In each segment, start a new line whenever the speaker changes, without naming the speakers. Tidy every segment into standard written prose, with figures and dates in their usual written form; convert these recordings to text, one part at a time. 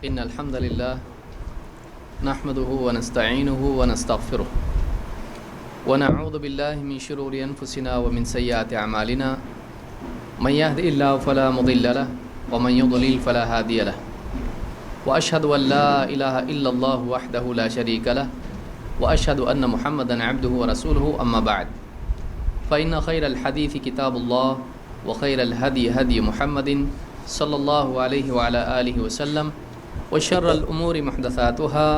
إن الحمد لله نحمده ونستعينه ونستغفره ونعوذ بالله من شرور أنفسنا ومن سيئات أعمالنا من يهد الله فلا مضل له ومن يضلل فلا هادي له وأشهد أن لا إله إلا الله وحده لا شريك له وأشهد أن محمدا عبده ورسوله أما بعد فإن خير الحديث كتاب الله وخير الهدي هدي محمد صلى الله عليه وعلى آله وسلم وشر الأمور محدثاتها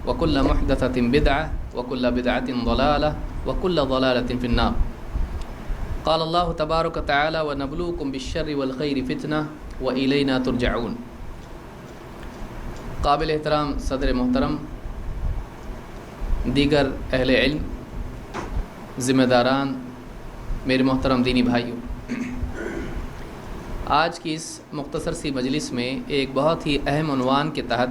وكل محدثة بدعة وكل بدعة ضلالة وكل ضلالة في النار. قال الله تبارك وتعالى ونبلوكم بالشر والخير فتنة وإلينا ترجعون. قابل احترام صدر محترم، دیگر اہل علم، ذمہ داران، میرے محترم دینی بھائیوں، آج کی اس مختصر سی مجلس میں ایک بہت ہی اہم عنوان کے تحت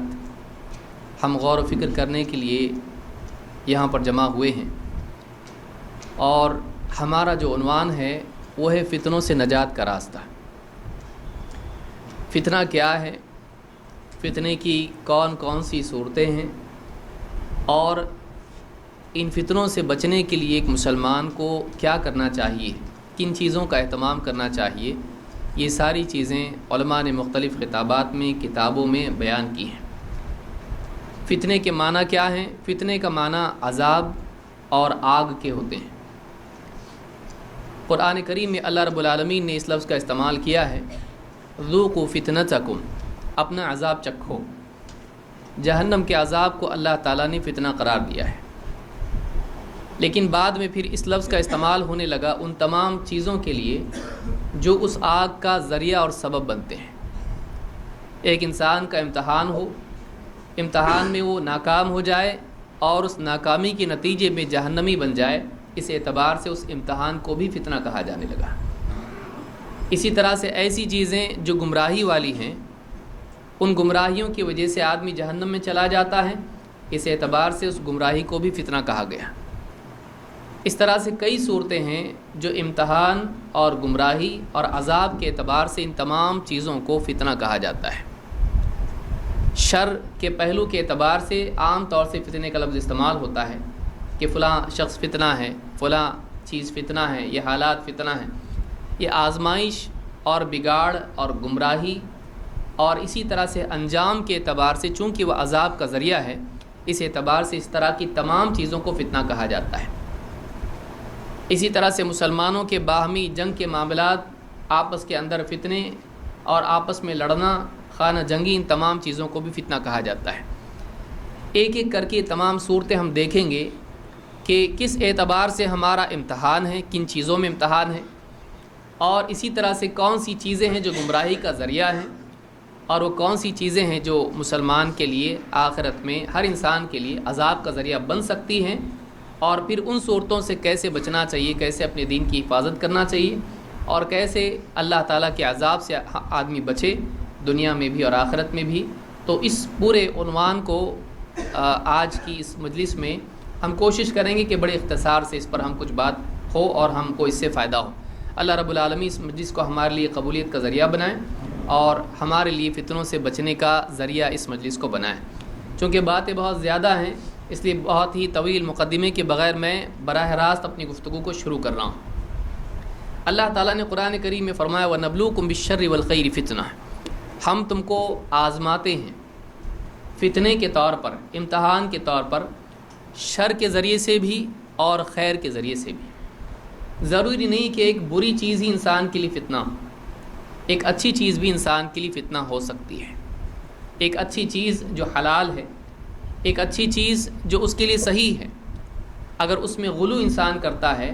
ہم غور و فکر کرنے کے لیے یہاں پر جمع ہوئے ہیں، اور ہمارا جو عنوان ہے وہ ہے فتنوں سے نجات کا راستہ۔ فتنہ کیا ہے، فتنے کی کون کون سی صورتیں ہیں، اور ان فتنوں سے بچنے کے لیے ایک مسلمان کو کیا کرنا چاہیے، کن چیزوں کا اہتمام کرنا چاہیے، یہ ساری چیزیں علماء نے مختلف خطابات میں، کتابوں میں بیان کی ہیں۔ فتنے کے معنی کیا ہیں؟ فتنے کا معنی عذاب اور آگ کے ہوتے ہیں۔ قرآن کریم میں اللہ رب العالمین نے اس لفظ کا استعمال کیا ہے، ذوقوا فتنتکم، اپنا عذاب چکھو۔ جہنم کے عذاب کو اللہ تعالیٰ نے فتنہ قرار دیا ہے، لیکن بعد میں پھر اس لفظ کا استعمال ہونے لگا ان تمام چیزوں کے لیے جو اس آگ کا ذریعہ اور سبب بنتے ہیں۔ ایک انسان کا امتحان ہو، امتحان میں وہ ناکام ہو جائے اور اس ناکامی کے نتیجے میں جہنمی بن جائے، اس اعتبار سے اس امتحان کو بھی فتنہ کہا جانے لگا۔ اسی طرح سے ایسی چیزیں جو گمراہی والی ہیں، ان گمراہیوں کی وجہ سے آدمی جہنم میں چلا جاتا ہے، اس اعتبار سے اس گمراہی کو بھی فتنہ کہا گیا۔ اس طرح سے کئی صورتیں ہیں جو امتحان اور گمراہی اور عذاب کے اعتبار سے ان تمام چیزوں کو فتنہ کہا جاتا ہے۔ شر کے پہلو کے اعتبار سے عام طور سے فتنے کا لفظ استعمال ہوتا ہے کہ فلاں شخص فتنہ ہے، فلاں چیز فتنہ ہے، یہ حالات فتنہ ہیں۔ یہ آزمائش اور بگاڑ اور گمراہی اور اسی طرح سے انجام کے اعتبار سے، چونکہ وہ عذاب کا ذریعہ ہے، اس اعتبار سے اس طرح کی تمام چیزوں کو فتنہ کہا جاتا ہے۔ اسی طرح سے مسلمانوں کے باہمی جنگ کے معاملات، آپس کے اندر فتنے اور آپس میں لڑنا، خانہ جنگی، ان تمام چیزوں کو بھی فتنہ کہا جاتا ہے۔ ایک ایک کر کے تمام صورتیں ہم دیکھیں گے کہ کس اعتبار سے ہمارا امتحان ہے، کن چیزوں میں امتحان ہے، اور اسی طرح سے کون سی چیزیں ہیں جو گمراہی کا ذریعہ ہیں، اور وہ کون سی چیزیں ہیں جو مسلمان کے لیے آخرت میں ہر انسان کے لیے عذاب کا ذریعہ بن سکتی ہیں، اور پھر ان صورتوں سے کیسے بچنا چاہیے، کیسے اپنے دین کی حفاظت کرنا چاہیے، اور کیسے اللہ تعالیٰ کے عذاب سے آدمی بچے، دنیا میں بھی اور آخرت میں بھی۔ تو اس پورے عنوان کو آج کی اس مجلس میں ہم کوشش کریں گے کہ بڑے اختصار سے اس پر ہم کچھ بات ہو اور ہم کو اس سے فائدہ ہو۔ اللہ رب العالمین اس مجلس کو ہمارے لیے قبولیت کا ذریعہ بنائیں اور ہمارے لیے فتنوں سے بچنے کا ذریعہ اس مجلس کو بنائیں۔ چونکہ باتیں بہت زیادہ ہیں، اس لیے بہت ہی طویل مقدمے کے بغیر میں براہ راست اپنی گفتگو کو شروع کر رہا ہوں۔ اللہ تعالیٰ نے قرآن کریم میں فرمایا وَنَبْلُوكُمْ بِالشَّرِّ وَالْخَيْرِ فِتْنَةً، ہم تم کو آزماتے ہیں فتنے کے طور پر، امتحان کے طور پر، شر کے ذریعے سے بھی اور خیر کے ذریعے سے بھی۔ ضروری نہیں کہ ایک بری چیز ہی انسان کے لیے فتنہ ہو، ایک اچھی چیز بھی انسان کے لیے فتنہ ہو سکتی ہے۔ ایک اچھی چیز جو حلال ہے، ایک اچھی چیز جو اس کے لیے صحیح ہے، اگر اس میں غلو انسان کرتا ہے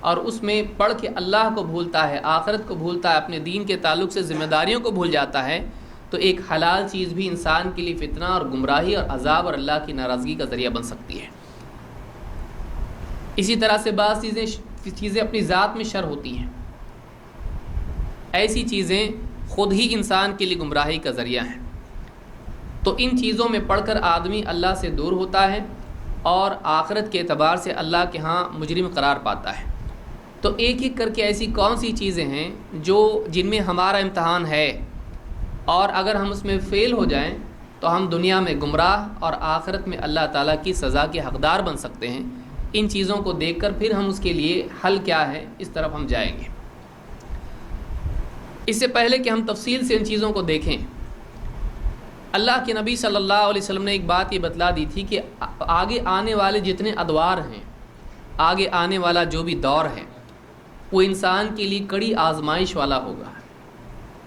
اور اس میں پڑھ کے اللہ کو بھولتا ہے، آخرت کو بھولتا ہے، اپنے دین کے تعلق سے ذمہ داریوں کو بھول جاتا ہے، تو ایک حلال چیز بھی انسان کے لیے فتنہ اور گمراہی اور عذاب اور اللہ کی ناراضگی کا ذریعہ بن سکتی ہے۔ اسی طرح سے بعض چیزیں اپنی ذات میں شر ہوتی ہیں، ایسی چیزیں خود ہی انسان کے لیے گمراہی کا ذریعہ ہیں، تو ان چیزوں میں پڑھ کر آدمی اللہ سے دور ہوتا ہے اور آخرت کے اعتبار سے اللہ کے ہاں مجرم قرار پاتا ہے۔ تو ایک ایک کر کے ایسی کون سی چیزیں ہیں جن میں ہمارا امتحان ہے، اور اگر ہم اس میں فیل ہو جائیں تو ہم دنیا میں گمراہ اور آخرت میں اللہ تعالیٰ کی سزا کے حقدار بن سکتے ہیں۔ ان چیزوں کو دیکھ کر پھر ہم اس کے لیے حل کیا ہے اس طرف ہم جائیں گے۔ اس سے پہلے کہ ہم تفصیل سے ان چیزوں کو دیکھیں، اللہ کے نبی صلی اللہ علیہ وسلم نے ایک بات یہ بتلا دی تھی کہ آگے آنے والے جتنے ادوار ہیں، آگے آنے والا جو بھی دور ہے، وہ انسان کے لیے کڑی آزمائش والا ہوگا،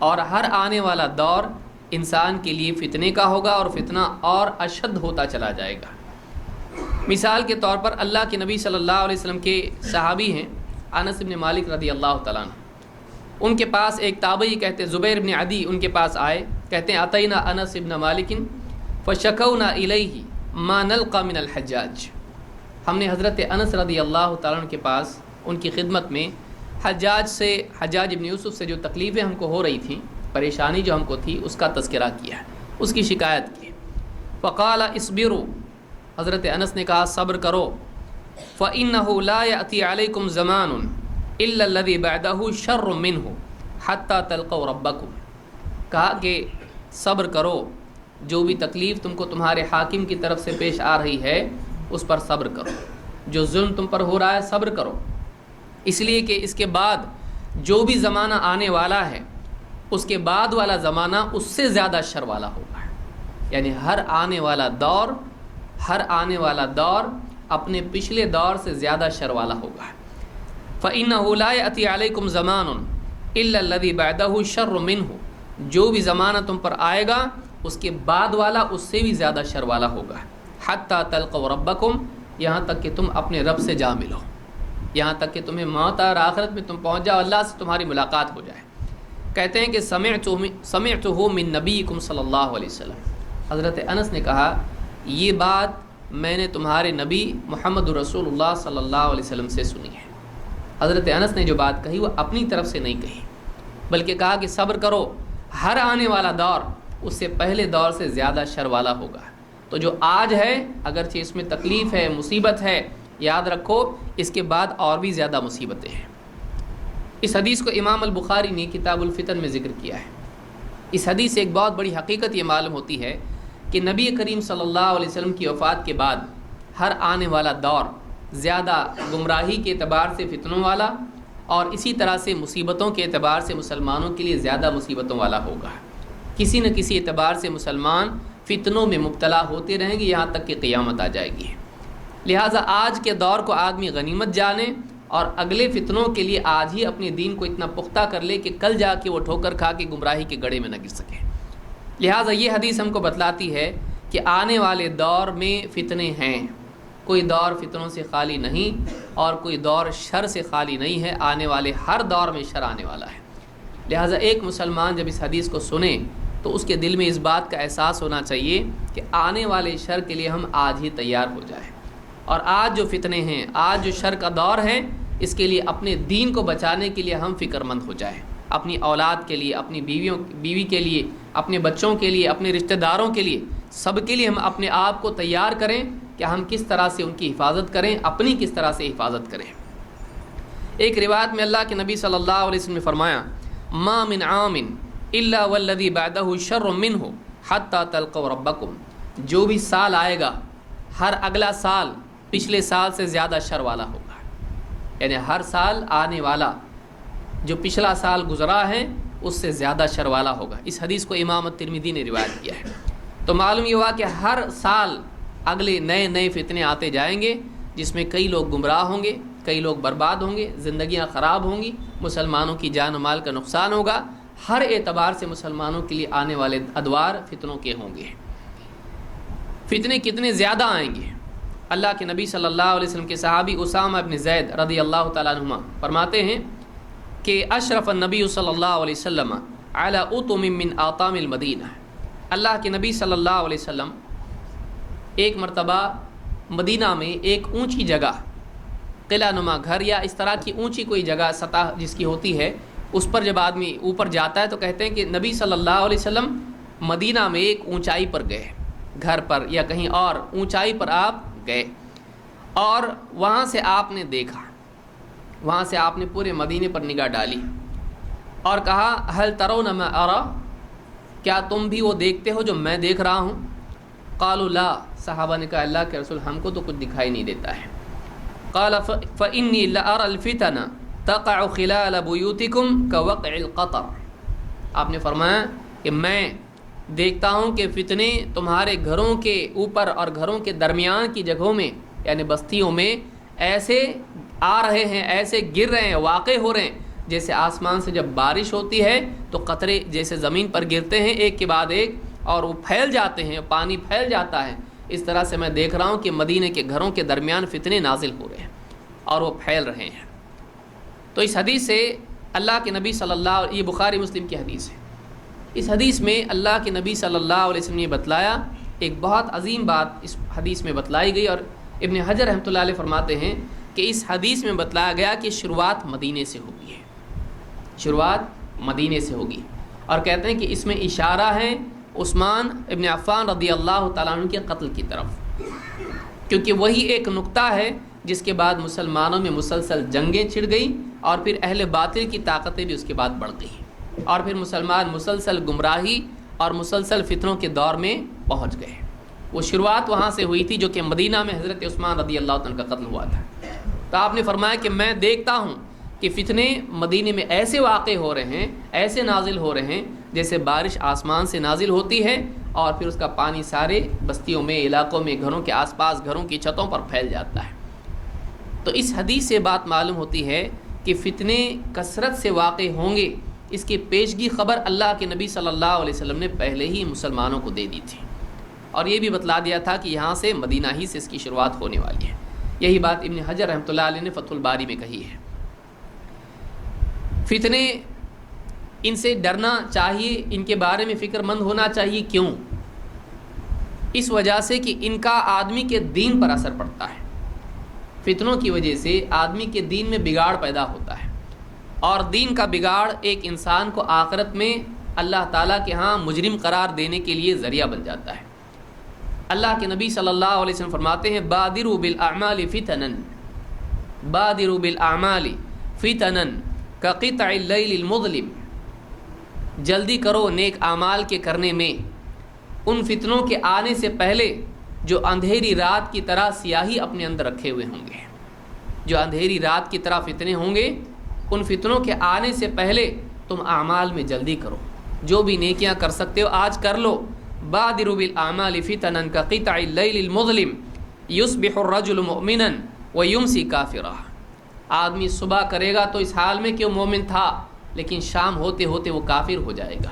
اور ہر آنے والا دور انسان کے لیے فتنے کا ہوگا، اور فتنہ اور اشد ہوتا چلا جائے گا۔ مثال کے طور پر اللہ کے نبی صلی اللہ علیہ وسلم کے صحابی ہیں انس بن مالک رضی اللہ تعالیٰ عنہ، ان کے پاس ایک تابعی کہتے ہیں زبیر بن عدی ان کے پاس آئے، کہتے ہیں اتینا انس بن مالک فشکونا الیہ ما نلقى من الحجاج، ہم نے حضرت انس رضی اللہ تعالیٰ عنہ کے پاس ان کی خدمت میں حجاج ابن یوسف سے جو تکلیفیں ہم کو ہو رہی تھیں، پریشانی جو ہم کو تھی، اس کا تذکرہ کیا، اس کی شکایت کی۔ فقال اصبروا، حضرت انس نے کہا صبر کرو، فإنه لا يأتي عليكم زمان إلا الذي بعده شر منه حتى تلقوا ربكم، کہا کہ صبر کرو، جو بھی تکلیف تم کو تمہارے حاکم کی طرف سے پیش آ رہی ہے اس پر صبر کرو، جو ظلم تم پر ہو رہا ہے صبر کرو، اس لیے کہ اس کے بعد جو بھی زمانہ آنے والا ہے اس کے بعد والا زمانہ اس سے زیادہ شر والا ہوگا، یعنی ہر آنے والا دور اپنے پچھلے دور سے زیادہ شر والا ہوگا۔ فَإِنَّهُ لَا يَأْتِي عَلَيْكُمْ زَمَانٌ إِلَّا الَّذِي بَعْدَهُ شَرٌّ مِّنْهُ، جو بھی زمانہ تم پر آئے گا اس کے بعد والا اس سے بھی زیادہ شر والا ہوگا، حَتَّى تَلْقَوْا رَبَّكُمْ، یہاں تک کہ تم اپنے رب سے جا ملو، یہاں تک کہ تمہیں موت اور آخرت میں تم پہنچ جاؤ، اللہ سے تمہاری ملاقات ہو جائے۔ کہتے ہیں کہ سمعتہ من نبیکم صلی اللہ علیہ وسلم، حضرت انس نے کہا یہ بات میں نے تمہارے نبی محمد رسول اللہ صلی اللہ علیہ وسلم سے سنی ہے۔ حضرت انس نے جو بات کہی وہ اپنی طرف سے نہیں کہی، بلکہ کہا کہ صبر کرو، ہر آنے والا دور اس سے پہلے دور سے زیادہ شر والا ہوگا۔ تو جو آج ہے اگرچہ اس میں تکلیف ہے، مصیبت ہے، یاد رکھو اس کے بعد اور بھی زیادہ مصیبتیں ہیں۔ اس حدیث کو امام البخاری نے کتاب الفتن میں ذکر کیا ہے۔ اس حدیث سے ایک بہت بڑی حقیقت یہ معلوم ہوتی ہے کہ نبی کریم صلی اللہ علیہ وسلم کی وفات کے بعد ہر آنے والا دور زیادہ گمراہی کے اعتبار سے فتنوں والا، اور اسی طرح سے مصیبتوں کے اعتبار سے مسلمانوں کے لیے زیادہ مصیبتوں والا ہوگا۔ کسی نہ کسی اعتبار سے مسلمان فتنوں میں مبتلا ہوتے رہیں گے یہاں تک کہ قیامت آ جائے گی۔ لہٰذا آج کے دور کو آدمی غنیمت جانے اور اگلے فتنوں کے لیے آج ہی اپنے دین کو اتنا پختہ کر لے کہ کل جا کے وہ ٹھوکر کھا کے گمراہی کے گڑھے میں نہ گر سکے۔ لہٰذا یہ حدیث ہم کو بتلاتی ہے کہ آنے والے دور میں فتنے ہیں، کوئی دور فتنوں سے خالی نہیں اور کوئی دور شر سے خالی نہیں ہے، آنے والے ہر دور میں شر آنے والا ہے۔ لہٰذا ایک مسلمان جب اس حدیث کو سنے تو اس کے دل میں اس بات کا احساس ہونا چاہیے کہ آنے والے شر کے لیے ہم آج ہی تیار ہو جائیں، اور آج جو فتنے ہیں، آج جو شر کا دور ہے، اس کے لیے اپنے دین کو بچانے کے لیے ہم فکر مند ہو جائیں، اپنی اولاد کے لیے، اپنی بیوی کے لیے، اپنے بچوں کے لیے، اپنے رشتہ داروں کے لیے، سب کے لیے ہم اپنے آپ کو تیار کریں کہ ہم کس طرح سے ان کی حفاظت کریں، اپنی کس طرح سے حفاظت کریں۔ ایک روایت میں اللہ کے نبی صلی اللہ علیہ وسلم نے فرمایا ما من عام الا والذی بعدہ شر منہ حتی تلقوا ربکم، جو بھی سال آئے گا ہر اگلا سال پچھلے سال سے زیادہ شر والا ہوگا، یعنی ہر سال آنے والا جو پچھلا سال گزرا ہے اس سے زیادہ شر والا ہوگا۔ اس حدیث کو امام ترمذی نے روایت کیا ہے۔ تو معلوم یہ ہوا کہ ہر سال اگلے نئے فتنے آتے جائیں گے، جس میں کئی لوگ گمراہ ہوں گے، کئی لوگ برباد ہوں گے، زندگیاں خراب ہوں گی، مسلمانوں کی جان و مال کا نقصان ہوگا۔ ہر اعتبار سے مسلمانوں کے لیے آنے والے ادوار فتنوں کے ہوں گے۔ فتنے کتنے زیادہ آئیں گے؟ اللہ کے نبی صلی اللہ علیہ وسلم کے صحابی اسامہ بن زید رضی اللہ تعالیٰ عنہما فرماتے ہیں کہ اشرف النبی صلی اللہ علیہ وسلم علی اطم من اطام المدینہ، اللہ کے نبی صلی اللہ علیہ وسلم ایک مرتبہ مدینہ میں ایک اونچی جگہ، قلعہ نما گھر یا اس طرح کی اونچی کوئی جگہ سطح جس کی ہوتی ہے، اس پر جب آدمی اوپر جاتا ہے تو کہتے ہیں کہ نبی صلی اللہ علیہ وسلم مدینہ میں ایک اونچائی پر گئے، گھر پر یا کہیں اور اونچائی پر آپ گئے، اور وہاں سے آپ نے دیکھا، وہاں سے آپ نے پورے مدینے پر نگاہ ڈالی اور کہا هل ترون ما ارى، کیا تم بھی وہ دیکھتے ہو جو میں دیکھ رہا ہوں؟ قالوا لا، صحابہ نے کہا اللہ کے رسول ہم کو تو کچھ دکھائی نہیں دیتا ہے. قال فإني لأرى الفتن تقع خلال بيوتكم كوقع القطر. آپ نے فرمایا کہ میں دیکھتا ہوں کہ فتنے تمہارے گھروں کے اوپر اور گھروں کے درمیان کی جگہوں میں یعنی بستیوں میں ایسے آ رہے ہیں، ایسے گر رہے ہیں، واقع ہو رہے ہیں جیسے آسمان سے جب بارش ہوتی ہے تو قطرے جیسے زمین پر گرتے ہیں ایک کے بعد ایک اور وہ پھیل جاتے ہیں، پانی پھیل جاتا ہے. اس طرح سے میں دیکھ رہا ہوں کہ مدینے کے گھروں کے درمیان فتنے نازل ہو رہے ہیں اور وہ پھیل رہے ہیں. تو اس حدیث سے اللہ کے نبی صلی اللہ علیہ وسلم، یہ بخاری مسلم کی حدیث ہے، اس حدیث میں اللہ کے نبی صلی اللہ علیہ وسلم نے بتلایا ایک بہت عظیم بات اس حدیث میں بتلائی گئی. اور ابن حجر رحمۃ اللہ علیہ فرماتے ہیں کہ اس حدیث میں بتلایا گیا کہ شروعات مدینے سے ہوگی ہے، شروعات مدینے سے ہوگی. اور کہتے ہیں کہ اس میں اشارہ ہے عثمان ابن عفان رضی اللہ تعالیٰ عنہ کے قتل کی طرف، کیونکہ وہی ایک نقطہ ہے جس کے بعد مسلمانوں میں مسلسل جنگیں چھڑ گئیں اور پھر اہل باطل کی طاقتیں بھی اس کے بعد بڑھ گئیں اور پھر مسلمان مسلسل گمراہی اور مسلسل فتنوں کے دور میں پہنچ گئے. وہ شروعات وہاں سے ہوئی تھی جو کہ مدینہ میں حضرت عثمان رضی اللہ عنہ کا قتل ہوا تھا. تو آپ نے فرمایا کہ میں دیکھتا ہوں کہ فتنے مدینے میں ایسے واقع ہو رہے ہیں، ایسے نازل ہو رہے ہیں جیسے بارش آسمان سے نازل ہوتی ہے اور پھر اس کا پانی سارے بستیوں میں، علاقوں میں، گھروں کے آس پاس، گھروں کی چھتوں پر پھیل جاتا ہے. تو اس حدیث سے بات معلوم ہوتی ہے کہ فتنے کثرت سے واقع ہوں گے، اس کی پیشگی خبر اللہ کے نبی صلی اللہ علیہ وسلم نے پہلے ہی مسلمانوں کو دے دی تھی اور یہ بھی بتلا دیا تھا کہ یہاں سے مدینہ ہی سے اس کی شروعات ہونے والی ہے. یہی بات ابن حجر رحمۃ اللہ علیہ نے فتح الباری میں کہی ہے. فتنے ان سے ڈرنا چاہیے، ان کے بارے میں فکر مند ہونا چاہیے. کیوں؟ اس وجہ سے کہ ان کا آدمی کے دین پر اثر پڑتا ہے. فتنوں کی وجہ سے آدمی کے دین میں بگاڑ پیدا ہوتا ہے اور دین کا بگاڑ ایک انسان کو آخرت میں اللہ تعالیٰ کے ہاں مجرم قرار دینے کے لیے ذریعہ بن جاتا ہے. اللہ کے نبی صلی اللہ علیہ وسلم فرماتے ہیں بادروا بالاعمال فتنا، بادروا بالاعمال فتنا کقطع اللیل المظلم. جلدی کرو نیک اعمال کے کرنے میں ان فتنوں کے آنے سے پہلے جو اندھیری رات کی طرح سیاہی اپنے اندر رکھے ہوئے ہوں گے. جو اندھیری رات کی طرح فتنے ہوں گے، ان فتنوں کے آنے سے پہلے تم اعمال میں جلدی کرو، جو بھی نیکیاں کر سکتے ہو آج کر لو. بادروا بالاعمال فتنا کقطع اللیل المظلم یصبح الرجل مؤمنا ویمسی کافرا. آدمی صبح کرے گا تو اس حال میں کہ وہ مومن تھا لیکن شام ہوتے ہوتے وہ کافر ہو جائے گا.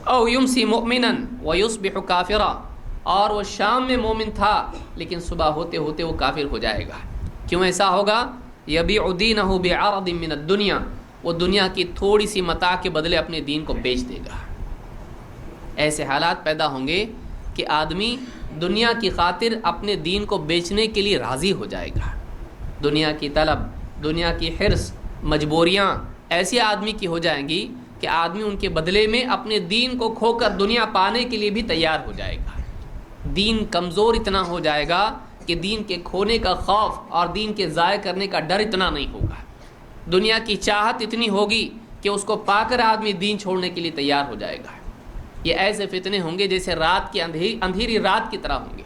او یمسی مؤمنا ویصبح کافرا، اور وہ شام میں مومن تھا لیکن صبح ہوتے ہوتے وہ کافر ہو جائے گا. کیوں ایسا ہوگا؟ یبیع دینہ بعرض من الدنیا، وہ دنیا کی تھوڑی سی متاع کے بدلے اپنے دین کو بیچ دے گا. ایسے حالات پیدا ہوں گے کہ آدمی دنیا کی خاطر اپنے دین کو بیچنے کے لیے راضی ہو جائے گا. دنیا کی طلب، دنیا کی حرص، مجبوریاں ایسی آدمی کی ہو جائیں گی کہ آدمی ان کے بدلے میں اپنے دین کو کھو کر دنیا پانے کے لیے بھی تیار ہو جائے گا. دین کمزور اتنا ہو جائے گا کہ دین کے کھونے کا خوف اور دین کے ضائع کرنے کا ڈر اتنا نہیں ہوگا. دنیا کی چاہت اتنی ہوگی کہ اس کو پا کر آدمی دین چھوڑنے کے لیے تیار ہو جائے گا. یہ ایسے فتنے ہوں گے جیسے رات کی اندھیری رات کی طرح ہوں گے،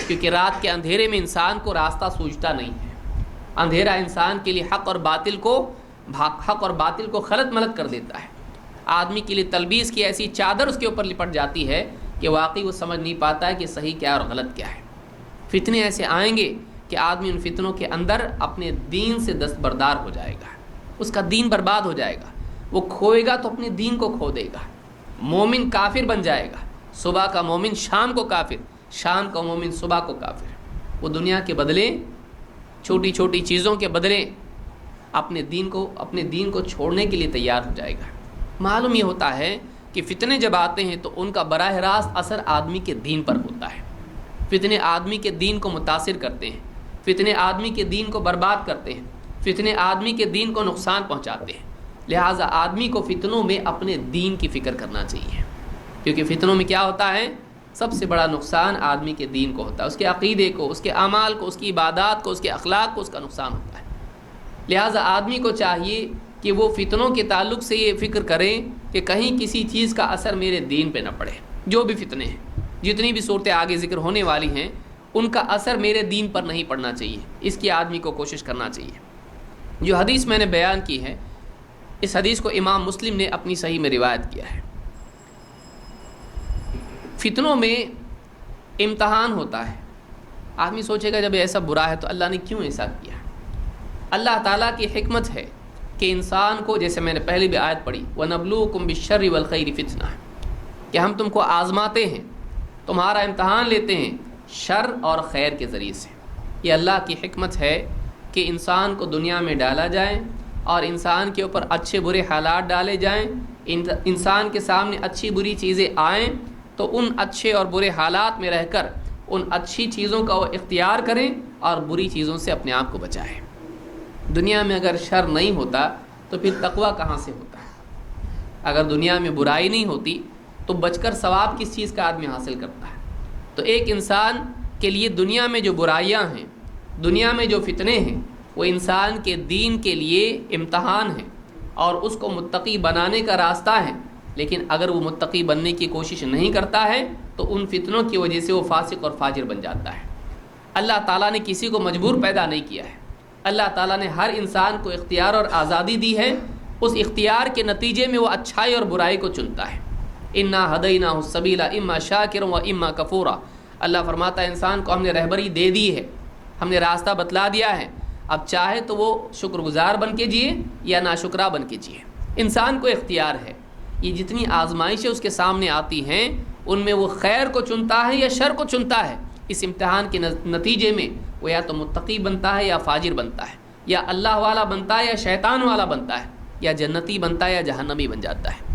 کیونکہ رات کے اندھیرے میں انسان کو راستہ سوچتا نہیں ہے. اندھیرا انسان کے لیے حق اور باطل کو خلط ملط کر دیتا ہے. آدمی کے لیے تلبیس کی ایسی چادر اس کے اوپر لپٹ جاتی ہے کہ واقعی وہ سمجھ نہیں پاتا ہے کہ صحیح کیا اور غلط کیا ہے. فتنے ایسے آئیں گے کہ آدمی ان فتنوں کے اندر اپنے دین سے دستبردار ہو جائے گا، اس کا دین برباد ہو جائے گا. وہ کھوئے گا تو اپنے دین کو کھو دے گا. مومن کافر بن جائے گا. صبح کا مومن شام کو کافر، شام کا مومن صبح کو کافر. وہ دنیا کے بدلے، چھوٹی چھوٹی چیزوں کے بدلے اپنے دین کو چھوڑنے کے لیے تیار ہو جائے گا. معلوم یہ ہوتا ہے کہ فتنے جب آتے ہیں تو ان کا براہ راست اثر آدمی کے دین پر ہوتا ہے. فتنے آدمی کے دین کو متاثر کرتے ہیں، فتنے آدمی کے دین کو برباد کرتے ہیں، فتنے آدمی کے دین کو نقصان پہنچاتے ہیں. لہٰذا آدمی کو فتنوں میں اپنے دین کی فکر کرنا چاہیے، کیونکہ فتنوں میں کیا ہوتا ہے؟ سب سے بڑا نقصان آدمی کے دین کو ہوتا ہے، اس کے عقیدے کو، اس کے اعمال کو، اس کی عبادات کو، اس کے اخلاق کو، اس کا نقصان ہوتا ہے. لہٰذا آدمی کو چاہیے کہ وہ فتنوں کے تعلق سے یہ فکر کریں کہ کہیں کسی چیز کا اثر میرے دین پہ نہ پڑے. جو بھی فتنے ہیں جتنی بھی صورتیں آگے ذکر ہونے والی ہیں ان کا اثر میرے دین پر نہیں پڑنا چاہیے، اس کی آدمی کو کوشش کرنا چاہیے۔ جو حدیث میں نے بیان کی ہے، اس حدیث کو امام مسلم نے اپنی صحیح میں روایت کیا ہے۔ فتنوں میں امتحان ہوتا ہے۔ آدمی سوچے گا جب ایسا برا ہے تو اللہ نے کیوں ایسا کیا؟ اللہ تعالیٰ کی حکمت ہے کہ انسان کو، جیسے میں نے پہلے بھی آیت پڑھی، وَنَبْلُوكُمْ بِالشَّرِّ وَالْخَيْرِ فِتْنَةً، کہ ہم تم کو آزماتے ہیں، تمہارا امتحان لیتے ہیں شر اور خیر کے ذریعے سے۔ یہ اللہ کی حکمت ہے کہ انسان کو دنیا میں ڈالا جائے اور انسان کے اوپر اچھے برے حالات ڈالے جائیں، انسان کے سامنے اچھی بری چیزیں آئیں تو ان اچھے اور برے حالات میں رہ کر ان اچھی چیزوں کا وہ اختیار کریں اور بری چیزوں سے اپنے آپ کو بچائیں۔ دنیا میں اگر شر نہیں ہوتا تو پھر تقویٰ کہاں سے ہوتا ہے؟ اگر دنیا میں برائی نہیں ہوتی تو بچ کر ثواب کس چیز کا آدمی حاصل کرتا ہے؟ تو ایک انسان کے لیے دنیا میں جو برائیاں ہیں، دنیا میں جو فتنے ہیں، وہ انسان کے دین کے لیے امتحان ہیں اور اس کو متقی بنانے کا راستہ ہے۔ لیکن اگر وہ متقی بننے کی کوشش نہیں کرتا ہے تو ان فتنوں کی وجہ سے وہ فاسق اور فاجر بن جاتا ہے۔ اللہ تعالیٰ نے کسی کو مجبور پیدا نہیں کیا ہے۔ اللہ تعالیٰ نے ہر انسان کو اختیار اور آزادی دی ہے، اس اختیار کے نتیجے میں وہ اچھائی اور برائی کو چنتا ہے۔ انا ہدیناہ السبیل اما شاکرا و اما کفورا، اللہ فرماتا ہے انسان کو ہم نے رہبری دے دی ہے، ہم نے راستہ بتلا دیا ہے، اب چاہے تو وہ شکر گزار بن کے جیے یا ناشکرا بن کے جیے، انسان کو اختیار ہے۔ یہ جتنی آزمائشیں اس کے سامنے آتی ہیں ان میں وہ خیر کو چنتا ہے یا شر کو چنتا ہے۔ اس امتحان کے نتیجے میں وہ یا تو متقی بنتا ہے یا فاجر بنتا ہے، یا اللہ والا بنتا ہے یا شیطان والا بنتا ہے، یا جنتی بنتا ہے یا جہنمی بن جاتا ہے۔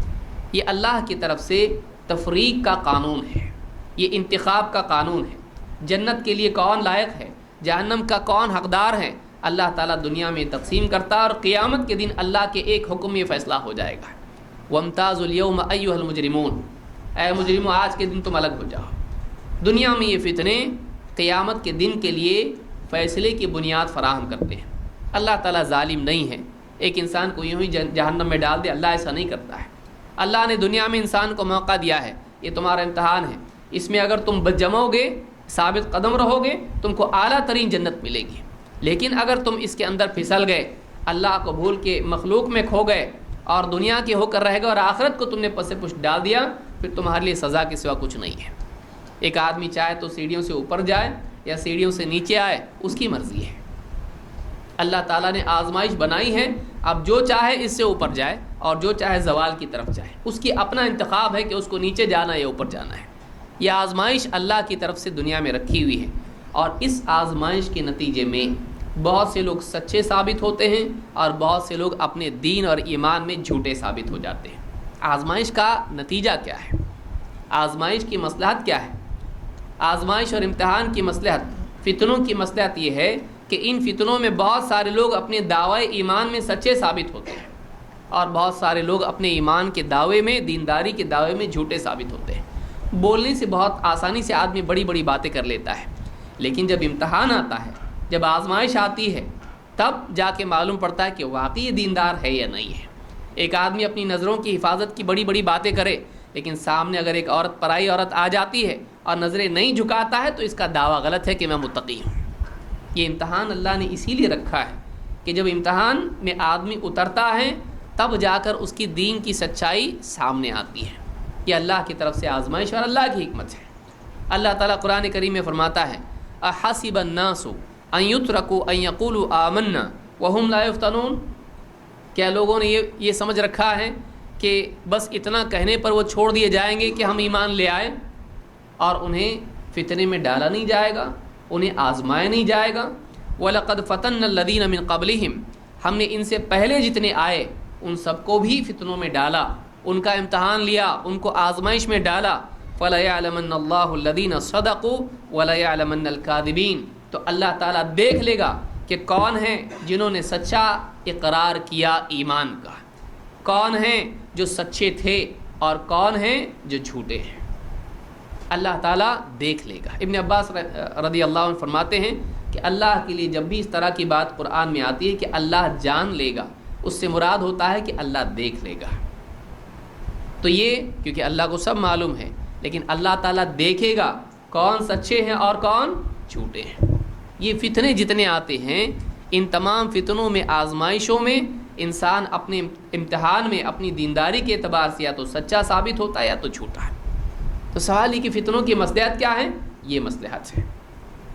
یہ اللہ کی طرف سے تفریق کا قانون ہے، یہ انتخاب کا قانون ہے۔ جنت کے لیے کون لائق ہے، جہنم کا کون حقدار ہے، اللہ تعالیٰ دنیا میں تقسیم کرتا ہے اور قیامت کے دن اللہ کے ایک حکم میں فیصلہ ہو جائے گا۔ وَامْتَازُوا الْيَوْمَ أَيُّهَا الْمُجْرِمُونَ، اے مجرموں آج کے دن تم الگ ہو جاؤ۔ دنیا میں یہ فتنے قیامت کے دن کے لیے فیصلے کی بنیاد فراہم کرتے ہیں۔ اللہ تعالیٰ ظالم نہیں ہے، ایک انسان کو یوں ہی جہنم میں ڈال دے، اللہ ایسا نہیں کرتا ہے۔ اللہ نے دنیا میں انسان کو موقع دیا ہے، یہ تمہارا امتحان ہے، اس میں اگر تم جمو گے، ثابت قدم رہو گے، تم کو اعلیٰ ترین جنت ملے گی۔ لیکن اگر تم اس کے اندر پھسل گئے، اللہ کو بھول کے مخلوق میں کھو گئے اور دنیا کے ہو کر رہ گئے اور آخرت کو تم نے پس پش ڈال دیا، پھر تمہارے لیے سزا کے سوا کچھ نہیں ہے۔ ایک آدمی چاہے تو سیڑھیوں سے اوپر جائے یا سیڑھیوں سے نیچے آئے، اس کی مرضی ہے۔ اللہ تعالیٰ نے آزمائش بنائی ہے، اب جو چاہے اس سے اوپر جائے اور جو چاہے زوال کی طرف جائے، اس کی اپنا انتخاب ہے کہ اس کو نیچے جانا یا اوپر جانا ہے۔ یہ آزمائش اللہ کی طرف سے دنیا میں رکھی ہوئی ہے، اور اس آزمائش کے نتیجے میں بہت سے لوگ سچے ثابت ہوتے ہیں اور بہت سے لوگ اپنے دین اور ایمان میں جھوٹے ثابت ہو جاتے ہیں۔ آزمائش کا نتیجہ کیا ہے؟ آزمائش کی مصلحت کیا ہے؟ آزمائش اور امتحان کی مصلحت، فتنوں کی مصلحت یہ ہے کہ ان فتنوں میں بہت سارے لوگ اپنے دعوے ایمان میں سچے ثابت ہوتے ہیں اور بہت سارے لوگ اپنے ایمان کے دعوے میں، دینداری کے دعوے میں جھوٹے ثابت ہوتے ہیں۔ بولنے سے بہت آسانی سے آدمی بڑی بڑی باتیں کر لیتا ہے، لیکن جب امتحان آتا ہے، جب آزمائش آتی ہے، تب جا کے معلوم پڑتا ہے کہ واقعی یہ دیندار ہے یا نہیں ہے۔ ایک آدمی اپنی نظروں کی حفاظت کی بڑی بڑی باتیں کرے، لیکن سامنے اگر ایک عورت، پرائی عورت آ جاتی ہے اور نظریں نہیں جھکاتا ہے تو اس کا دعویٰ غلط ہے کہ میں متقی ہوں۔ یہ امتحان اللہ نے اسی لیے رکھا ہے کہ جب امتحان میں آدمی اترتا ہے تب جا کر اس کی دین کی سچائی سامنے آتی ہے۔ یہ اللہ کی طرف سے آزمائش اور اللہ کی حکمت ہے۔ اللہ تعالیٰ قرآن کریم میں فرماتا ہے احسب الناس ان یترکوا ان یقولوا آمنا وهم لا یفتنون، کیا لوگوں نے یہ سمجھ رکھا ہے کہ بس اتنا کہنے پر وہ چھوڑ دیے جائیں گے کہ ہم ایمان لے آئے اور انہیں فتنے میں ڈالا نہیں جائے گا، انہیں آزمایا نہیں جائے گا؟ وَلَقَدْ فَتَنَّ الَّذِينَ مِن قَبْلِهِمْ، ہم نے ان سے پہلے جتنے آئے ان سب کو بھی فتنوں میں ڈالا، ان کا امتحان لیا، ان کو آزمائش میں ڈالا۔ فَلَيَعْلَمَنَّ اللَّهُ الَّذِينَ صَدَقُوا وَلَيَعْلَمَنَّ الْكَاذِبِينَ، تو اللہ تعالیٰ دیکھ لے گا کہ کون ہیں جنہوں نے سچا اقرار کیا ایمان کا، کون ہیں جو سچے تھے اور کون ہیں جو جھوٹے ہیں۔ اللہ تعالیٰ دیکھ لے گا۔ ابن عباس رضی اللہ عنہ فرماتے ہیں کہ اللہ کے لیے جب بھی اس طرح کی بات قرآن میں آتی ہے کہ اللہ جان لے گا، اس سے مراد ہوتا ہے کہ اللہ دیکھ لے گا۔ تو یہ کیونکہ اللہ کو سب معلوم ہے، لیکن اللہ تعالیٰ دیکھے گا کون سچے ہیں اور کون جھوٹے ہیں۔ یہ فتنے جتنے آتے ہیں، ان تمام فتنوں میں، آزمائشوں میں انسان اپنے امتحان میں اپنی دینداری کے اعتبار سے یا تو سچا ثابت ہوتا ہے یا تو جھوٹا ہے۔ تو سوال یہ کہ فتنوں کی مصلحت کیا ہے؟ یہ مصلحت ہے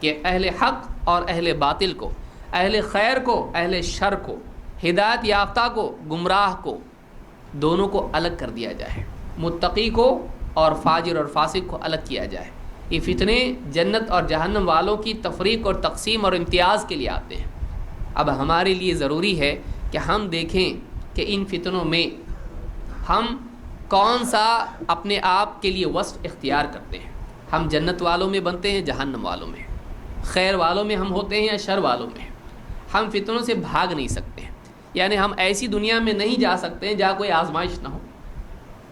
کہ اہل حق اور اہل باطل کو، اہل خیر کو اہل شر کو، ہدایت یافتہ کو گمراہ کو، دونوں کو الگ کر دیا جائے، متقی کو اور فاجر اور فاسق کو الگ کیا جائے۔ یہ فتنے جنت اور جہنم والوں کی تفریق اور تقسیم اور امتیاز کے لیے آتے ہیں۔ اب ہمارے لیے ضروری ہے کہ ہم دیکھیں کہ ان فتنوں میں ہم کون سا اپنے آپ کے لیے وصف اختیار کرتے ہیں۔ ہم جنت والوں میں بنتے ہیں، جہنم والوں میں، خیر والوں میں ہم ہوتے ہیں یا شر والوں میں۔ ہم فتنوں سے بھاگ نہیں سکتے، یعنی ہم ایسی دنیا میں نہیں جا سکتے ہیں جہاں کوئی آزمائش نہ ہو۔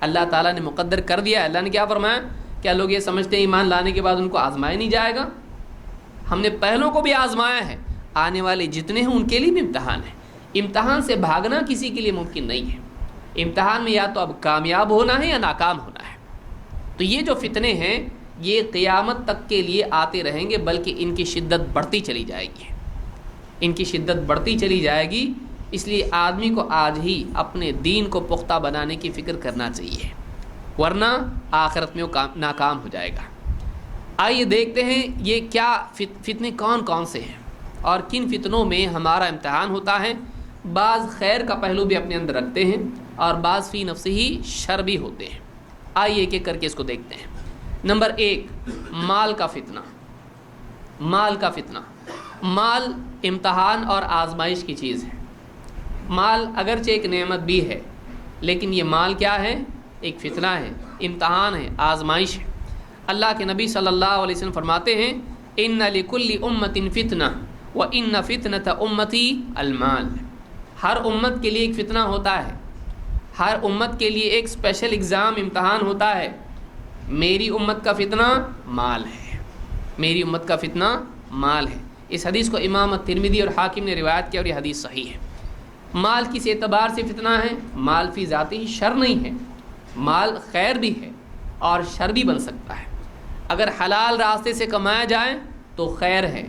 اللہ تعالیٰ نے مقدر کر دیا ہے۔ اللہ نے کیا فرمایا؟ کیا لوگ یہ سمجھتے ہیں ایمان لانے کے بعد ان کو آزمایا نہیں جائے گا؟ ہم نے پہلوں کو بھی آزمایا ہے، آنے والے جتنے ہیں ان کے لیے بھی امتحان ہے۔ امتحان سے بھاگنا کسی کے لیے ممکن نہیں ہے۔ امتحان میں یا تو اب کامیاب ہونا ہے یا ناکام ہونا ہے۔ تو یہ جو فتنے ہیں یہ قیامت تک کے لیے آتے رہیں گے، بلکہ ان کی شدت بڑھتی چلی جائے گی، ان کی شدت بڑھتی چلی جائے گی۔ اس لیے آدمی کو آج ہی اپنے دین کو پختہ بنانے کی فکر کرنا چاہیے، ورنہ آخرت میں وہ ناکام ہو جائے گا۔ آئیے دیکھتے ہیں یہ کیا فتنے کون کون سے ہیں اور کن فتنوں میں ہمارا امتحان ہوتا ہے۔ بعض خیر کا پہلو بھی اپنے اندر رکھتے ہیں اور بعض فی نفس ہی شر بھی ہوتے ہیں۔ آئیے ایک ایک کر کے اس کو دیکھتے ہیں۔ نمبر 1، مال کا فتنہ۔ مال کا فتنہ، مال امتحان اور آزمائش کی چیز ہے۔ مال اگرچہ ایک نعمت بھی ہے، لیکن یہ مال کیا ہے؟ ایک فتنہ ہے، امتحان ہے، آزمائش ہے۔ اللہ کے نبی صلی اللہ علیہ وسلم فرماتے ہیں ان لکل امت فتنہ وان فتنۃ امتی المال۔ ہر امت کے لیے ایک فتنہ ہوتا ہے، ہر امت کے لیے ایک اسپیشل ایگزام، امتحان ہوتا ہے۔ میری امت کا فتنہ مال ہے، میری امت کا فتنہ مال ہے۔ اس حدیث کو امام ترمذی اور حاکم نے روایت کیا اور یہ حدیث صحیح ہے۔ مال کس اعتبار سے فتنہ ہے؟ مال فی ذاتی ہی شر نہیں ہے، مال خیر بھی ہے اور شر بھی بن سکتا ہے۔ اگر حلال راستے سے کمایا جائے تو خیر ہے،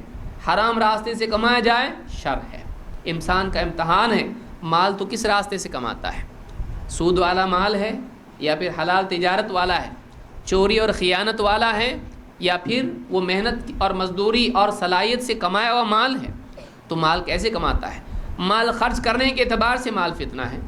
حرام راستے سے کمایا جائے شر ہے۔ انسان کا امتحان ہے مال تو کس راستے سے کماتا ہے، سود والا مال ہے یا پھر حلال تجارت والا ہے، چوری اور خیانت والا ہے یا پھر وہ محنت اور مزدوری اور صلاحیت سے کمایا ہوا مال ہے۔ تو مال کیسے کماتا ہے؟ مال خرچ کرنے کے اعتبار سے مال فتنہ ہے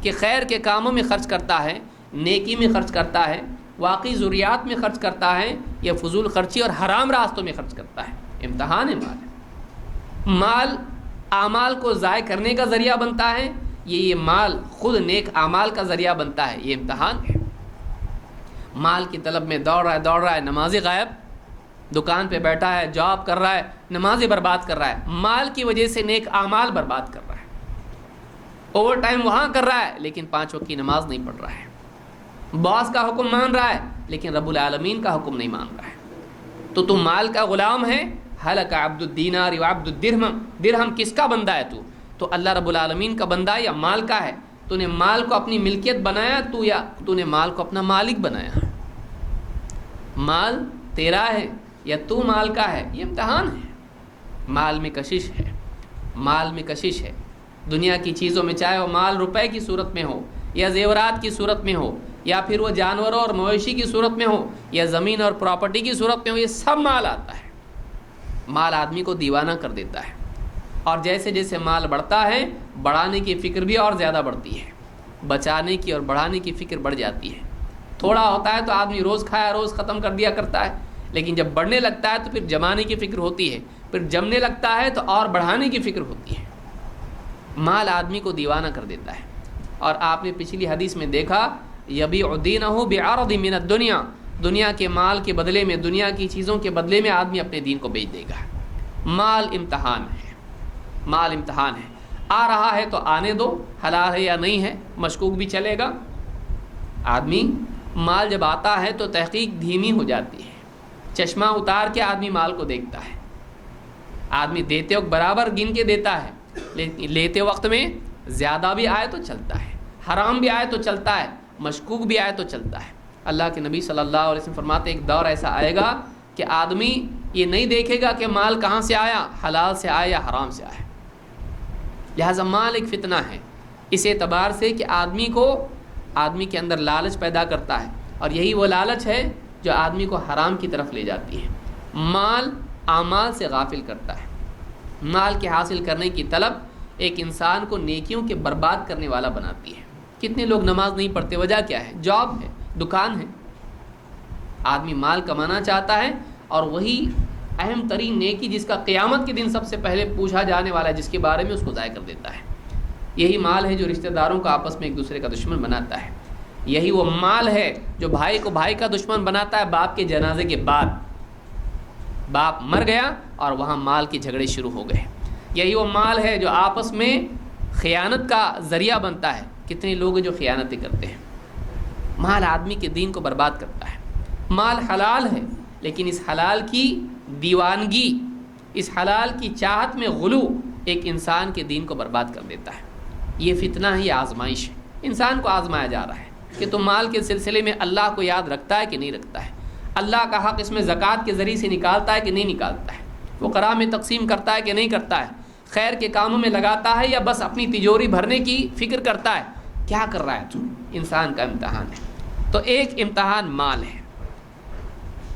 کہ خیر کے کاموں میں خرچ کرتا ہے، نیکی میں خرچ کرتا ہے، واقعی ضروریات میں خرچ کرتا ہے یا فضول خرچی اور حرام راستوں میں خرچ کرتا ہے۔ امتحان ہے مال۔ مال اعمال کو ضائع کرنے کا ذریعہ بنتا ہے، یہ مال خود نیک اعمال کا ذریعہ بنتا ہے، یہ امتحان ہے۔ مال کی طلب میں دوڑ رہا ہے، نمازیں غائب، دکان پہ بیٹھا ہے، جاب کر رہا ہے، نمازیں برباد کر رہا ہے، مال کی وجہ سے نیک اعمال برباد کر رہا ہے، اوور ٹائم وہاں کر رہا ہے لیکن 5 وقت کی نماز نہیں پڑھ رہا ہے، باس کا حکم مان رہا ہے لیکن رب العالمین کا حکم نہیں مان رہا ہے۔ تو تم مال کا غلام ہے۔ ہلک عبد الدینار و عبد الدرہم، درہم کس کا بندہ ہے تو اللہ رب العالمین کا بندہ ہے یا مال کا ہے؟ تو نے مال کو اپنی ملکیت بنایا یا تو نے مال کو اپنا مالک بنایا؟ مال تیرا ہے یا تو مال کا ہے؟ یہ امتحان ہے۔ مال میں کشش ہے، مال میں کشش ہے۔ دنیا کی چیزوں میں، چاہے وہ مال روپے کی صورت میں ہو یا زیورات کی صورت میں ہو یا پھر وہ جانوروں اور مویشی کی صورت میں ہو یا زمین اور پراپرٹی کی صورت میں ہو، یہ سب مال آتا ہے۔ مال آدمی کو دیوانہ کر دیتا ہے، اور جیسے جیسے مال بڑھتا ہے بڑھانے کی فکر بھی اور زیادہ بڑھتی ہے، بچانے کی اور بڑھانے کی فکر بڑھ جاتی ہے۔ تھوڑا ہوتا ہے تو آدمی روز کھایا روز ختم کر دیا کرتا ہے، لیکن جب بڑھنے لگتا ہے تو پھر جمانے کی فکر ہوتی ہے، پھر جمنے لگتا ہے تو اور بڑھانے کی فکر ہوتی ہے۔ مال آدمی کو دیوانہ کر دیتا ہے، اور آپ نے پچھلی حدیث میں دیکھا یبیع دینہ بعرض من الدنیا، دنیا کے مال کے بدلے میں، دنیا کی چیزوں کے بدلے میں آدمی اپنے دین کو بیچ دے گا۔ مال امتحان ہے، مال امتحان ہے۔ آ رہا ہے تو آنے دو، حلال ہے یا نہیں ہے مشکوک بھی چلے گا۔ آدمی مال جب آتا ہے تو تحقیق دھیمی ہو جاتی ہے، چشمہ اتار کے آدمی مال کو دیکھتا ہے۔ آدمی دیتے وقت برابر گن کے دیتا ہے، لیکن لیتے وقت میں زیادہ بھی آئے تو چلتا ہے، حرام بھی آئے تو چلتا ہے، مشکوک بھی آئے تو چلتا ہے۔ اللہ کے نبی صلی اللہ علیہ وسلم فرماتے ایک دور ایسا آئے گا کہ آدمی یہ نہیں دیکھے گا کہ مال کہاں سے آیا، حلال سے آیا یا حرام سے آیا۔ لہٰذا مال ایک فتنہ ہے اس اعتبار سے کہ آدمی کے اندر لالچ پیدا کرتا ہے، اور یہی وہ لالچ ہے جو آدمی کو حرام کی طرف لے جاتی ہے۔ مال اعمال سے غافل کرتا ہے۔ مال کے حاصل کرنے کی طلب ایک انسان کو نیکیوں کے برباد کرنے والا بناتی ہے۔ کتنے لوگ نماز نہیں پڑھتے، وجہ کیا ہے؟ جاب ہے، دکان ہے۔ آدمی مال کمانا چاہتا ہے، اور وہی اہم ترین نیکی جس کا قیامت کے دن سب سے پہلے پوچھا جانے والا ہے، جس کے بارے میں اس کو ضائع کر دیتا ہے۔ یہی مال ہے جو رشتہ داروں کو آپس میں ایک دوسرے کا دشمن بناتا ہے۔ یہی وہ مال ہے جو بھائی کو بھائی کا دشمن بناتا ہے باپ کے جنازے کے بعد۔ باپ مر گیا اور وہاں مال کے جھگڑے شروع ہو گئے۔ یہی وہ مال ہے جو آپس میں خیانت کا ذریعہ بنتا ہے۔ کتنے لوگ ہیں جو خیانتیں کرتے ہیں۔ مال آدمی کے دین کو برباد کرتا ہے۔ مال حلال ہے، لیکن اس حلال کی دیوانگی، اس حلال کی چاہت میں غلو ایک انسان کے دین کو برباد کر دیتا ہے۔ یہ فتنہ ہے، یہ آزمائش ہے۔ انسان کو آزمایا جا رہا ہے کہ تو مال کے سلسلے میں اللہ کو یاد رکھتا ہے کہ نہیں رکھتا ہے، اللہ کا حق اس میں زکوٰۃ کے ذریعے سے نکالتا ہے کہ نہیں نکالتا ہے، فقراء میں تقسیم کرتا ہے کہ نہیں کرتا ہے، خیر کے کاموں میں لگاتا ہے یا بس اپنی تجوری بھرنے کی فکر کرتا ہے، کیا کر رہا ہے تو انسان کا امتحان ہے۔ تو ایک امتحان مال ہے۔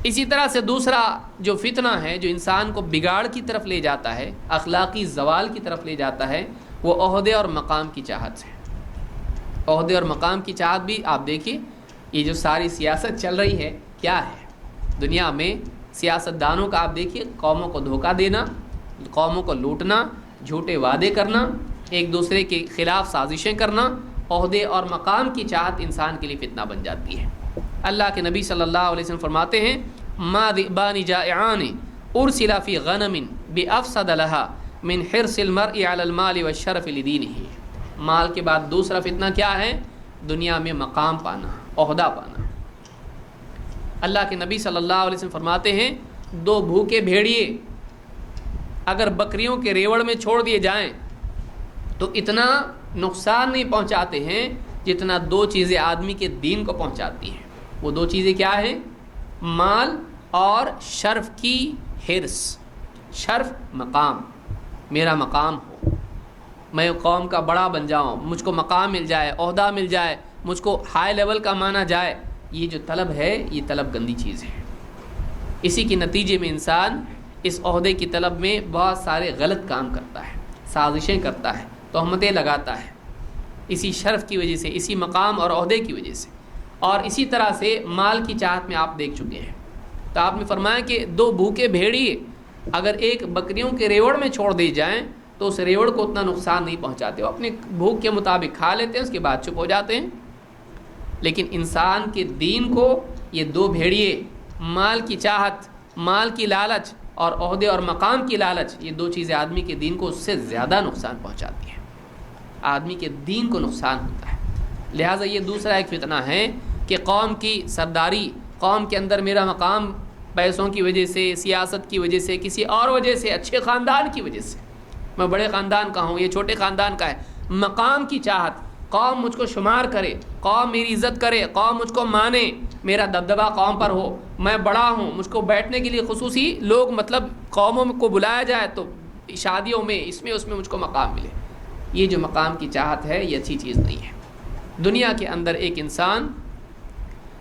اسی طرح سے دوسرا جو فتنہ ہے جو انسان کو بگاڑ کی طرف لے جاتا ہے، اخلاقی زوال کی طرف لے جاتا ہے، وہ عہدے اور مقام کی چاہت ہے۔ عہدے اور مقام کی چاہت بھی آپ دیکھیے، یہ جو ساری سیاست چل رہی ہے کیا ہے دنیا میں؟ سیاست دانوں کا آپ دیکھیے، قوموں کو دھوکہ دینا، قوموں کو لوٹنا، جھوٹے وعدے کرنا، ایک دوسرے کے خلاف سازشیں کرنا، عہدے اور مقام کی چاہت انسان کے لیے فتنہ بن جاتی ہے۔ اللہ کے نبی صلی اللہ علیہ وسلم فرماتے ہیں ما ذئبان جائعان ارسلا فی غنم بافسد لها من حرص المرء علی المال والشرف لدینہ۔ مال کے بعد دوسرا فتنہ کیا ہے؟ دنیا میں مقام پانا، عہدہ پانا۔ اللہ کے نبی صلی اللہ علیہ وسلم فرماتے ہیں دو بھوکے بھیڑیے اگر بکریوں کے ریوڑ میں چھوڑ دیے جائیں تو اتنا نقصان نہیں پہنچاتے ہیں جتنا دو چیزیں آدمی کے دین کو پہنچاتی ہیں۔ وہ دو چیزیں کیا ہیں؟ مال اور شرف کی حرص۔ شرف مقام، میرا مقام ہو، میں قوم کا بڑا بن جاؤں، مجھ کو مقام مل جائے، عہدہ مل جائے، مجھ کو ہائی لیول کا مانا جائے، یہ جو طلب ہے یہ طلب گندی چیز ہے۔ اسی کے نتیجے میں انسان اس عہدے کی طلب میں بہت سارے غلط کام کرتا ہے، سازشیں کرتا ہے، تہمتیں لگاتا ہے، اسی شرف کی وجہ سے، اسی مقام اور عہدے کی وجہ سے۔ اور اسی طرح سے مال کی چاہت میں آپ دیکھ چکے ہیں، تو آپ نے فرمایا کہ دو بھوکے بھیڑیے اگر ایک بکریوں کے ریوڑ میں چھوڑ دی جائیں تو اس ریوڑ کو اتنا نقصان نہیں پہنچاتے، وہ اپنے بھوک کے مطابق کھا لیتے ہیں، اس کے بعد چپ ہو جاتے ہیں۔ لیکن انسان کے دین کو یہ دو بھیڑیے، مال کی چاہت، مال کی لالچ اور عہدے اور مقام کی لالچ، یہ دو چیزیں آدمی کے دین کو اس سے زیادہ نقصان پہنچاتی ہیں، آدمی کے دین کو نقصان ہوتا ہے۔ لہٰذا یہ دوسرا ایک فتنہ ہے کہ قوم کی سرداری، قوم کے اندر میرا مقام پیسوں کی وجہ سے، سیاست کی وجہ سے، کسی اور وجہ سے، اچھے خاندان کی وجہ سے، میں بڑے خاندان کا ہوں، یہ چھوٹے خاندان کا ہے، مقام کی چاہت، قوم مجھ کو شمار کرے، قوم میری عزت کرے، قوم مجھ کو مانے، میرا دبدبہ قوم پر ہو، میں بڑا ہوں، مجھ کو بیٹھنے کے لیے خصوصی لوگ مطلب قوموں کو بلایا جائے تو شادیوں میں اس میں مجھ کو مقام ملے۔ یہ جو مقام کی چاہت ہے یہ اچھی چیز نہیں ہے۔ دنیا کے اندر ایک انسان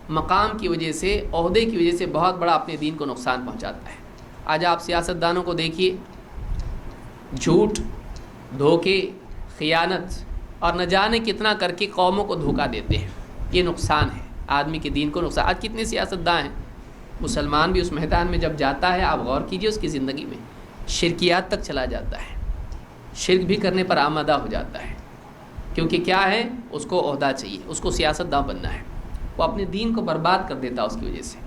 مقام کی وجہ سے، عہدے کی وجہ سے بہت بڑا اپنے دین کو نقصان پہنچاتا ہے۔ آج آپ سیاستدانوں کو دیکھیے، جھوٹ، دھوکے، خیانت اور نہ جانے کتنا کر کے قوموں کو دھوکہ دیتے ہیں۔ یہ نقصان ہے، آدمی کے دین کو نقصان۔ آج کتنے سیاستدان ہیں، مسلمان بھی اس میدان میں جب جاتا ہے، آپ غور کیجئے اس کی زندگی میں شرکیات تک چلا جاتا ہے، شرک بھی کرنے پر آمادہ ہو جاتا ہے، کیونکہ کیا ہے، اس کو عہدہ چاہیے، اس کو سیاستداں بننا ہے۔ وہ اپنے دین کو برباد کر دیتا ہے اس کی وجہ سے۔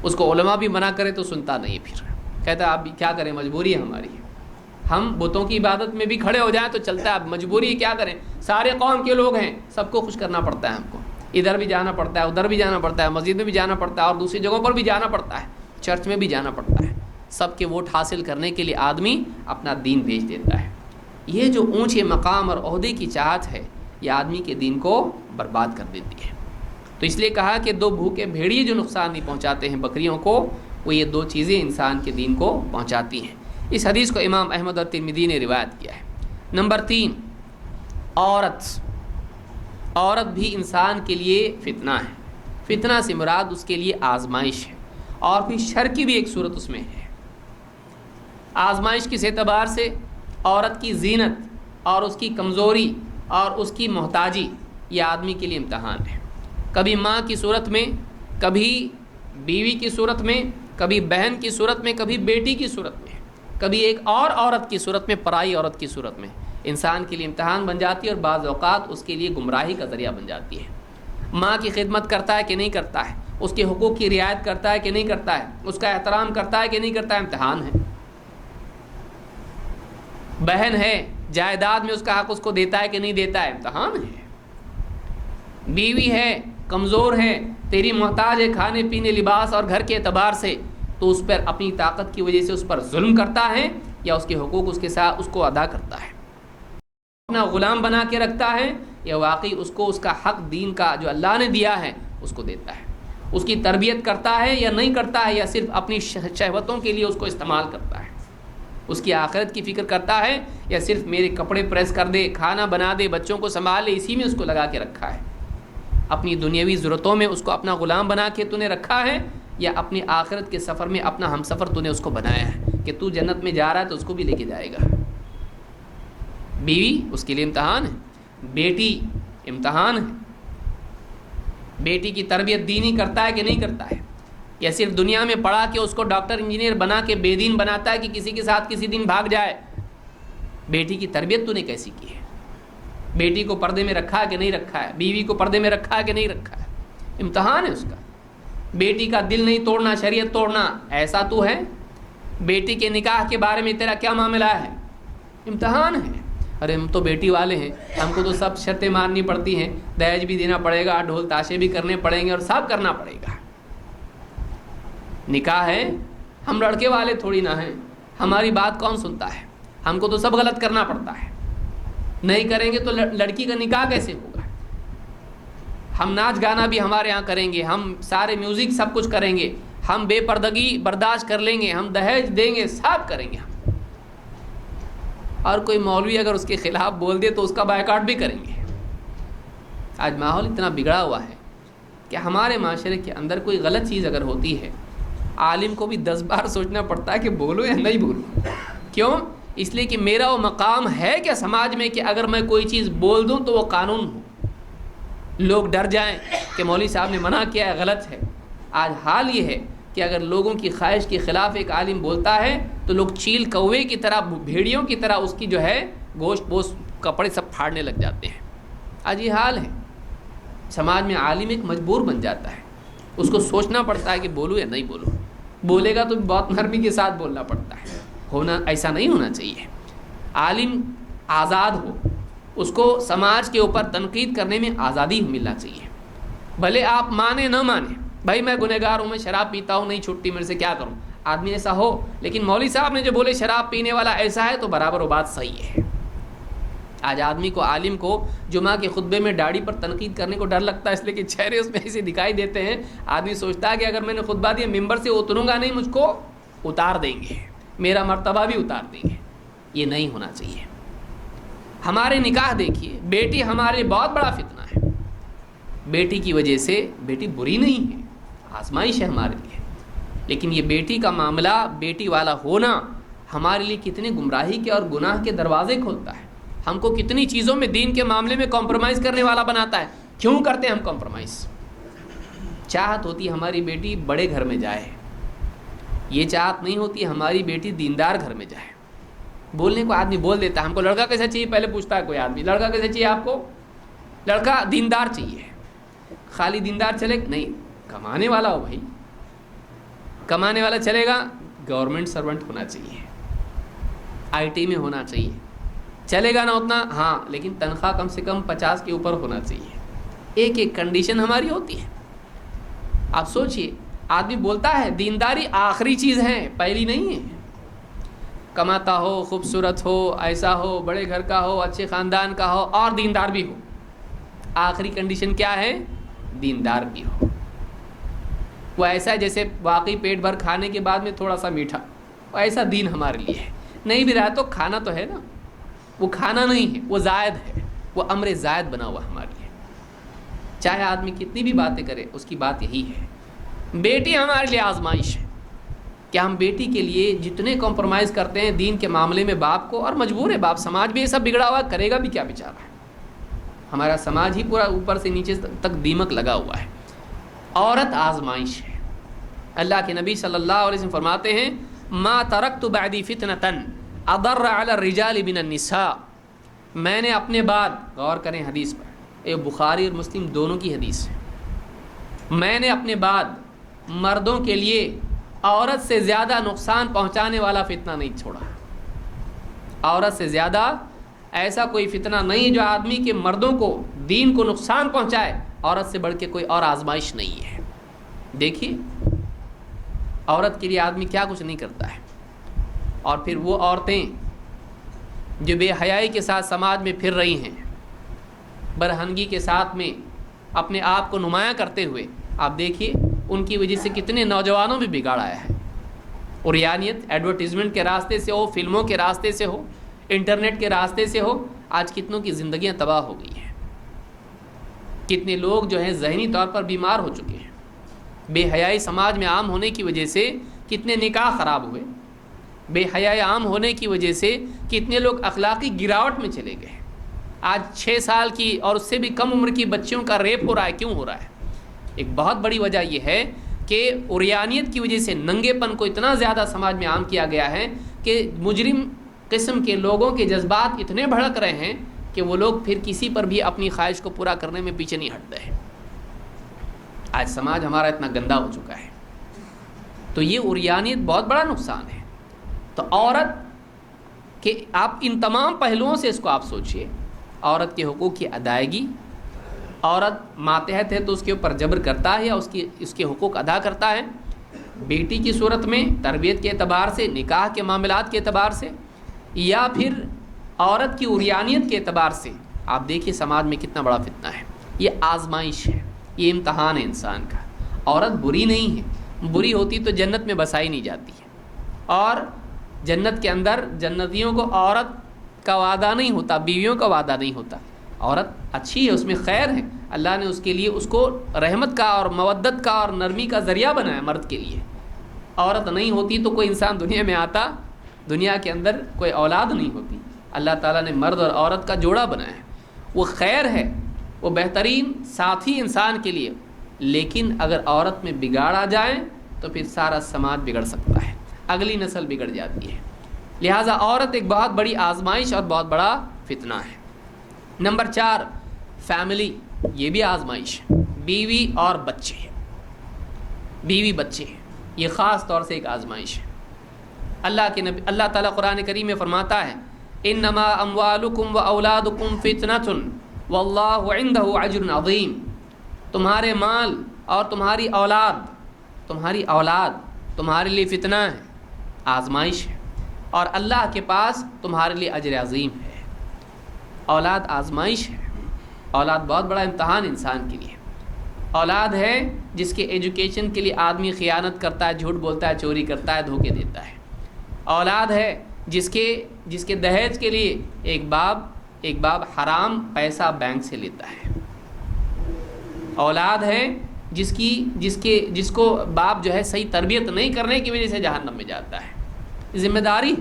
اس کو علماء بھی منع کرے تو سنتا نہیں، پھر کہتا ہے آپ کیا کریں، مجبوری ہے ہماری، ہم بتوں کی عبادت میں بھی کھڑے ہو جائیں تو چلتا ہے، اب مجبوری ہے، کیا کریں، سارے قوم کے لوگ ہیں، سب کو خوش کرنا پڑتا ہے، ہم کو ادھر بھی جانا پڑتا ہے، ادھر بھی جانا پڑتا ہے، مسجد میں بھی جانا پڑتا ہے اور دوسری جگہوں پر بھی جانا پڑتا ہے، چرچ میں بھی جانا پڑتا ہے، سب کے ووٹ حاصل کرنے کے لیے آدمی اپنا دین بیچ دیتا ہے۔ یہ جو اونچے مقام اور عہدے کی چاہت ہے یہ آدمی کے دین کو برباد کر دیتی ہے۔ تو اس لیے کہا کہ دو بھوکے بھیڑیے جو نقصان نہیں پہنچاتے ہیں بکریوں کو، وہ یہ دو چیزیں انسان کے دین کو پہنچاتی ہیں۔ اس حدیث کو امام احمد اور ترمذی نے روایت کیا ہے۔ نمبر 3، عورت بھی انسان کے لیے فتنہ ہے۔ فتنہ سے مراد اس کے لیے آزمائش ہے، اور پھر شر کی بھی ایک صورت اس میں ہے۔ آزمائش کس اعتبار سے؟ عورت کی زینت اور اس کی کمزوری اور اس کی محتاجی، یہ آدمی کے لیے امتحان ہے۔ کبھی ماں کی صورت میں، کبھی بیوی کی صورت میں، کبھی بہن کی صورت میں، کبھی بیٹی کی صورت میں، کبھی ایک اور عورت کی صورت میں، پرائی عورت کی صورت میں انسان کے لیے امتحان بن جاتی ہے، اور بعض اوقات اس کے لیے گمراہی کا ذریعہ بن جاتی ہے۔ ماں کی خدمت کرتا ہے کہ نہیں کرتا ہے، اس کے حقوق کی رعایت کرتا ہے کہ نہیں کرتا ہے، اس کا احترام کرتا ہے کہ نہیں کرتا ہے، امتحان ہے۔ بہن ہے، جائیداد میں اس کا حق اس کو دیتا ہے کہ نہیں دیتا ہے، امتحان ہے۔ بیوی ہے، کمزور ہے، تیری محتاج ہے کھانے پینے لباس اور گھر کے اعتبار سے، تو اس پر اپنی طاقت کی وجہ سے اس پر ظلم کرتا ہے، یا اس کے حقوق اس کے ساتھ اس کو ادا کرتا ہے، اپنا غلام بنا کے رکھتا ہے، یا واقعی اس کو اس کا حق دین کا جو اللہ نے دیا ہے اس کو دیتا ہے، اس کی تربیت کرتا ہے یا نہیں کرتا ہے، یا صرف اپنی شہوتوں کے لیے اس کو استعمال کرتا ہے، اس کی آخرت کی فکر کرتا ہے، یا صرف میرے کپڑے پریس کر دے، کھانا بنا دے، بچوں کو سنبھال لے، اسی میں اس کو لگا کے رکھا ہے۔ اپنی دنیاوی ضرورتوں میں اس کو اپنا غلام بنا کے تو نے رکھا ہے، یا اپنی آخرت کے سفر میں اپنا ہم سفر تو نے اس کو بنایا ہے کہ تو جنت میں جا رہا ہے تو اس کو بھی لے کے جائے گا۔ بیوی اس کے لیے امتحان ہے، بیٹی امتحان ہے، بیٹی کی تربیت دینی کرتا ہے کہ نہیں کرتا ہے، یا صرف دنیا میں پڑھا کے اس کو ڈاکٹر انجینئر بنا کے بے دین بناتا ہے کہ کسی کے ساتھ کسی دن بھاگ جائے۔ بیٹی کی تربیت تو نے کیسی کی ہے؟ بیٹی کو پردے میں رکھا ہے کہ نہیں رکھا ہے، بیوی کو پردے میں رکھا ہے کہ نہیں رکھا ہے، امتحان ہے اس کا۔ بیٹی کا دل نہیں توڑنا، شریعت توڑنا، ایسا تو ہے؟ بیٹی کے نکاح کے بارے میں تیرا کیا معاملہ ہے؟ امتحان ہے۔ ارے ہم تو بیٹی والے ہیں، ہم کو تو سب شرطیں ماننی پڑتی ہیں، دہیج بھی دینا پڑے گا، ڈھول تاشے بھی کرنے پڑیں گے، اور سب کرنا پڑے گا۔ نکاح ہے، ہم لڑکے والے تھوڑی نہ ہیں، ہماری بات کون سنتا ہے؟ ہم کو تو سب غلط کرنا پڑتا ہے، نہیں کریں گے تو لڑکی کا نکاح کیسے ہوگا؟ ہم ناچ گانا بھی ہمارے ہاں کریں گے، ہم سارے میوزک سب کچھ کریں گے، ہم بے پردگی برداشت کر لیں گے، ہم دہیج دیں گے، سب کریں گے ہم۔ اور کوئی مولوی اگر اس کے خلاف بول دے تو اس کا بائیکاٹ بھی کریں گے۔ آج ماحول اتنا بگڑا ہوا ہے کہ ہمارے معاشرے کے اندر کوئی غلط چیز اگر ہوتی ہے، عالم کو بھی 10 بار سوچنا پڑتا ہے کہ بولو یا نہیں بولو۔ کیوں؟ اس لیے کہ میرا وہ مقام ہے کیا سماج میں کہ اگر میں کوئی چیز بول دوں تو وہ قانون ہو، لوگ ڈر جائیں کہ مولوی صاحب نے منع کیا ہے، غلط ہے۔ آج حال یہ ہے کہ اگر لوگوں کی خواہش کے خلاف ایک عالم بولتا ہے تو لوگ چیل کوے کی طرح، بھیڑیوں کی طرح اس کی جو ہے گوشت بوشت کپڑے سب پھاڑنے لگ جاتے ہیں۔ آج یہ حال ہے، سماج میں عالم ایک مجبور بن جاتا ہے، اس کو سوچنا پڑتا ہے کہ بولوں یا نہیں بولوں، بولے گا تو بہت نرمی کے ساتھ بولنا پڑتا ہے۔ ایسا نہیں ہونا چاہیے۔ عالم آزاد ہو، اس کو سماج کے اوپر تنقید کرنے میں آزادی ملنا چاہیے، بھلے آپ مانیں نہ مانیں۔ بھائی میں گنہگار ہوں، میں شراب پیتا ہوں، نہیں چھٹتی میرے سے، کیا کروں؟ آدمی ایسا ہو، لیکن مولوی صاحب نے جو بولے شراب پینے والا ایسا ہے تو برابر وہ بات صحیح ہے۔ آج آدمی کو، عالم کو جمعہ کے خطبے میں داڑھی پر تنقید کرنے کو ڈر لگتا ہے، اس لیے کہ چہرے اس میں ایسے دکھائی دیتے ہیں، آدمی سوچتا ہے کہ اگر میں نے خطبہ دیا ممبر سے اتروں گا نہیں، مجھ کو اتار دیں گے، میرا مرتبہ بھی اتار دیں گے۔ یہ نہیں ہونا چاہیے۔ ہمارے نکاح دیکھیے، بیٹی ہمارے بہت بڑا فتنہ ہے، بیٹی کی وجہ سے، بیٹی بری نہیں ہے، آزمائش ہے ہمارے لیے، لیکن یہ بیٹی کا معاملہ، بیٹی والا ہونا ہمارے لیے کتنے گمراہی کے اور گناہ کے دروازے کھولتا ہے، ہم کو کتنی چیزوں میں دین کے معاملے میں کمپرومائز کرنے والا بناتا ہے۔ کیوں کرتے ہیں ہم کمپرومائز؟ چاہت ہوتی ہماری بیٹی بڑے گھر میں جائے، یہ چاہت نہیں ہوتی ہماری بیٹی دیندار گھر میں جائے۔ بولنے کو آدمی بول دیتا ہے، ہم کو لڑکا کیسا چاہیے، پہلے پوچھتا ہے کوئی آدمی، لڑکا کیسا چاہیے آپ کو؟ لڑکا دیندار چاہیے۔ خالی دیندار چلے نہیں، کمانے والا ہو بھائی، کمانے والا چلے گا، گورنمنٹ سرونٹ ہونا چاہیے، آئی ٹی میں ہونا چاہیے، چلے گا نا اتنا، ہاں لیکن تنخواہ کم سے کم 50 کے اوپر ہونا چاہیے۔ ایک ایک کنڈیشن ہماری ہوتی ہے۔ آپ سوچئے، آدمی بولتا ہے دینداری آخری چیز ہے، پہلی نہیں ہے۔ کماتا ہو، خوبصورت ہو، ایسا ہو، بڑے گھر کا ہو، اچھے خاندان کا ہو اور دیندار بھی ہو، آخری کنڈیشن کیا ہے؟ دیندار بھی ہو. وہ ایسا ہے جیسے واقعی پیٹ بھر کھانے کے بعد میں تھوڑا سا میٹھا، وہ ایسا دین ہمارے لیے ہے. نہیں بھی رہا تو کھانا تو ہے نا، وہ کھانا نہیں ہے، وہ زائد ہے، وہ امر زائد بنا ہوا ہمارے لیے. چاہے آدمی کتنی بھی باتیں کرے، اس کی بات یہی ہے. بیٹی ہمارے لیے آزمائش ہے کہ ہم بیٹی کے لیے جتنے کمپرومائز کرتے ہیں دین کے معاملے میں باپ کو، اور مجبور ہے باپ، سماج بھی یہ سب بگڑا ہوا، کرے گا بھی کیا بیچارہ ہے. ہمارا سماج ہی پورا اوپر سے نیچے تک دیمک لگا ہوا ہے. عورت آزمائش ہے. اللہ کے نبی صلی اللہ علیہ وسلم فرماتے ہیں ما ترکت بعدی فتنۃ اضر علی الرجال من النساء. میں نے اپنے بعد، غور کریں حدیث پر، یہ بخاری اور مسلم دونوں کی حدیث ہے، میں نے اپنے بعد مردوں کے لیے عورت سے زیادہ نقصان پہنچانے والا فتنہ نہیں چھوڑا. عورت سے زیادہ ایسا کوئی فتنہ نہیں جو آدمی کے مردوں کو، دین کو نقصان پہنچائے. عورت سے بڑھ کے کوئی اور آزمائش نہیں ہے. دیکھیے عورت کے لیے آدمی کیا کچھ نہیں کرتا ہے. اور پھر وہ عورتیں جو بے حیائی کے ساتھ سماج میں پھر رہی ہیں، برہنگی کے ساتھ میں اپنے آپ کو نمایاں کرتے ہوئے، آپ دیکھیے ان کی وجہ سے کتنے نوجوانوں میں بگاڑ آیا ہے. عریانیت ایڈورٹیزمنٹ کے راستے سے ہو، فلموں کے راستے سے ہو، انٹرنیٹ کے راستے سے ہو، آج کتنوں کی زندگیاں تباہ ہو گئی ہیں. کتنے لوگ جو ہیں ذہنی طور پر بیمار ہو چکے ہیں. بے حیائی سماج میں عام ہونے کی وجہ سے کتنے نکاح خراب ہوئے. بے حیائی عام ہونے کی وجہ سے کتنے لوگ اخلاقی گراوٹ میں چلے گئے. آج 6 سال کی اور اس سے بھی کم عمر کی بچیوں کا ریپ ہو رہا ہے. کیوں ہو رہا ہے؟ ایک بہت بڑی وجہ یہ ہے کہ عریانیت کی وجہ سے ننگے پن کو اتنا زیادہ سماج میں عام کیا گیا ہے کہ مجرم قسم کے لوگوں کے جذبات اتنے بھڑک رہے ہیں کہ وہ لوگ پھر کسی پر بھی اپنی خواہش کو پورا کرنے میں پیچھے نہیں ہٹتے ہیں. آج سماج ہمارا اتنا گندا ہو چکا ہے. تو یہ عریانیت بہت بڑا نقصان ہے. تو عورت کے آپ ان تمام پہلوؤں سے اس کو آپ سوچئے. عورت کے حقوق کی ادائیگی، عورت ماتحت ہے تو اس کے اوپر جبر کرتا ہے یا اس کے حقوق ادا کرتا ہے. بیٹی کی صورت میں تربیت کے اعتبار سے، نکاح کے معاملات کے اعتبار سے، یا پھر عورت کی عریانیت کے اعتبار سے. آپ دیکھیے سماج میں کتنا بڑا فتنہ ہے. یہ آزمائش ہے، یہ امتحان ہے انسان کا. عورت بری نہیں ہے، بری ہوتی تو جنت میں بسائی نہیں جاتی ہے. اور جنت کے اندر جنتیوں کو عورت کا وعدہ نہیں ہوتا، بیویوں کا وعدہ نہیں ہوتا. عورت اچھی ہے، اس میں خیر ہے. اللہ نے اس کے لیے اس کو رحمت کا اور مودت کا اور نرمی کا ذریعہ بنایا مرد کے لیے. عورت نہیں ہوتی تو کوئی انسان دنیا میں آتا، دنیا کے اندر کوئی اولاد نہیں ہوتی. اللہ تعالیٰ نے مرد اور عورت کا جوڑا بنایا ہے. وہ خیر ہے، وہ بہترین ساتھی انسان کے لیے. لیکن اگر عورت میں بگاڑ آ جائے تو پھر سارا سماج بگڑ سکتا ہے، اگلی نسل بگڑ جاتی ہے. لہٰذا عورت ایک بہت بڑی آزمائش اور بہت بڑا فتنہ ہے. نمبر 4 فیملی، یہ بھی آزمائش ہے. بیوی اور بچے، بیوی بچے یہ خاص طور سے ایک آزمائش ہے. اللہ کے نبی اللہ تعالیٰ قرآن کریم میں فرماتا ہے انما اموالکم و اولادکم فتنۃ واللہ عندہ اجر عظیم. تمہارے مال اور تمہاری اولاد تمہارے لیے فتنہ ہے، آزمائش ہے، اور اللہ کے پاس تمہارے لیے اجر عظیم ہے. اولاد آزمائش ہے. اولاد بہت بڑا امتحان انسان کے لیے. اولاد ہے جس کے ایجوکیشن کے لیے آدمی خیانت کرتا ہے، جھوٹ بولتا ہے، چوری کرتا ہے، دھوکے دیتا ہے. اولاد ہے جس کے دہیج کے لیے ایک باپ حرام پیسہ بینک سے لیتا ہے. اولاد ہے جس کو باپ جو ہے صحیح تربیت نہیں کرنے کی وجہ سے جہنم میں جاتا ہے. ذمہ داری،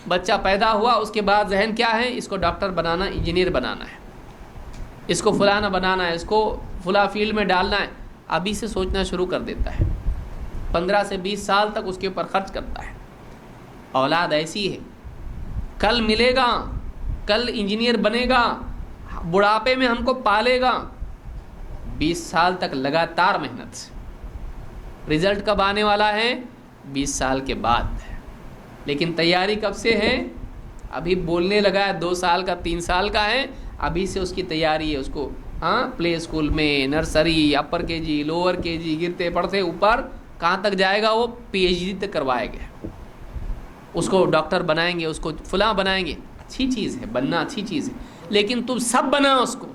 بچہ پیدا ہوا اس کے بعد ذہن کیا ہے، اس کو ڈاکٹر بنانا، انجینئر بنانا ہے، اس کو فلانا بنانا ہے، اس کو فلاں فیلڈ میں ڈالنا ہے. ابھی سے سوچنا شروع کر دیتا ہے. 15 سے 20 سال تک اس کے اوپر خرچ کرتا ہے. اولاد ایسی ہے، کل ملے گا، کل انجینئر بنے گا، بڑھاپے میں ہم کو پالے گا. 20 سال تک لگاتار محنت سے رزلٹ کب آنے والا ہے؟ 20 سال کے بعد. لیکن تیاری کب سے ہے؟ ابھی بولنے لگا ہے، 2 سال کا 3 سال کا ہے، ابھی سے اس کی تیاری ہے. اس کو پلے اسکول میں، نرسری، اپر کے جی، لوور کے جی، گرتے پڑتے اوپر کہاں تک جائے گا؟ وہ PhD تک کروائے گا. اس کو ڈاکٹر بنائیں گے، اس کو فلاں بنائیں گے. اچھی چیز ہے، بننا اچھی چیز ہے، لیکن تم سب بنا اس کو،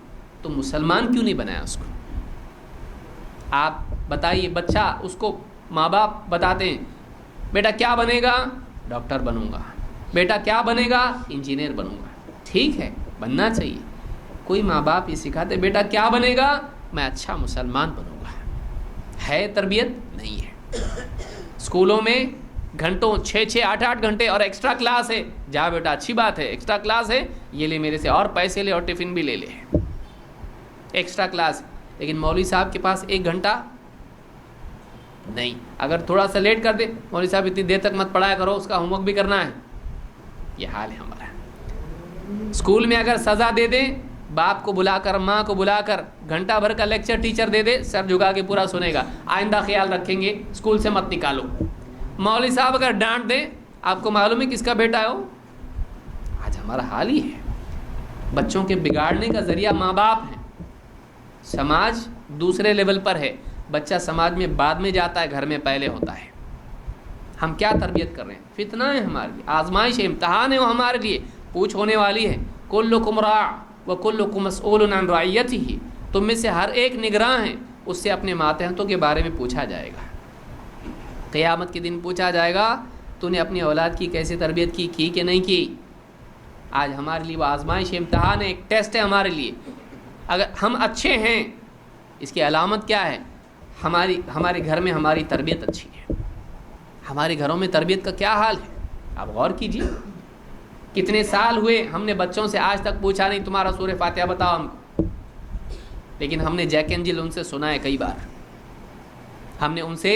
تم مسلمان کیوں نہیں بنایا اس کو؟ آپ بتائیے، بچہ اس کو ماں باپ بتاتے ہیں بیٹا کیا بنے گا؟ ڈاکٹر بنوں گا. بیٹا کیا بنے گا؟ انجینئر بنوں گا. ٹھیک ہے، بننا چاہیے. کوئی ماں باپ یہ سکھاتے بیٹا کیا بنے گا؟ میں اچھا مسلمان بنوں گا. ہے تربیت؟ نہیں ہے. اسکولوں میں گھنٹوں 6-8 گھنٹے اور ایکسٹرا کلاس ہے. جا بیٹا اچھی بات ہے، ایکسٹرا کلاس ہے، یہ لے میرے سے اور پیسے لے اور ٹفن بھی لے لے. Extra class. لیکن مولوی صاحب کے پاس 1 گھنٹہ نہیں. اگر تھوڑا سا لیٹ کر دے، مولوی صاحب اتنی دیر تک مت پڑھایا کرو، اس کا ہوم ورک بھی کرنا ہے. یہ حال ہے ہمارا. اسکول میں اگر سزا دے دیں، باپ کو بلا کر ماں کو بلا کر گھنٹہ بھر کا لیکچر ٹیچر دے دے، سر جھکا کے پورا سنے گا، آئندہ خیال رکھیں گے، اسکول سے مت نکالو. مولوی صاحب اگر ڈانٹ دیں، آپ کو معلوم ہے کس کا بیٹا ہے وہ؟ آج ہمارا حال ہی ہے. بچوں کے بگاڑنے کا ذریعہ ماں باپ ہیں. سماج دوسرے لیول پر ہے. بچہ سماج میں بعد میں جاتا ہے، گھر میں پہلے ہوتا ہے. ہم کیا تربیت کر رہے ہیں؟ فتنہ ہے ہمارے لیے، آزمائش ہے، امتحان ہے وہ ہمارے لیے. پوچھ ہونے والی ہے. کلکم راع وکلکم مسئول عن رعیتہ. تم میں سے ہر ایک نگراں ہے، اس سے اپنے ماتحتوں کے بارے میں پوچھا جائے گا. قیامت کے دن پوچھا جائے گا تو نے اپنی اولاد کی کیسے تربیت کی کہ نہیں کی. آج ہمارے لیے وہ آزمائش امتحان ہے، ایک ٹیسٹ ہے ہمارے لیے. اگر ہم اچھے ہیں، اس کی علامت کیا ہے؟ ہمارے گھر میں ہماری تربیت اچھی ہے. ہمارے گھروں میں تربیت کا کیا حال ہے؟ آپ غور کیجیے. کتنے سال ہوئے ہم نے بچوں سے آج تک پوچھا نہیں تمہارا سورہ فاتحہ بتاؤ ہم کو. لیکن ہم نے جیک اینڈ جل ان سے سنا ہے کئی بار. ہم نے ان سے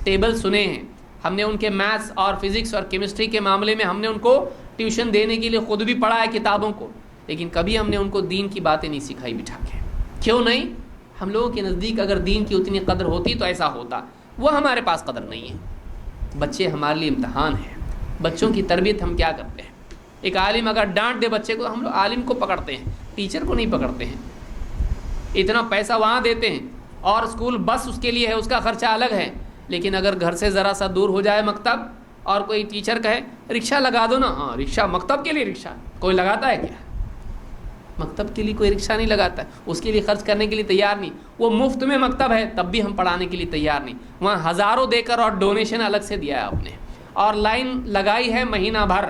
ٹیبل سنے ہیں. ہم نے ان کے میتھس اور فزکس اور کیمسٹری کے معاملے میں ہم نے ان کو ٹیوشن دینے کے لیے خود بھی پڑھا ہے کتابوں کو. لیکن کبھی ہم نے ان کو دین کی باتیں نہیں سکھائی بٹھا کے. کیوں نہیں؟ ہم لوگوں کے نزدیک اگر دین کی اتنی قدر ہوتی تو ایسا ہوتا. وہ ہمارے پاس قدر نہیں ہے. بچے ہمارے لیے امتحان ہیں. بچوں کی تربیت ہم کیا کرتے ہیں؟ ایک عالم اگر ڈانٹ دے بچے کو، ہم لوگ عالم کو پکڑتے ہیں، ٹیچر کو نہیں پکڑتے ہیں. اتنا پیسہ وہاں دیتے ہیں اور اسکول بس اس کے لیے ہے، اس کا خرچہ الگ ہے. لیکن اگر گھر سے ذرا سا دور ہو جائے مکتب اور کوئی ٹیچر کہے رکشہ لگا دو نا، ہاں رکشہ، مکتب کے لیے رکشہ کوئی لگاتا ہے کیا؟ مکتب کے لیے کوئی رکشہ نہیں لگاتا ہے. اس کے لیے خرچ کرنے کے لیے تیار نہیں. وہ مفت میں مکتب ہے تب بھی ہم پڑھانے کے لیے تیار نہیں. وہاں ہزاروں دے کر اور ڈونیشن الگ سے دیا ہے آپ نے، اور لائن لگائی ہے مہینہ بھر،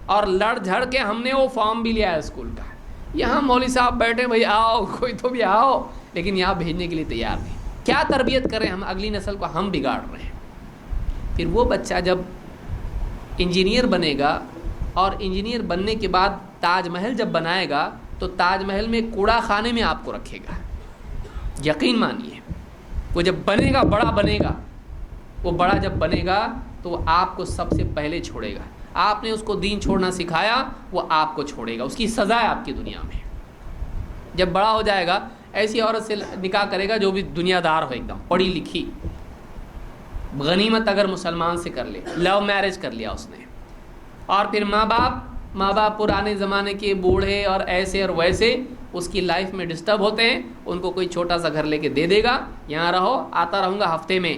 اور لڑ جھڑ کے ہم نے وہ فارم بھی لیا ہے اسکول کا. یہاں مولوی صاحب بیٹھے بھائی آؤ کوئی تو بھی آؤ، لیکن یہاں بھیجنے کے لیے تیار نہیں. کیا تربیت کریں ہم؟ اگلی نسل کو ہم بگاڑ رہے ہیں. پھر وہ بچہ جب انجینئر بنے گا اور انجینئر بننے کے بعد تاج محل جب بنائے گا تو تاج محل میں کوڑا خانے میں آپ کو رکھے گا. یقین مانیے وہ جب بنے گا، بڑا بنے گا، وہ بڑا جب بنے گا تو وہ آپ کو سب سے پہلے چھوڑے گا. آپ نے اس کو دین چھوڑنا سکھایا، وہ آپ کو چھوڑے گا. اس کی سزا ہے آپ کی دنیا میں. جب بڑا ہو جائے گا ایسی عورت سے نکاح کرے گا جو بھی دنیا دار ہو، ایک دم پڑھی لکھی. غنیمت اگر مسلمان سے کر لے، لو میرج کر لیا اس نے. اور پھر ماں باپ پرانے زمانے کے بوڑھے اور ایسے اور ویسے اس کی لائف میں ڈسٹرب ہوتے ہیں. ان کو کوئی چھوٹا سا گھر لے کے دے دے گا، یہاں رہو، آتا رہوں گا ہفتے میں،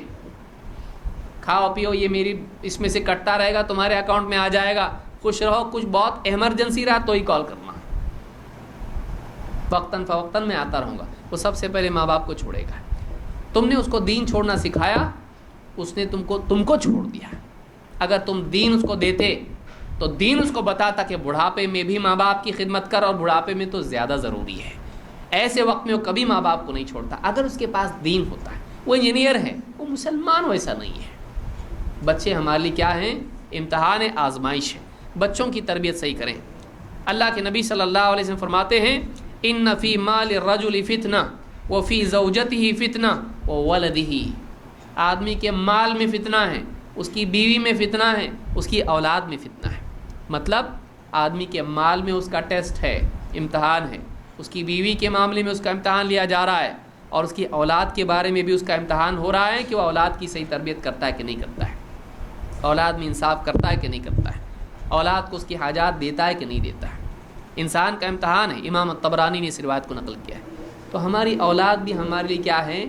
کھاؤ پیو، یہ میری اس میں سے کٹتا رہے گا، تمہارے اکاؤنٹ میں آ جائے گا، خوش رہو. کچھ بہت ایمرجنسی رہا تو ہی کال کرنا، وقتاً فوقتاً میں آتا رہوں گا. وہ سب سے پہلے ماں باپ کو چھوڑے گا. تم نے اس کو دین چھوڑنا سکھایا، اس نے تم کو چھوڑ دیا. اگر تم دین اس کو دیتے تو دین اس کو بتاتا کہ بڑھاپے میں بھی ماں باپ کی خدمت کر، اور بڑھاپے میں تو زیادہ ضروری ہے. ایسے وقت میں وہ کبھی ماں باپ کو نہیں چھوڑتا. اگر اس کے پاس دین ہوتا ہے، وہ انجینئر ہے، وہ مسلمان ویسا نہیں ہے. بچے ہمارے لیے کیا ہیں؟ امتحان ہے، آزمائش ہے. بچوں کی تربیت صحیح کریں. اللہ کے نبی صلی اللہ علیہ وسلم فرماتے ہیں ان فی مال الرجل فتنہ وفی زوجتہ فتنہ وولدہ. آدمی کے مال میں فتنہ ہے، اس کی بیوی میں فتنہ ہے، اس کی اولاد میں فتنہ ہے. مطلب آدمی کے مال میں اس کا ٹیسٹ ہے، امتحان ہے. اس کی بیوی کے معاملے میں اس کا امتحان لیا جا رہا ہے، اور اس کی اولاد کے بارے میں بھی اس کا امتحان ہو رہا ہے کہ وہ اولاد کی صحیح تربیت کرتا ہے کہ نہیں کرتا ہے، اولاد میں انصاف کرتا ہے کہ نہیں کرتا ہے، اولاد کو اس کی حاجات دیتا ہے کہ نہیں دیتا ہے. انسان کا امتحان ہے. امام الطبرانی نے اس روایت کو نقل کیا ہے. تو ہماری اولاد بھی ہمارے لیے کیا ہے؟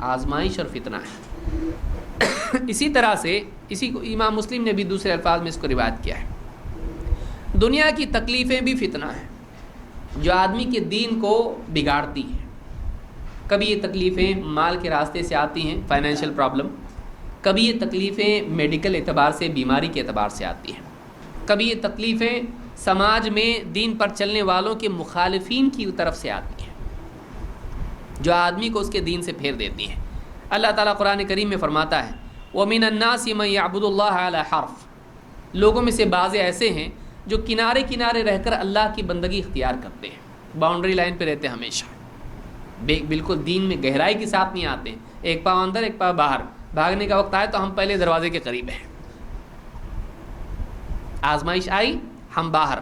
آزمائش اور فتنہ ہے. اسی طرح سے اسی کو امام مسلم نے بھی دوسرے الفاظ میں اس کو روایت کیا ہے. دنیا کی تکلیفیں بھی فتنہ ہیں جو آدمی کے دین کو بگاڑتی ہیں. کبھی یہ تکلیفیں مال کے راستے سے آتی ہیں، فائنینشیل پرابلم، کبھی یہ تکلیفیں میڈیکل اعتبار سے، بیماری کے اعتبار سے آتی ہیں، کبھی یہ تکلیفیں سماج میں دین پر چلنے والوں کے مخالفین کی طرف سے آتی ہیں جو آدمی کو اس کے دین سے پھیر دیتی ہیں۔ اللہ تعالیٰ قرآن کریم میں فرماتا ہے وَمِنَ النَّاسِ مَن يَعْبُدُ اللَّهَ عَلَى حَرْفٍ، لوگوں میں سے بعض ایسے ہیں جو کنارے کنارے رہ کر اللہ کی بندگی اختیار کرتے ہیں، باؤنڈری لائن پہ رہتے ہیں ہمیشہ، بالکل دین میں گہرائی کے ساتھ نہیں آتے ہیں، ایک پاؤں اندر ایک پاؤں باہر، بھاگنے کا وقت آئے تو ہم پہلے دروازے کے قریب ہیں، آزمائش آئی ہم باہر۔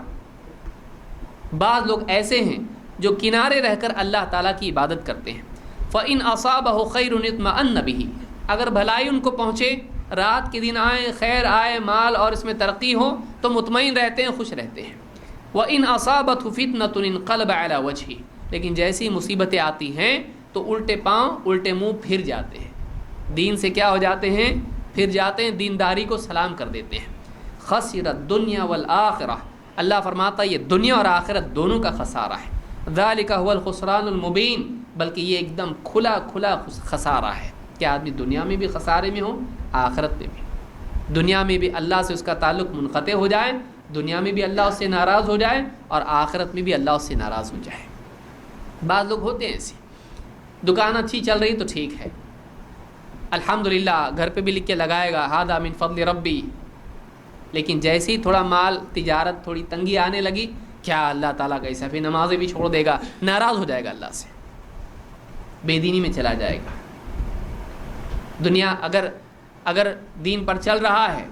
بعض لوگ ایسے ہیں جو کنارے رہ کر اللہ تعالیٰ کی عبادت کرتے ہیں، فَإِنْ أَصَابَهُ خَيْرٌ اطْمَأَنَّ بِهِ، اگر بھلائی ان کو پہنچے، رات کے دن آئے، خیر آئے، مال اور اس میں ترقی ہو تو مطمئن رہتے ہیں، خوش رہتے ہیں۔ وَإِنْ أَصَابَتْهُ فِتْنَةٌ انقلب عَلَى وَجْهِهِ، لیکن جیسی مصیبتیں آتی ہیں تو الٹے پاؤں الٹے منہ پھر جاتے ہیں، دین سے کیا ہو جاتے ہیں؟ پھر جاتے ہیں، دینداری کو سلام کر دیتے ہیں۔ خسر الدنیا والآخرہ، اللہ فرماتا ہے یہ دنیا اور آخرت دونوں کا خسارہ ہے۔ ذالک هو الخسران المبین، بلکہ یہ ایک دم کھلا کھلا خسارہ ہے کہ آدمی دنیا میں بھی خسارے میں ہو، آخرت میں بھی، دنیا میں بھی اللہ سے اس کا تعلق منقطع ہو جائے، دنیا میں بھی اللہ اس سے ناراض ہو جائے اور آخرت میں بھی اللہ اس سے ناراض ہو جائے۔ بعض لوگ ہوتے ہیں ایسے، دکان اچھی چل رہی تو ٹھیک ہے، الحمدللہ، گھر پہ بھی لکھ کے لگائے گا ھذا من فضل ربی، لیکن جیسے ہی تھوڑا مال تجارت تھوڑی تنگی آنے لگی، کیا اللہ تعالیٰ کا ایسا، پھر نمازیں بھی چھوڑ دے گا، ناراض ہو جائے گا اللہ سے، بے دینی میں چلا جائے گا۔ دنیا اگر دین پر چل رہا ہے،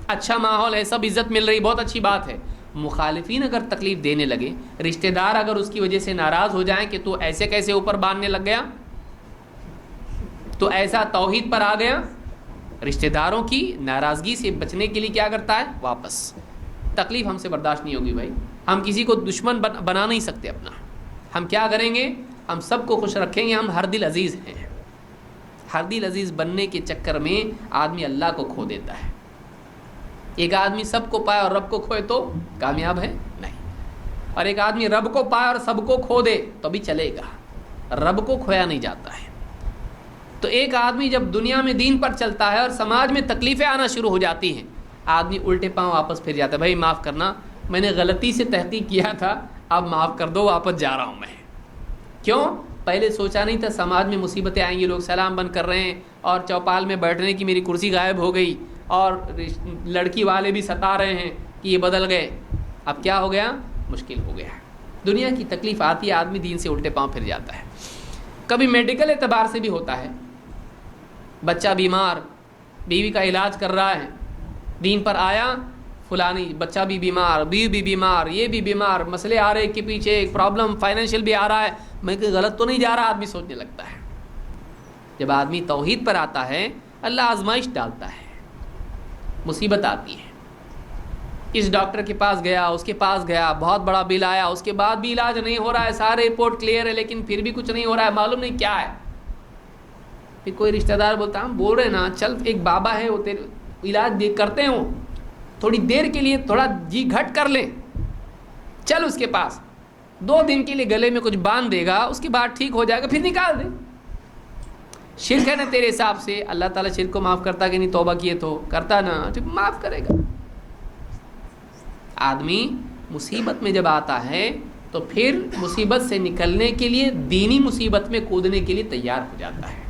اچھا ماحول ہے، سب عزت مل رہی، بہت اچھی بات ہے، مخالفین اگر تکلیف دینے لگے، رشتہ دار اگر اس کی وجہ سے ناراض ہو جائیں کہ تو ایسے کیسے اوپر باندھنے لگ گیا، تو ایسا توحید پر آ گیا، رشتہ داروں کی ناراضگی سے بچنے کے لیے کیا کرتا ہے؟ واپس، تکلیف ہم سے برداشت نہیں ہوگی بھائی، ہم کسی کو دشمن بنا نہیں سکتے اپنا، ہم کیا کریں گے؟ ہم سب کو خوش رکھیں گے، ہم ہر دل عزیز ہیں۔ ہر دل عزیز بننے کے چکر میں آدمی اللہ کو کھو دیتا ہے۔ ایک آدمی سب کو پائے اور رب کو کھوئے تو کامیاب ہے نہیں، اور ایک آدمی رب کو پائے اور سب کو کھو دے تو بھی چلے گا، رب کو کھویا نہیں جاتا ہے۔ تو ایک آدمی جب دنیا میں دین پر چلتا ہے اور سماج میں تکلیفیں آنا شروع ہو جاتی ہیں، آدمی الٹے پاؤں واپس پھر جاتا ہے، بھائی معاف کرنا، میں نے غلطی سے تحقیق کیا تھا، اب معاف کر دو، واپس جا رہا ہوں میں۔ کیوں؟ پہلے سوچا نہیں تھا سماج میں مصیبتیں آئیں گی، لوگ سلام بند کر رہے ہیں اور چوپال میں بیٹھنے کی میری کرسی غائب ہو گئی اور لڑکی والے بھی ستا رہے ہیں کہ یہ بدل گئے، اب کیا ہو گیا؟ مشکل ہو گیا۔ دنیا کی تکلیف آتی ہے، آدمی دین سے الٹے پاؤں پھر جاتا ہے۔ کبھی میڈیکل اعتبار سے بھی ہوتا ہے، بچہ بیمار، بیوی کا علاج کر رہا ہے، دین پر آیا، فلانی بچہ بھی بیمار، بیوی بھی بیمار، یہ بھی بیمار، مسئلے آ رہے ایک کے پیچھے ایک، پرابلم فائنینشیل بھی آ رہا ہے، میں کہ غلط تو نہیں جا رہا، آدمی سوچنے لگتا ہے۔ جب آدمی توحید پر آتا ہے، اللہ آزمائش ڈالتا ہے، مصیبت آتی ہے۔ اس ڈاکٹر کے پاس گیا، اس کے پاس گیا، بہت بڑا بل آیا، اس کے بعد بھی علاج نہیں ہو رہا ہے، سارے رپورٹ کلیئر ہے لیکن پھر بھی کچھ نہیں ہو رہا ہے، معلوم نہیں کیا ہے۔ پھر کوئی رشتہ دار بولتا، ہم بول رہے نا چل، ایک بابا ہے وہ تیرے علاج کرتے ہیں، تھوڑی دیر کے لیے تھوڑا جی گھٹ کر لے، چل اس کے پاس، 2 دن کے لیے گلے میں کچھ باندھ دے گا، اس کے بعد ٹھیک ہو جائے گا، پھر نکال دے۔ شرک ہے نا تیرے حساب سے، اللہ تعالیٰ شرک کو معاف کرتا کہ نہیں؟ توبہ کیے تو کرتا نا، ٹھیک معاف کرے گا۔ آدمی مصیبت میں جب آتا ہے تو پھر مصیبت سے نکلنے کے لیے دینی مصیبت میں کودنے کے لیے تیار ہو جاتا ہے۔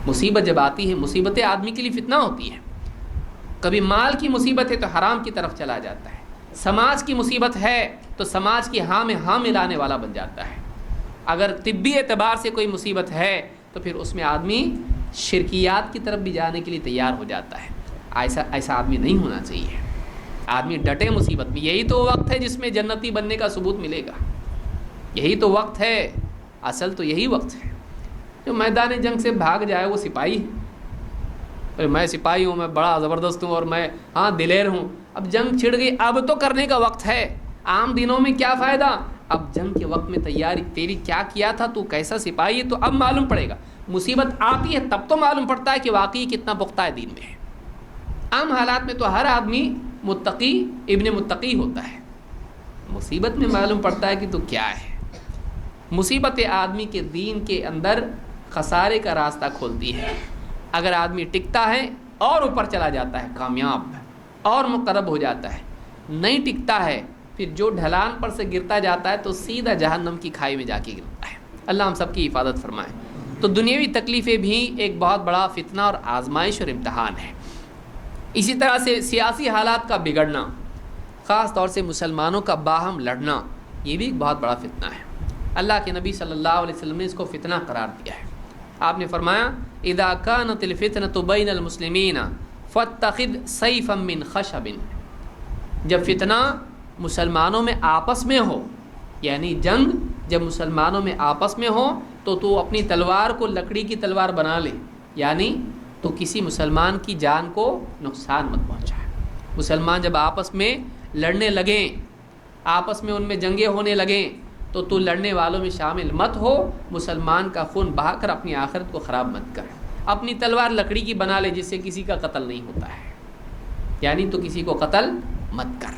مصیبت جب آتی ہے، مصیبتیں آدمی کے لیے فتنہ ہوتی ہے، کبھی مال کی مصیبت ہے تو حرام کی طرف چلا جاتا ہے، سماج کی مصیبت ہے تو سماج کی ہاں میں ہاں ملانے والا بن جاتا ہے، اگر طبی اعتبار سے کوئی مصیبت ہے تو پھر اس میں آدمی شرکیات کی طرف بھی جانے کے لیے تیار ہو جاتا ہے۔ ایسا آدمی نہیں ہونا چاہیے، آدمی ڈٹے مصیبت میں، یہی تو وقت ہے جس میں جنتی بننے کا ثبوت ملے گا، یہی تو وقت ہے، اصل تو یہی وقت ہے۔ جو میدان جنگ سے بھاگ جائے وہ سپاہی ہے، میں سپاہی ہوں، میں بڑا زبردست ہوں اور میں ہاں دلیر ہوں، اب جنگ چھڑ گئی، اب تو کرنے کا وقت ہے، عام دنوں میں کیا فائدہ، اب جنگ کے وقت میں تیاری تیری کیا کیا تھا، تو کیسا سپاہی ہے، تو اب معلوم پڑے گا، مصیبت آتی ہے تب تو معلوم پڑتا ہے کہ واقعی کتنا پختہ ہے دین میں۔ عام حالات میں تو ہر آدمی متقی ابن متقی ہوتا ہے، مصیبت میں معلوم پڑتا ہے کہ تو کیا ہے۔ مصیبت آدمی کے دین کے اندر خسارے کا راستہ کھولتی ہے۔ اگر آدمی ٹکتا ہے اور اوپر چلا جاتا ہے، کامیاب اور مقرب ہو جاتا ہے، نہیں ٹکتا ہے پھر جو ڈھلان پر سے گرتا جاتا ہے تو سیدھا جہنم کی کھائی میں جا کے گرتا ہے۔ اللہ ہم سب کی حفاظت فرمائے۔ تو دنیاوی تکلیفیں بھی ایک بہت بڑا فتنہ اور آزمائش اور امتحان ہے۔ اسی طرح سے سیاسی حالات کا بگڑنا، خاص طور سے مسلمانوں کا باہم لڑنا، یہ بھی ایک بہت بڑا فتنہ ہے۔ اللہ کے نبی صلی اللہ علیہ وسلم نے اس کو فتنہ قرار دیا ہے۔ آپ نے فرمایا اذا كانت الفتنة بین المسلمین فاتخذ سیفا من خشب، جب فتنہ مسلمانوں میں آپس میں ہو، یعنی جنگ جب مسلمانوں میں آپس میں ہو تو اپنی تلوار کو لکڑی کی تلوار بنا لے، یعنی تو کسی مسلمان کی جان کو نقصان مت پہنچائے۔ مسلمان جب آپس میں لڑنے لگیں، آپس میں ان میں جنگیں ہونے لگیں تو لڑنے والوں میں شامل مت ہو، مسلمان کا خون بہا کر اپنی آخرت کو خراب مت کر، اپنی تلوار لکڑی کی بنا لے جس سے کسی کا قتل نہیں ہوتا ہے، یعنی تو کسی کو قتل مت کر،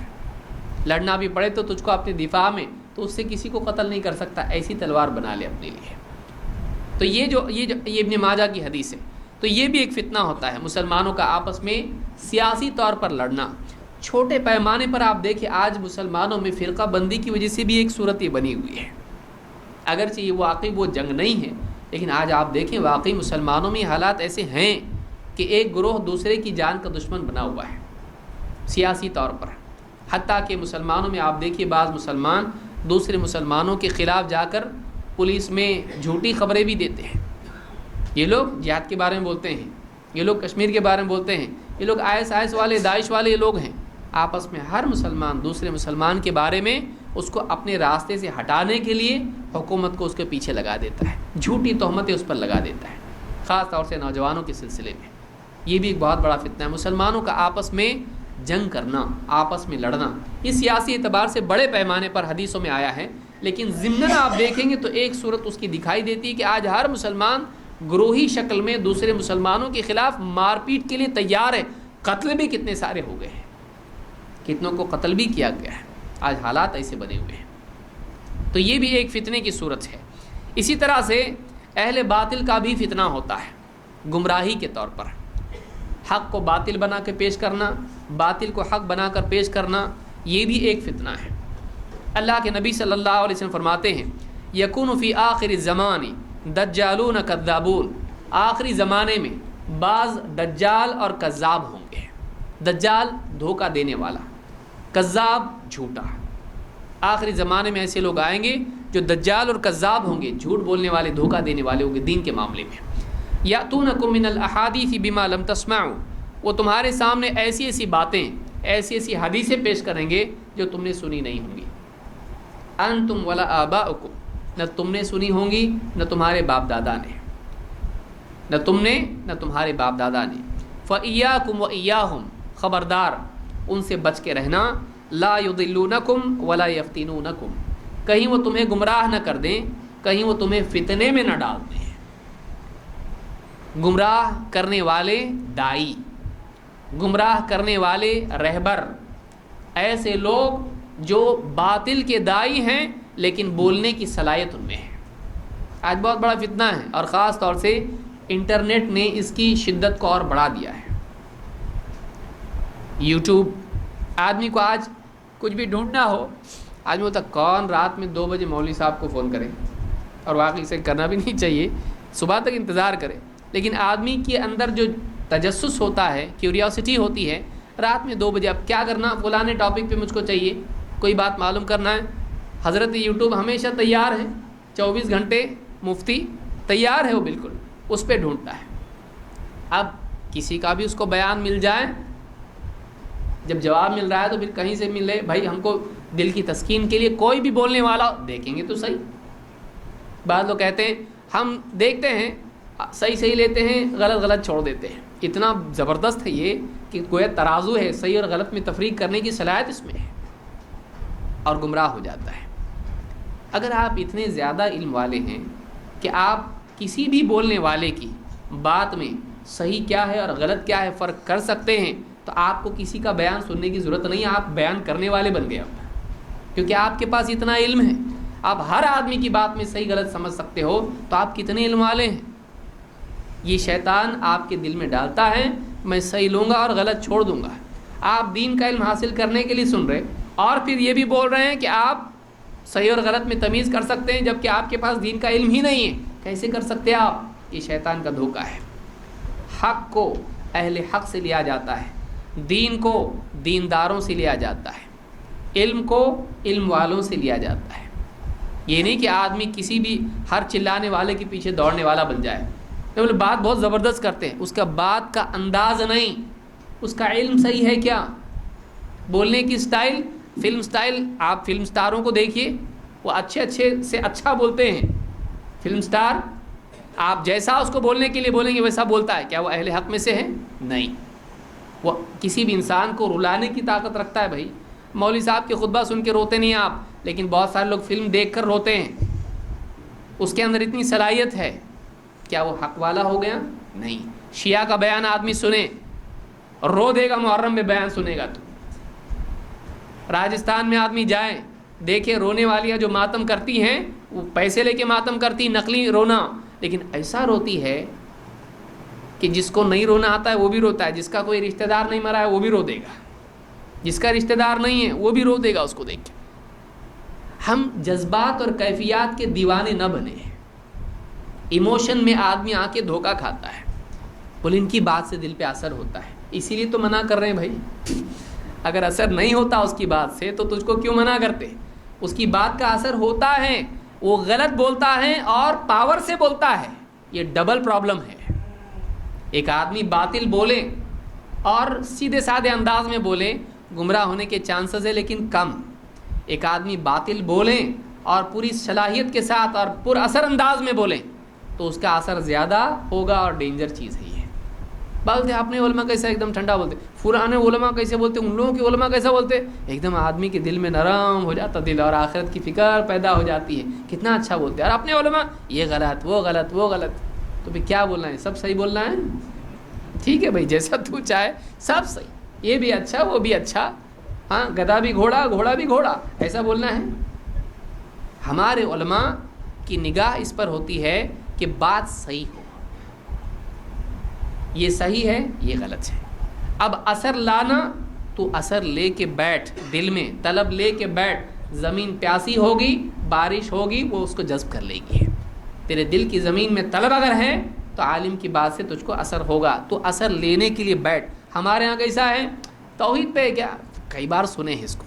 لڑنا بھی پڑے تو تجھ کو اپنے دفاع میں تو اس سے کسی کو قتل نہیں کر سکتا، ایسی تلوار بنا لے اپنے لیے۔ تو یہ ابن ماجہ کی حدیث ہے۔ تو یہ بھی ایک فتنہ ہوتا ہے، مسلمانوں کا آپس میں سیاسی طور پر لڑنا۔ چھوٹے پیمانے پر آپ دیکھیں آج مسلمانوں میں فرقہ بندی کی وجہ سے بھی ایک صورت یہ بنی ہوئی ہے، اگرچہ یہ واقعی وہ جنگ نہیں ہے، لیکن آج آپ دیکھیں واقعی مسلمانوں میں حالات ایسے ہیں کہ ایک گروہ دوسرے کی جان کا دشمن بنا ہوا ہے سیاسی طور پر۔ حتیٰ کہ مسلمانوں میں آپ دیکھیے بعض مسلمان دوسرے مسلمانوں کے خلاف جا کر پولیس میں جھوٹی خبریں بھی دیتے ہیں۔ یہ لوگ جہاد کے بارے میں بولتے ہیں، یہ لوگ کشمیر کے بارے میں بولتے ہیں، یہ لوگ IS والے، داعش والے یہ لوگ ہیں۔ آپس میں ہر مسلمان دوسرے مسلمان کے بارے میں اس کو اپنے راستے سے ہٹانے کے لیے حکومت کو اس کے پیچھے لگا دیتا ہے، جھوٹی تہمتیں اس پر لگا دیتا ہے، خاص طور سے نوجوانوں کے سلسلے میں۔ یہ بھی ایک بہت بڑا فتنہ ہے، مسلمانوں کا آپس میں جنگ کرنا، آپس میں لڑنا۔ یہ سیاسی اعتبار سے بڑے پیمانے پر حدیثوں میں آیا ہے، لیکن ضمناً آپ دیکھیں گے تو ایک صورت اس کی دکھائی دیتی ہے کہ آج ہر مسلمان گروہی شکل میں دوسرے مسلمانوں کے خلاف مار پیٹ کے لیے تیار ہے۔ قتل بھی کتنے سارے ہو گئے ہیں، کتنوں کو قتل بھی کیا گیا ہے، آج حالات ایسے بنے ہوئے ہیں۔ تو یہ بھی ایک فتنے کی صورت ہے۔ اسی طرح سے اہل باطل کا بھی فتنہ ہوتا ہے، گمراہی کے طور پر حق کو باطل بنا کے پیش کرنا، باطل کو حق بنا کر پیش کرنا، یہ بھی ایک فتنہ ہے۔ اللہ کے نبی صلی اللہ علیہ وسلم فرماتے ہیں یکون فی آخر الزمان دجالون کذابون، آخری زمانے میں بعض دجال اور کذاب ہوں گے۔ دجال دھوکہ دینے والا، کذاب جھوٹا۔ آخری زمانے میں ایسے لوگ آئیں گے جو دجال اور کذاب ہوں گے، جھوٹ بولنے والے، دھوکہ دینے والے ہوں گے دین کے معاملے میں۔ یاتونکم من الاحادیث بما لم تسمعوا، وہ تمہارے سامنے ایسی ایسی باتیں، ایسی ایسی حدیثیں پیش کریں گے جو تم نے سنی نہیں ہوں گی۔ انتم ولا آباؤکم، نہ تم نے سنی ہوں گی نہ تمہارے باپ دادا نے، نہ تم نے نہ تمہارے باپ دادا نے۔ فإیاکم وإیاہم، خبردار ان سے بچ کے رہنا۔ لا یضلونکم ولا یفتنونکم، کہیں وہ تمہیں گمراہ نہ کر دیں، کہیں وہ تمہیں فتنے میں نہ ڈال دیں۔ گمراہ کرنے والے دائی، گمراہ کرنے والے رہبر، ایسے لوگ جو باطل کے دائی ہیں لیکن بولنے کی صلاحیت ان میں ہے۔ آج بہت بڑا فتنہ ہے، اور خاص طور سے انٹرنیٹ نے اس کی شدت کو اور بڑھا دیا ہے۔ یوٹیوب، آدمی کو آج کچھ بھی ڈھونڈنا ہو، آدمی بولتا کون رات میں 2 بجے مولوی صاحب کو فون کرے، اور واقعی سے کرنا بھی نہیں چاہیے، صبح تک انتظار کرے، لیکن آدمی کے اندر جو تجسس ہوتا ہے، کیوریاسٹی ہوتی ہے، رات میں 2 بجے اب کیا کرنا، فلانے ٹاپک پہ مجھ کو چاہیے، کوئی بات معلوم کرنا ہے۔ حضرت یوٹیوب ہمیشہ تیار ہے، 24 گھنٹے مفتی تیار ہے، وہ بالکل اس پہ ڈھونڈتا ہے۔ اب کسی کا بھی اس کو بیان مل جائے، جب جواب مل رہا ہے تو پھر کہیں سے ملے، بھائی ہم کو دل کی تسکین کے لیے کوئی بھی بولنے والا دیکھیں گے تو صحیح۔ بعض لوگ کہتے ہیں ہم دیکھتے ہیں، صحیح صحیح لیتے ہیں، غلط غلط چھوڑ دیتے ہیں۔ اتنا زبردست ہے یہ کہ گویا ترازو ہے، صحیح اور غلط میں تفریق کرنے کی صلاحیت اس میں ہے، اور گمراہ ہو جاتا ہے۔ اگر آپ اتنے زیادہ علم والے ہیں کہ آپ کسی بھی بولنے والے کی بات میں صحیح کیا ہے اور غلط کیا ہے فرق کر سکتے ہیں، تو آپ کو کسی کا بیان سننے کی ضرورت نہیں ہے، آپ بیان کرنے والے بن گئے اب، کیونکہ آپ کے پاس اتنا علم ہے۔ آپ ہر آدمی کی بات میں صحیح غلط سمجھ سکتے ہو تو آپ کتنے علم والے ہیں. یہ شیطان آپ کے دل میں ڈالتا ہے میں صحیح لوں گا اور غلط چھوڑ دوں گا. آپ دین کا علم حاصل کرنے کے لیے سن رہے اور پھر یہ بھی بول رہے ہیں کہ آپ صحیح اور غلط میں تمیز کر سکتے ہیں جبکہ آپ کے پاس دین کا علم ہی نہیں ہے. کیسے کر سکتے آپ؟ یہ شیطان کا دھوکہ ہے. حق کو اہل حق سے لیا جاتا ہے, دین کو دینداروں سے لیا جاتا ہے, علم کو علم والوں سے لیا جاتا ہے. یہ نہیں کہ آدمی کسی بھی ہر چلانے والے کے پیچھے دوڑنے والا بن جائے. بولے بات بہت زبردست کرتے ہیں, اس کا بات کا انداز نہیں, اس کا علم صحیح ہے کیا, بولنے کی سٹائل, فلم سٹائل. آپ فلم سٹاروں کو دیکھیے, وہ اچھے سے اچھا بولتے ہیں. فلم سٹار آپ جیسا اس کو بولنے کے لیے بولیں گے ویسا بولتا ہے. کیا وہ اہل حق میں سے ہے؟ نہیں. وہ کسی بھی انسان کو رلانے کی طاقت رکھتا ہے. بھائی مولوی صاحب کے خطبہ سن کے روتے نہیں آپ, لیکن بہت سارے لوگ فلم دیکھ کر روتے ہیں. اس کے اندر اتنی صلاحیت ہے. کیا وہ حق والا ہو گیا؟ نہیں. شیعہ کا بیان آدمی سنے رو دے گا, محرم میں بیان سنے گا تو. راجستھان میں آدمی جائیں دیکھے رونے والیاں جو ماتم کرتی ہیں وہ پیسے لے کے ماتم کرتی, نقلی رونا, لیکن ایسا روتی ہے کہ جس کو نہیں رونا آتا ہے وہ بھی روتا ہے, جس کا کوئی رشتہ دار نہیں مرا ہے وہ بھی رو دے گا, جس کا رشتہ دار نہیں ہے وہ بھی رو دے گا اس کو دیکھ کے. ہم جذبات اور کیفیات کے دیوانے نہ بنے. ایموشن میں آدمی آ کے دھوکہ کھاتا ہے. بولے ان کی بات سے دل پہ اثر ہوتا ہے, اسی لیے تو منع کر رہے ہیں بھائی. اگر اثر نہیں ہوتا اس کی بات سے تو تجھ کو کیوں منع کرتے؟ اس کی بات کا اثر ہوتا ہے, وہ غلط بولتا ہے اور پاور سے بولتا ہے. یہ ڈبل پرابلم ہے. ایک آدمی باطل بولے اور سیدھے سادھے انداز میں بولے, گمراہ ہونے کے چانسز ہے لیکن کم. ایک آدمی باطل بولیں اور پوری صلاحیت کے ساتھ اور پر اثر انداز میں بولیں تو اس کا اثر زیادہ ہوگا اور ڈینجر چیز ہے. بولتے اپنے علماء کیسا ایک دم ٹھنڈا بولتے, پرانے علماء کیسے بولتے, ان لوگوں کے علماء کیسا بولتے, ایک دم آدمی کے دل میں نرم ہو جاتا دل اور آخرت کی فکر پیدا ہو جاتی ہے. کتنا اچھا بولتے ہیں. اور اپنے علماء یہ غلط وہ غلط وہ غلط. تو پھر کیا بولنا ہے؟ سب صحیح بولنا ہے. ٹھیک ہے بھائی, جیسا تو چاہے سب صحیح, یہ بھی اچھا وہ بھی اچھا, ہاں گدھا بھی گھوڑا گھوڑا بھی گھوڑا, ایسا بولنا ہے. ہمارے علماء کی نگاہ اس پر ہوتی ہے کہ بات صحیح ہو, یہ صحیح ہے یہ غلط ہے. اب اثر لانا, تو اثر لے کے بیٹھ, دل میں طلب لے کے بیٹھ. زمین پیاسی ہوگی, بارش ہوگی, وہ اس کو جذب کر لے گی. تیرے دل کی زمین میں طلب اگر ہے تو عالم کی بات سے تجھ کو اثر ہوگا. تو اثر لینے کے لیے بیٹھ. ہمارے ہاں کیسا ہے, توحید پہ کیا کئی بار سنے ہیں اس کو,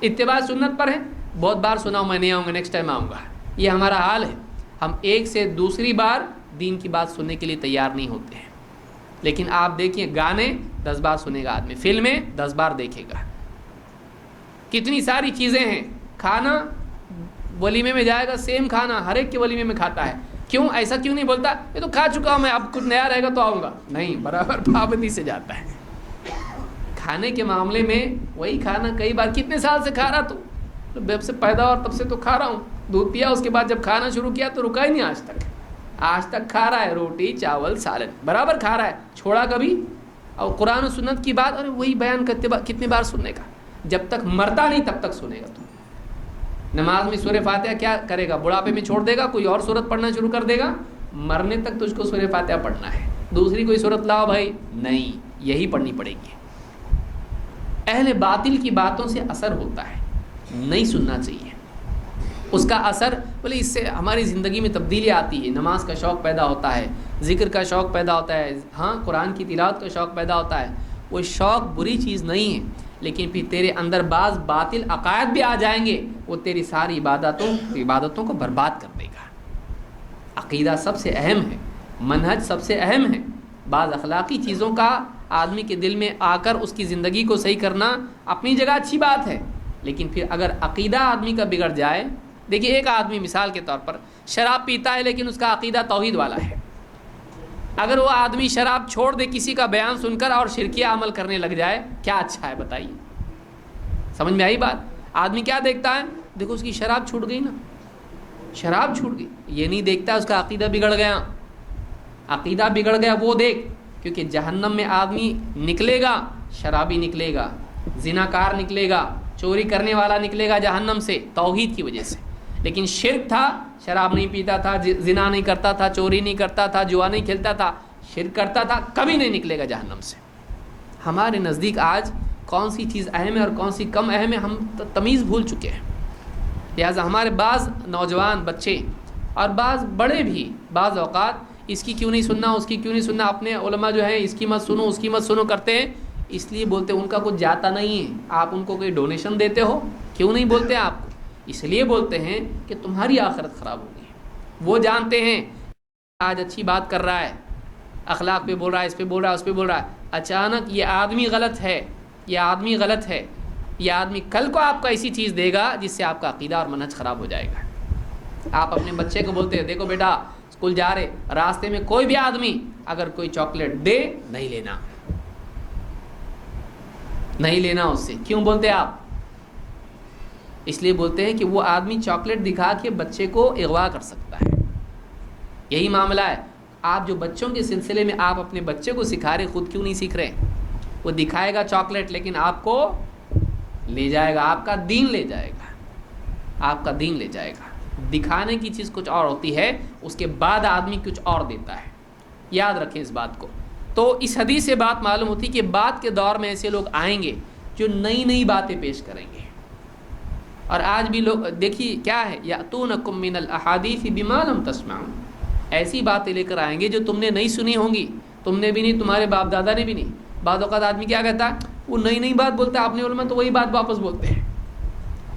اتباع سنت پر ہے, بہت بار سنا ہوں میں, نہیں آؤں گا نیکسٹ ٹائم آؤں گا. یہ ہمارا حال ہے. ہم ایک سے دوسری بار دین کی بات سننے کے لیے تیار نہیں ہوتے ہیں. لیکن آپ دیکھیں گانے 10 بار سنے گا آدمی, فلمیں 10 بار دیکھے گا. کتنی ساری چیزیں ہیں. کھانا ولیمے میں جائے گا, سیم کھانا ہر ایک کے ولیمے میں کھاتا ہے. کیوں ایسا کیوں نہیں بولتا یہ تو کھا چکا ہوں میں, اب کچھ نیا رہے گا تو آؤں گا؟ نہیں, برابر پابندی سے جاتا ہے. کھانے کے معاملے میں وہی کھانا کئی بار, کتنے سال سے کھا رہا تو جب سے پیدا ہوا تب سے تو کھا رہا ہوں. دودھ پیا, اس کے بعد جب کھانا شروع کیا تو رکا ہی نہیں آج تک. آج تک کھا رہا ہے, روٹی چاول سالن برابر کھا رہا ہے, چھوڑا کبھی. اور قرآن و سنت کی بات, ارے وہی بیان کتنے بار سننے کا, جب تک مرتا نہیں تب تک سنے گا. تو نماز میں سورہ فاتحہ کیا کرے گا, بڑھاپے میں چھوڑ دے گا, کوئی اور سورت پڑھنا شروع کر دے گا. مرنے تک تجھ کو سورہ فاتحہ پڑھنا ہے, دوسری کوئی سورت لاؤ بھائی, نہیں, یہی پڑھنی پڑے گی. اہل باطل کی باتوں سے اثر ہوتا ہے, نہیں سننا چاہیے. اس کا اثر بولے اس سے ہماری زندگی میں تبدیلی آتی ہے. نماز کا شوق پیدا ہوتا ہے, ذکر کا شوق پیدا ہوتا ہے, ہاں قرآن کی تلاوت کا شوق پیدا ہوتا ہے. وہ شوق بری چیز نہیں ہے, لیکن پھر تیرے اندر بعض باطل عقائد بھی آ جائیں گے, وہ تیری ساری عبادتوں کو برباد کر دے گا. عقیدہ سب سے اہم ہے, منہج سب سے اہم ہے. بعض اخلاقی چیزوں کا آدمی کے دل میں آ کر اس کی زندگی کو صحیح کرنا اپنی جگہ اچھی بات ہے, لیکن پھر اگر عقیدہ آدمی کا بگڑ جائے. دیکھیے ایک آدمی مثال کے طور پر شراب پیتا ہے لیکن اس کا عقیدہ توحید والا ہے. اگر وہ آدمی شراب چھوڑ دے کسی کا بیان سن کر اور شرکیہ عمل کرنے لگ جائے, کیا اچھا ہے بتائیے؟ سمجھ میں آئی بات؟ آدمی کیا دیکھتا ہے, دیکھو اس کی شراب چھوٹ گئی نا, شراب چھوٹ گئی, یہ نہیں دیکھتا اس کا عقیدہ بگڑ گیا. عقیدہ بگڑ گیا وہ دیکھ, کیونکہ جہنم میں آدمی نکلے گا, شرابی نکلے گا, زناکار نکلے گا, چوری کرنے والا نکلے گا جہنم سے توحید کی وجہ سے، لیکن شرک تھا، شراب نہیں پیتا تھا، زنا نہیں کرتا تھا، چوری نہیں کرتا تھا، جوا نہیں کھیلتا تھا، شرک کرتا تھا، کبھی نہیں نکلے گا جہنم سے۔ ہمارے نزدیک آج کون سی چیز اہم ہے اور کون سی کم اہم ہے ہم تمیز بھول چکے ہیں۔ لہٰذا ہمارے بعض نوجوان بچے اور بعض بڑے بھی بعض اوقات اس کی کیوں نہیں سننا، اس کی کیوں نہیں سننا، اپنے علماء جو ہیں اس کی مت سنو اس کی مت سنو کرتے ہیں، اس لیے بولتے ہیں ان کا کچھ جاتا نہیں ہے۔ آپ ان کو کوئی ڈونیشن دیتے ہو؟ کیوں نہیں بولتے آپ کو؟ اس لیے بولتے ہیں کہ تمہاری آخرت خراب ہوگی۔ وہ جانتے ہیں آج اچھی بات کر رہا ہے، اخلاق پہ بول رہا ہے، اس پہ بول رہا ہے، اس پہ بول رہا ہے، اچانک یہ آدمی غلط ہے، یہ آدمی غلط ہے، یہ آدمی کل کو آپ کو ایسی چیز دے گا جس سے آپ کا عقیدہ اور منہج خراب ہو جائے گا۔ آپ اپنے بچے کو بولتے ہیں دیکھو بیٹا اسکول جا رہے، راستے میں کوئی بھی آدمی اگر کوئی چاکلیٹ دے نہیں لینا، نہیں لینا اس سے۔ کیوں بولتے آپ؟ اس لیے بولتے ہیں کہ وہ آدمی چاکلیٹ دکھا کے بچے کو اغوا کر سکتا ہے۔ یہی معاملہ ہے، آپ جو بچوں کے سلسلے میں آپ اپنے بچے کو سکھا رہے، خود کیوں نہیں سیکھ رہے؟ وہ دکھائے گا چاکلیٹ لیکن آپ کو لے جائے گا، آپ کا دین لے جائے گا، آپ کا دین لے جائے گا۔ دکھانے کی چیز کچھ اور ہوتی ہے، اس کے بعد آدمی کچھ اور دیتا ہے، یاد رکھیں اس بات کو۔ تو اس حدیث سے بات معلوم ہوتی کہ بعد کے دور میں ایسے لوگ آئیں گے جو نئی نئی باتیں پیش کریں گے، اور آج بھی لوگ دیکھیے کیا ہے، یاتونکم من الاحادیث بما لم تسمعوا، ایسی باتیں لے کر آئیں گے جو تم نے نہیں سنی ہوں گی، تم نے بھی نہیں، تمہارے باپ دادا نے بھی نہیں۔ بعض اوقات آدمی کیا کہتا ہے، وہ نئی نئی بات بولتا ہے، اپنے علماء تو وہی بات واپس بولتے ہیں۔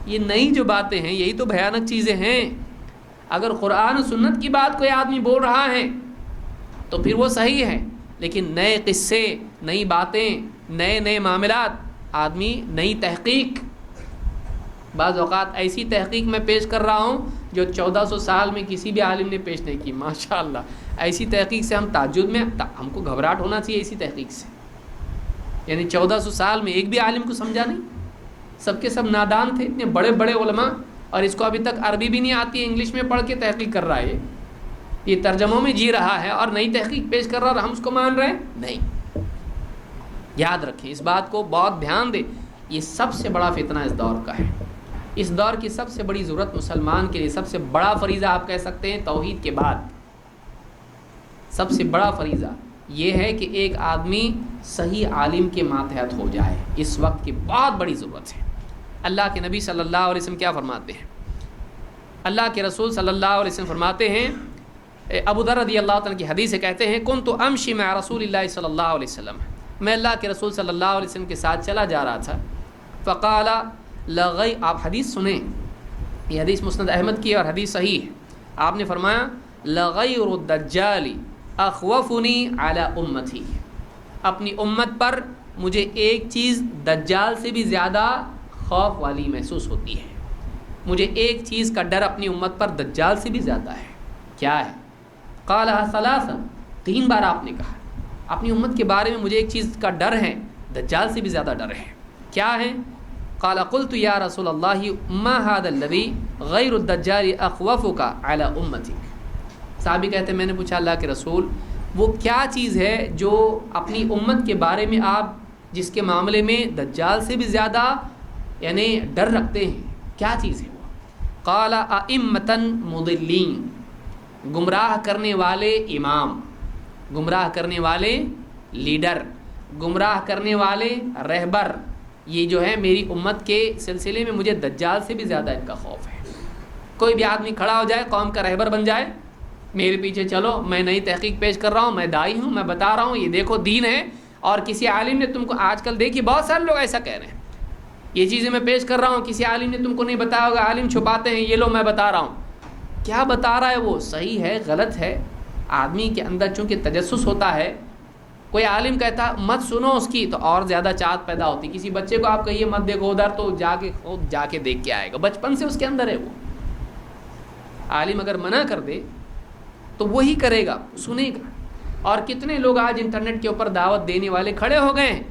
یہ نئی جو باتیں ہیں یہی تو بھیانک چیزیں ہیں۔ اگر قرآن و سنت کی بات کوئی آدمی بول رہا ہے تو پھر وہ صحیح ہے، لیکن نئے قصے، نئی باتیں، نئے نئے معاملات، آدمی نئی تحقیق، بعض اوقات ایسی تحقیق میں پیش کر رہا ہوں جو 1400 سال میں کسی بھی عالم نے پیش نہیں کی، ماشاءاللہ۔ ایسی تحقیق سے ہم تعجب میں، ہم کو گھبراہٹ ہونا چاہیے ایسی تحقیق سے، یعنی 1400 سال میں ایک بھی عالم کو سمجھا نہیں، سب کے سب نادان تھے، اتنے بڑے بڑے علماء، اور اس کو ابھی تک عربی بھی نہیں آتی ہے، انگلش میں پڑھ کے تحقیق کر رہا ہے، یہ ترجموں میں جی رہا ہے اور نئی تحقیق پیش کر رہا ہے، اور ہم اس کو مان رہے ہیں؟ نہیں۔ یاد رکھیں اس بات کو، بہت دھیان دیں، یہ سب سے بڑا فتنہ اس دور کا ہے۔ اس دور کی سب سے بڑی ضرورت مسلمان کے لیے، سب سے بڑا فریضہ آپ کہہ سکتے ہیں توحید کے بعد، سب سے بڑا فریضہ یہ ہے کہ ایک آدمی صحیح عالم کے ماتحت ہو جائے، اس وقت کی بہت بڑی ضرورت ہے۔ اللہ کے نبی صلی اللہ علیہ وسلم کیا فرماتے ہیں؟ اللہ کے رسول صلی اللہ علیہ وسلم فرماتے ہیں، ابو ذر رضی اللہ تعالیٰ کی حدیث سے کہتے ہیں، کنت امشی مع رسول اللہ صلی اللہ علیہ وسلم، میں اللہ کے رسول صلی اللہ علیہ وسلم کے ساتھ چلا جا رہا تھا، فقال لغی، آپ حدیث سنیں، یہ حدیث مسند احمد کی اور حدیث صحیح ہے، آپ نے فرمایا لغیر الدجال اخوفنی علی امتی، اپنی امت پر مجھے ایک چیز دجال سے بھی زیادہ خوف والی محسوس ہوتی ہے، مجھے ایک چیز کا ڈر اپنی امت پر دجال سے بھی زیادہ ہے۔ کیا ہے؟ قالها ثلاثا، 3 بار آپ نے کہا، اپنی امت کے بارے میں مجھے ایک چیز کا ڈر ہے، دجال سے بھی زیادہ ڈر ہے۔ کیا ہے؟ قال قلت یا رسول اللہ ما هذا الذي غیر الدجال اخوفک علی امتک، صحابی کہتے ہیں میں نے پوچھا اللہ کے رسول وہ کیا چیز ہے جو اپنی امت کے بارے میں آپ جس کے معاملے میں دجال سے بھی زیادہ یعنی ڈر رکھتے ہیں، کیا چیز ہے وہ؟ قال ائمۃ مضلین، گمراہ کرنے والے امام، گمراہ کرنے والے لیڈر، گمراہ کرنے والے رہبر، یہ جو ہے میری امت کے سلسلے میں مجھے دجال سے بھی زیادہ ان کا خوف ہے۔ کوئی بھی آدمی کھڑا ہو جائے، قوم کا رہبر بن جائے، میرے پیچھے چلو، میں نئی تحقیق پیش کر رہا ہوں، میں داعی ہوں، میں بتا رہا ہوں یہ دیکھو دین ہے، اور کسی عالم نے تم کو، آج کل دیکھیے بہت سارے لوگ ایسا کہہ رہے ہیں، یہ چیزیں میں پیش کر رہا ہوں، کسی عالم نے تم کو نہیں بتایا ہوگا، عالم چھپاتے ہیں، یہ لو میں بتا رہا ہوں۔ کیا بتا رہا ہے وہ؟ صحیح ہے غلط ہے؟ آدمی کے اندر چونکہ تجسس ہوتا ہے، کوئی عالم کہتا مت سنو اس کی، تو اور زیادہ چاہت پیدا ہوتی۔ کسی بچے کو آپ کہیے مت دیکھو ادھر، تو خود جا کے دیکھ کے آئے گا، بچپن سے اس کے اندر ہے وہ۔ عالم اگر منع کر دے تو وہی کرے گا، سنے گا۔ اور کتنے لوگ آج انٹرنیٹ کے اوپر دعوت دینے والے کھڑے ہو گئے ہیں،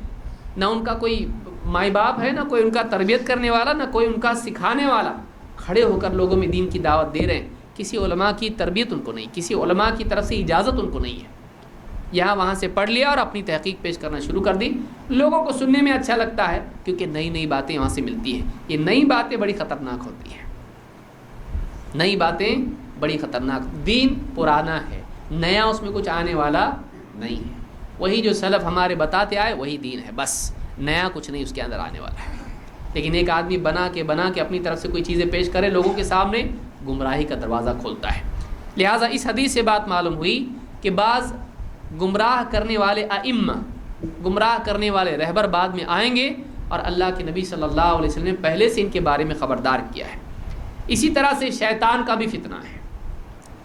نہ ان کا کوئی مائی باپ ہے، نہ کوئی ان کا تربیت کرنے والا، نہ کوئی ان کا سکھانے والا، کھڑے ہو کر لوگوں میں دین کی دعوت دے رہے ہیں۔ کسی علماء کی تربیت ان کو نہیں، کسی علماء کی طرف سے اجازت ان کو نہیں ہے۔ یہاں وہاں سے پڑھ لیا اور اپنی تحقیق پیش کرنا شروع کر دی. لوگوں کو سننے میں اچھا لگتا ہے کیونکہ نئی نئی باتیں وہاں سے ملتی ہیں. یہ نئی باتیں بڑی خطرناک ہوتی ہیں. نئی باتیں بڑی خطرناک. دین پرانا ہے, نیا اس میں کچھ آنے والا نہیں ہے. وہی جو سلف ہمارے بتاتے آئے وہی دین ہے, بس نیا کچھ نہیں اس کے اندر آنے والا ہے. لیکن ایک آدمی بنا کے اپنی طرف سے کوئی چیزیں پیش کرے لوگوں کے سامنے, گمراہی کا دروازہ کھولتا ہے. لہٰذا اس حدیث سے بات معلوم ہوئی کہ بعض گمراہ کرنے والے ائمہ, گمراہ کرنے والے رہبر بعد میں آئیں گے, اور اللہ کے نبی صلی اللہ علیہ وسلم نے پہلے سے ان کے بارے میں خبردار کیا ہے. اسی طرح سے شیطان کا بھی فتنہ ہے.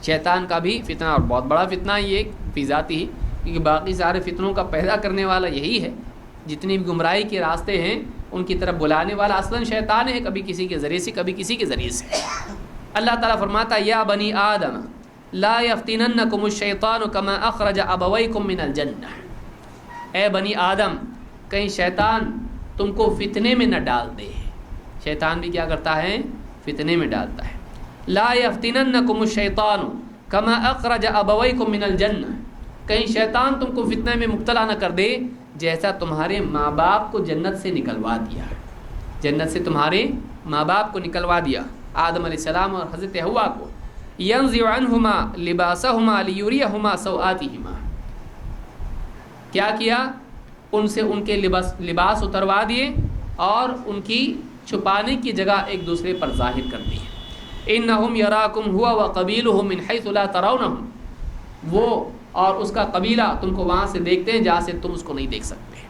شیطان کا بھی فتنہ, اور بہت بڑا فتنہ یہ فی ذاتی ہی, کیونکہ باقی سارے فتنوں کا پیدا کرنے والا یہی ہے. جتنی بھی گمراہی کے راستے ہیں ان کی طرف بلانے والا اصلاً شیطان ہے, کبھی کسی کے ذریعے سے کبھی کسی کے ذریعے سے. اللہ تعالیٰ فرماتا ہے یا بنی آدم لا یفتننکم الشیطان کما اخرج ابویکم من الجنہ. اے بنی آدم, کہیں شیطان تم کو فتنے میں نہ ڈال دے. شیطان بھی کیا کرتا ہے, فتنے میں ڈالتا ہے. لا یفتننکم الشیطان کما اخرج ابویکم من الجنہ, کہیں شیطان تم کو فتنے میں مبتلا نہ کر دے جیسا تمہارے ماں باپ کو جنت سے نکلوا دیا. جنت سے تمہارے ماں باپ کو نکلوا دیا, آدم علیہ السلام اور حضرت حوا کو. ينزع عنهما لباسهما ليريهما سوآتهما. کیا کیا, ان سے ان کے لباس اتروا دیے اور ان کی چھپانے کی جگہ ایک دوسرے پر ظاہر کر دی. انہم یراکم ہوا وقبیلہ من حیث لا ترونہم. وہ اور اس کا قبیلہ تم کو وہاں سے دیکھتے ہیں جہاں سے تم اس کو نہیں دیکھ سکتے.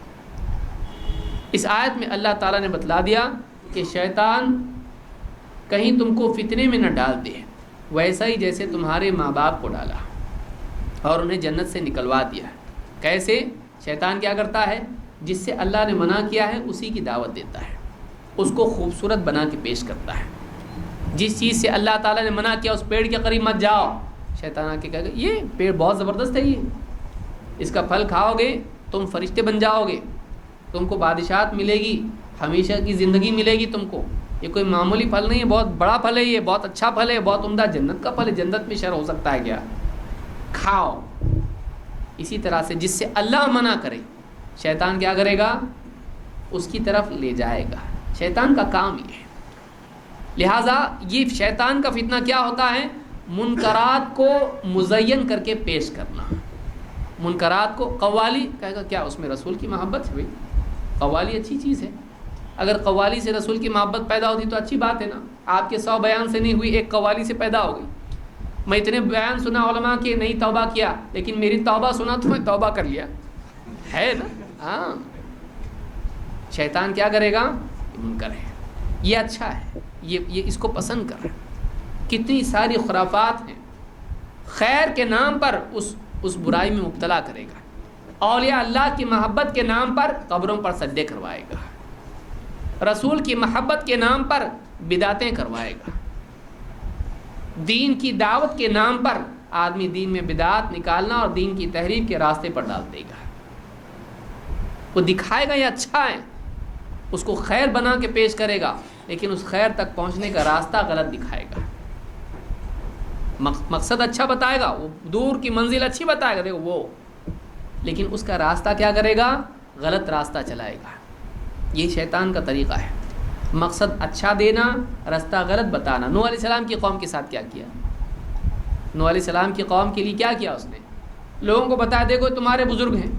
اس آیت میں اللہ تعالیٰ نے بتلا دیا کہ شیطان کہیں تم کو فتنے میں نہ ڈال دے, ویسا ہی جیسے تمہارے ماں باپ کو ڈالا اور انہیں جنت سے نکلوا دیا. کیسے؟ شیطان کیا کرتا ہے, جس سے اللہ نے منع کیا ہے اسی کی دعوت دیتا ہے, اس کو خوبصورت بنا کے پیش کرتا ہے. جس چیز سے اللہ تعالیٰ نے منع کیا اس پیڑ کے قریب مت جاؤ, شیطان آ کے کہے گا یہ پیڑ بہت زبردست ہے, یہ اس کا پھل کھاؤ گے تم فرشتے بن جاؤ گے, تم کو بادشاہت ملے گی, ہمیشہ کی زندگی ملے گی تم کو. یہ کوئی معمولی پھل نہیں ہے, بہت بڑا پھل ہے, یہ بہت اچھا پھل ہے, بہت عمدہ جنت کا پھل ہے, جنت میں شر ہو سکتا ہے کیا, کھاؤ. اسی طرح سے جس سے اللہ منع کرے شیطان کیا کرے گا, اس کی طرف لے جائے گا. شیطان کا کام یہ ہے. لہٰذا یہ شیطان کا فتنہ کیا ہوتا ہے, منکرات کو مزین کر کے پیش کرنا. منکرات کو, قوالی کہے گا کیا اس میں رسول کی محبت ہے, بھائی قوالی اچھی چیز ہے, اگر قوالی سے رسول کی محبت پیدا ہوتی تو اچھی بات ہے نا. آپ کے 100 بیان سے نہیں ہوئی, ایک قوالی سے پیدا ہو گئی. میں اتنے بیان سنا علماء کے, نہیں توبہ کیا, لیکن میری توبہ سنا تو میں توبہ کر لیا, ہے نا. ہاں, شیطان کیا کرے گا, منکر ہے, یہ اچھا ہے, یہ اس کو پسند کر رہا ہے. کتنی ساری خرافات ہیں, خیر کے نام پر اس برائی میں مبتلا کرے گا. اولیاء اللہ کی محبت کے نام پر قبروں پر سجدے کروائے گا, رسول کی محبت کے نام پر بدعتیں کروائے گا. دین کی دعوت کے نام پر آدمی دین میں بدعت نکالنا اور دین کی تحریف کے راستے پر ڈال دے گا. وہ دکھائے گا یہ اچھا ہے, اس کو خیر بنا کے پیش کرے گا, لیکن اس خیر تک پہنچنے کا راستہ غلط دکھائے گا. مقصد اچھا بتائے گا, وہ دور کی منزل اچھی بتائے گا, دیکھو وہ, لیکن اس کا راستہ کیا کرے گا, غلط راستہ چلائے گا. یہ شیطان کا طریقہ ہے, مقصد اچھا دینا, راستہ غلط بتانا. نوح علیہ السلام کی قوم کے ساتھ کیا کیا, نوح علیہ السلام کی قوم کے لیے کیا کیا اس نے, لوگوں کو بتایا دیکھو تمہارے بزرگ ہیں,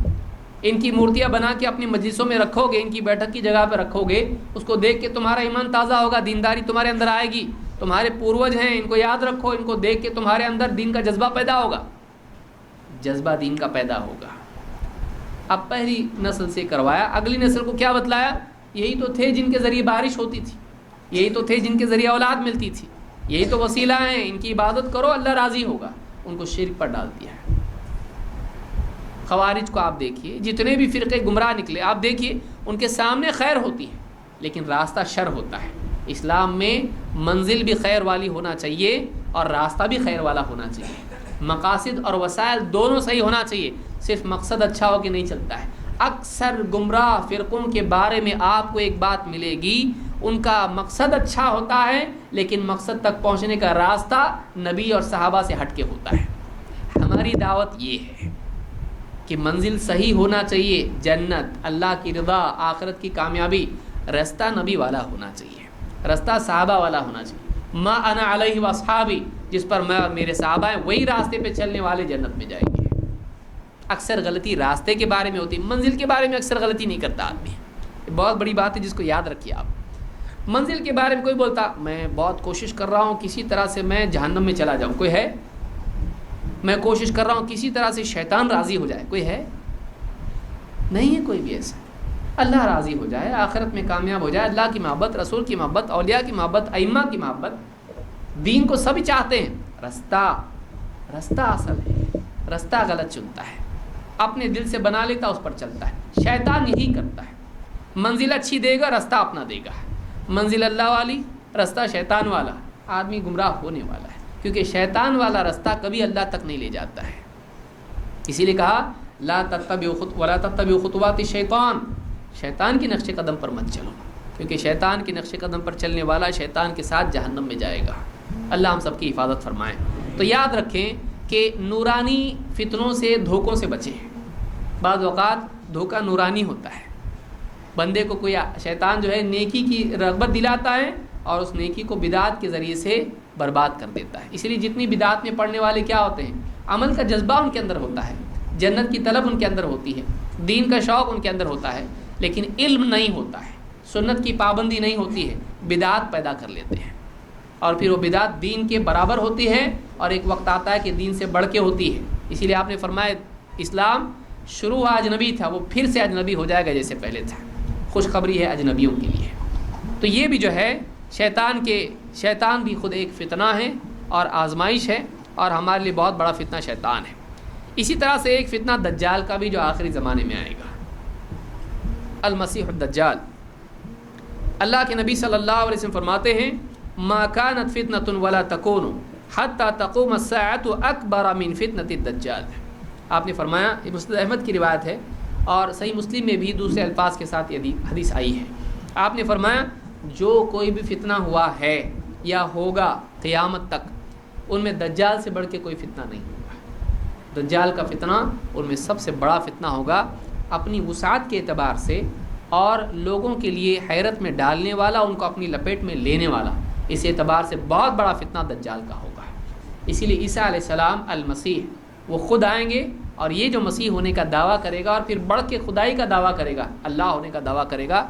ان کی مورتیاں بنا کے اپنی مجلسوں میں رکھو گے, ان کی بیٹھک کی جگہ پہ رکھو گے, اس کو دیکھ کے تمہارا ایمان تازہ ہوگا, دینداری تمہارے اندر آئے گی. تمہارے پوروج ہیں, ان کو یاد رکھو, ان کو دیکھ کے تمہارے اندر دین کا جذبہ پیدا ہوگا, جذبہ دین کا پیدا ہوگا. اب پہلی نسل سے کروایا, اگلی نسل کو کیا بتلایا, یہی تو تھے جن کے ذریعے بارش ہوتی تھی, یہی تو تھے جن کے ذریعے اولاد ملتی تھی, یہی تو وسیلہ ہیں, ان کی عبادت کرو اللہ راضی ہوگا. ان کو شرک پر ڈال دیا ہے. خوارج کو آپ دیکھیے, جتنے بھی فرقے گمراہ نکلے آپ دیکھیے, ان کے سامنے خیر ہوتی ہے لیکن راستہ شر ہوتا ہے. اسلام میں منزل بھی خیر والی ہونا چاہیے اور راستہ بھی خیر والا ہونا چاہیے. مقاصد اور وسائل دونوں صحیح ہونا چاہیے, صرف مقصد اچھا ہو کے نہیں چلتا ہے. اکثر گمراہ فرقوں کے بارے میں آپ کو ایک بات ملے گی, ان کا مقصد اچھا ہوتا ہے لیکن مقصد تک پہنچنے کا راستہ نبی اور صحابہ سے ہٹ کے ہوتا ہے. ہماری دعوت یہ ہے, کہ منزل صحیح ہونا چاہیے، جنت، اللہ کی رضا، آخرت کی کامیابی، رستہ نبی والا ہونا چاہیے، رستہ صحابہ والا ہونا چاہیے، ما انا علیہ واصحابی، جس پر میں اور میرے صحابہ ہیں وہی راستے پہ چلنے والے جنت میں جائیں گے۔ اکثر غلطی راستے کے بارے میں ہوتی، منزل کے بارے میں اکثر غلطی نہیں کرتا آدمی، یہ بہت بڑی بات ہے جس کو یاد رکھیے آپ۔ منزل کے بارے میں کوئی بولتا میں بہت کوشش کر رہا ہوں کسی طرح سے میں جہنم میں چلا جاؤں، کوئی ہے؟ میں کوشش کر رہا ہوں کسی طرح سے شیطان راضی ہو جائے، کوئی ہے؟ نہیں ہے کوئی بھی ایسا۔ اللہ راضی ہو جائے، آخرت میں کامیاب ہو جائے، اللہ کی محبت، رسول کی محبت، اولیاء کی محبت، ائمہ کی محبت، دین کو سب چاہتے ہیں، رستہ اصل ہے، رستہ غلط چنتا ہے، اپنے دل سے بنا لیتا اس پر چلتا ہے، شیطان یہی کرتا ہے، منزل اچھی دے گا رستہ اپنا دے گا، منزل اللہ والی رستہ شیطان والا، آدمی گمراہ ہونے والا ہے، کیونکہ شیطان والا رستہ کبھی اللہ تک نہیں لے جاتا ہے۔ اسی لیے کہا لا تتبعوا خطوات الشیطان، شیطان کے نقش قدم پر مت چلو، کیونکہ شیطان کے نقش قدم پر چلنے والا شیطان کے ساتھ جہنم میں جائے گا۔ اللہ ہم سب کی حفاظت فرمائے۔ تو یاد رکھیں کہ نورانی فتنوں سے، دھوکوں سے بچیں۔ بعض اوقات دھوکہ نورانی ہوتا ہے، بندے کو کوئی شیطان جو ہے نیکی کی رغبت دلاتا ہے اور اس نیکی کو بدعت کے ذریعے سے برباد کر دیتا ہے۔ اسی لیے جتنی بدعت میں پڑھنے والے کیا ہوتے ہیں، عمل کا جذبہ ان کے اندر ہوتا ہے، جنت کی طلب ان کے اندر ہوتی ہے، دین کا شوق ان کے اندر ہوتا ہے، لیکن علم نہیں ہوتا ہے، سنت کی پابندی نہیں ہوتی ہے، بدعت پیدا کر لیتے ہیں، اور پھر وہ بدعت دین کے برابر ہوتی ہے، اور ایک وقت آتا ہے کہ دین سے بڑھ کے ہوتی ہے۔ اسی لیے آپ نے فرمایا اسلام شروع ہوا اجنبی تھا، وہ پھر سے اجنبی ہو جائے گا جیسے پہلے تھا۔ خوشخبری ہے اجنبیوں کے لیے۔ تو یہ بھی جو ہے شیطان بھی خود ایک فتنہ ہے اور آزمائش ہے، اور ہمارے لیے بہت بڑا فتنہ شیطان ہے۔ اسی طرح سے ایک فتنہ دجال کا بھی جو آخری زمانے میں آئے گا، المسیح الدجال۔ اللہ کے نبی صلی اللہ علیہ وسلم فرماتے ہیں ما كانت فتنة ولا تكون حتى تقوم الساعة اکبر من فتنة الدجال۔ آپ نے فرمایا، یہ مسند احمد کی روایت ہے اور صحیح مسلم میں بھی دوسرے الفاظ کے ساتھ یہ حدیث آئی ہے۔ آپ نے فرمایا جو کوئی بھی فتنہ ہوا ہے یا ہوگا قیامت تک، ان میں دجال سے بڑھ کے کوئی فتنہ نہیں ہوگا۔ دجال کا فتنہ ان میں سب سے بڑا فتنہ ہوگا، اپنی وسعت کے اعتبار سے اور لوگوں کے لیے حیرت میں ڈالنے والا، ان کو اپنی لپیٹ میں لینے والا، اس اعتبار سے بہت بڑا فتنہ دجال کا ہوگا۔ اسی لیے عیسیٰ علیہ السلام المسیح، وہ خود آئیں گے اور یہ جو مسیح ہونے کا دعویٰ کرے گا اور پھر بڑھ کے خدائی کا دعویٰ کرے گا، اللہ ہونے کا دعویٰ کرے گا،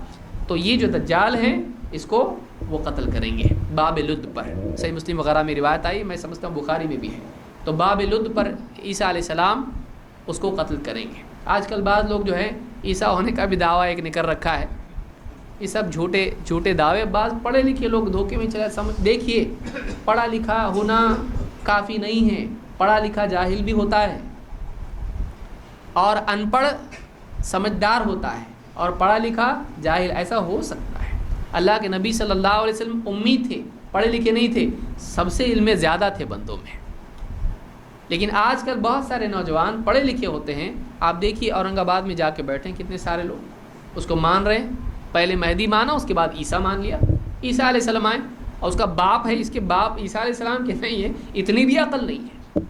تو یہ جو دجال ہیں اس کو وہ قتل کریں گے باب لد پر۔ صحیح مسلم وغیرہ میں روایت آئی، میں سمجھتا ہوں بخاری میں بھی ہے۔ تو باب لد پر عیسیٰ علیہ السلام اس کو قتل کریں گے۔ آج کل بعض لوگ جو ہے عیسیٰ ہونے کا بھی دعویٰ ایک نکل رکھا ہے، یہ سب جھوٹے دعوے۔ بعض پڑھے لکھے لوگ دھوکے میں چلے۔ دیکھیے، پڑھا لکھا ہونا کافی نہیں ہے، پڑھا لکھا جاہل بھی ہوتا ہے، اور ان پڑھ سمجھدار ہوتا ہے، اور پڑھا لکھا جاہل، ایسا ہو سکتا ہے۔ اللہ کے نبی صلی اللہ علیہ وسلم امی تھے، پڑھے لکھے نہیں تھے، سب سے علم زیادہ تھے بندوں میں۔ لیکن آج کل بہت سارے نوجوان پڑھے لکھے ہوتے ہیں، آپ دیکھیے اورنگ آباد میں جا کے بیٹھے کتنے سارے لوگ اس کو مان رہے ہیں۔ پہلے مہدی مانا، اس کے بعد عیسیٰ مان لیا۔ عیسیٰ علیہ السلام آئے اور اس کا باپ ہے، اس کے باپ عیسیٰ علیہ السلام کے نہیں ہے، اتنی بھی عقل نہیں ہے،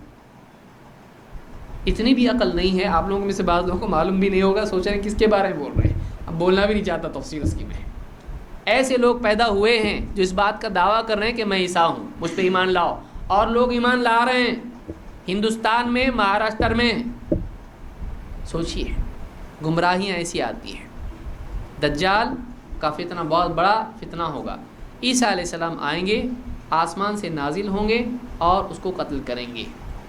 اتنی بھی عقل نہیں ہے۔ آپ لوگوں میں سے بعض لوگوں کو معلوم بھی نہیں ہوگا، سوچ رہے ہیں کس کے بارے میں بول رہے ہیں، اب بولنا بھی نہیں چاہتا تفصیل اس کی میں۔ ایسے لوگ پیدا ہوئے ہیں جو اس بات کا دعویٰ کر رہے ہیں کہ میں عیسیٰ ہوں، مجھ پہ ایمان لاؤ، اور لوگ ایمان لا رہے ہیں ہندوستان میں، مہاراشٹر میں۔ سوچیے، گمراہیاں ایسی آتی ہیں۔ دجال کا فتنہ بہت بڑا فتنہ ہوگا۔ عیسیٰ علیہ السلام آئیں گے، آسمان سے نازل ہوں گے اور اس کو قتل کریں گے۔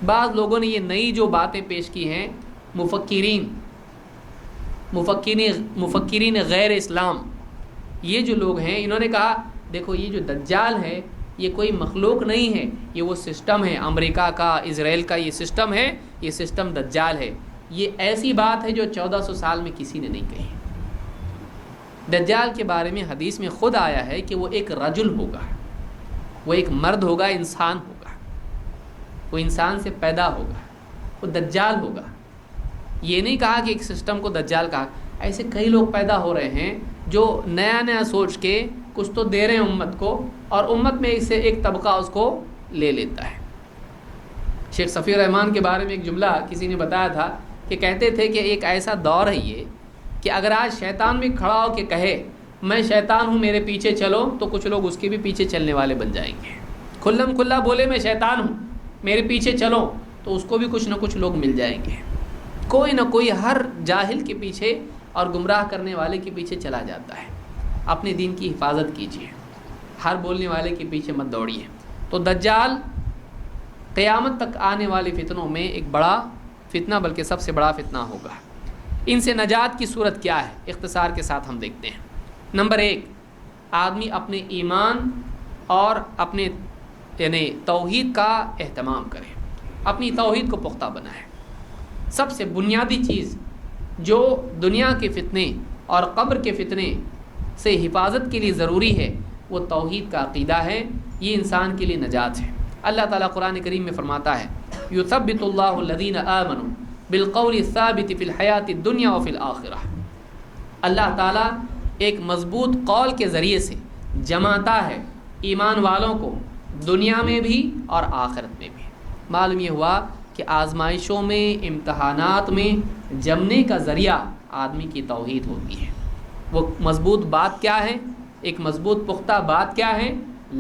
بعض لوگوں نے یہ نئی جو باتیں پیش کی ہیں، مفکرین غیر اسلام، یہ جو لوگ ہیں، انہوں نے کہا دیکھو یہ جو دجال ہے یہ کوئی مخلوق نہیں ہے، یہ وہ سسٹم ہے امریکہ کا، اسرائیل کا، یہ سسٹم ہے، یہ سسٹم دجال ہے۔ یہ ایسی بات ہے جو 1400 سال میں کسی نے نہیں کہی۔ دجال کے بارے میں حدیث میں خود آیا ہے کہ وہ ایک رجل ہوگا، وہ ایک مرد ہوگا، انسان ہوگا، وہ انسان سے پیدا ہوگا، وہ دجال ہوگا۔ یہ نہیں کہا کہ ایک سسٹم کو دجال کہا۔ ایسے کئی لوگ پیدا ہو رہے ہیں جو نیا سوچ کے کچھ تو دے رہے ہیں امت کو، اور امت میں سے ایک طبقہ اس کو لے لیتا ہے۔ شیخ صفی الرحمان کے بارے میں ایک جملہ کسی نے بتایا تھا کہ کہتے تھے کہ ایک ایسا دور ہے یہ کہ اگر آج شیطان بھی کھڑا ہو کے کہے میں شیطان ہوں میرے پیچھے چلو، تو کچھ لوگ اس کے بھی پیچھے چلنے والے بن جائیں گے۔ کھلم کھلا بولے میں شیطان ہوں میرے پیچھے چلو، تو اس کو بھی کچھ نہ کچھ لوگ مل جائیں گے۔ کوئی نہ کوئی ہر جاہل کے پیچھے اور گمراہ کرنے والے کے پیچھے چلا جاتا ہے۔ اپنے دین کی حفاظت کیجیے، ہر بولنے والے کے پیچھے مت دوڑیے۔ تو دجال قیامت تک آنے والے فتنوں میں ایک بڑا فتنہ، بلکہ سب سے بڑا فتنہ ہوگا۔ ان سے نجات کی صورت کیا ہے، اختصار کے ساتھ ہم دیکھتے ہیں۔ نمبر 1، آدمی اپنے ایمان اور اپنے یعنی توحید کا اہتمام کرے، اپنی توحید کو پختہ بنائے۔ سب سے بنیادی چیز جو دنیا کے فتنے اور قبر کے فتنے سے حفاظت کے لیے ضروری ہے وہ توحید کا عقیدہ ہے، یہ انسان کے لیے نجات ہے۔ اللہ تعالیٰ قرآن کریم میں فرماتا ہے یثبت اللہ الذین آمنوا بالقول الثابت فی الحیات الدنیا وفی الآخرہ۔ اللہ تعالیٰ ایک مضبوط قول کے ذریعے سے جماتا ہے ایمان والوں کو دنیا میں بھی اور آخرت میں بھی۔ معلوم یہ ہوا کہ آزمائشوں میں، امتحانات میں جمنے کا ذریعہ آدمی کی توحید ہوتی ہے۔ وہ مضبوط بات کیا ہے؟ ایک مضبوط پختہ بات کیا ہے؟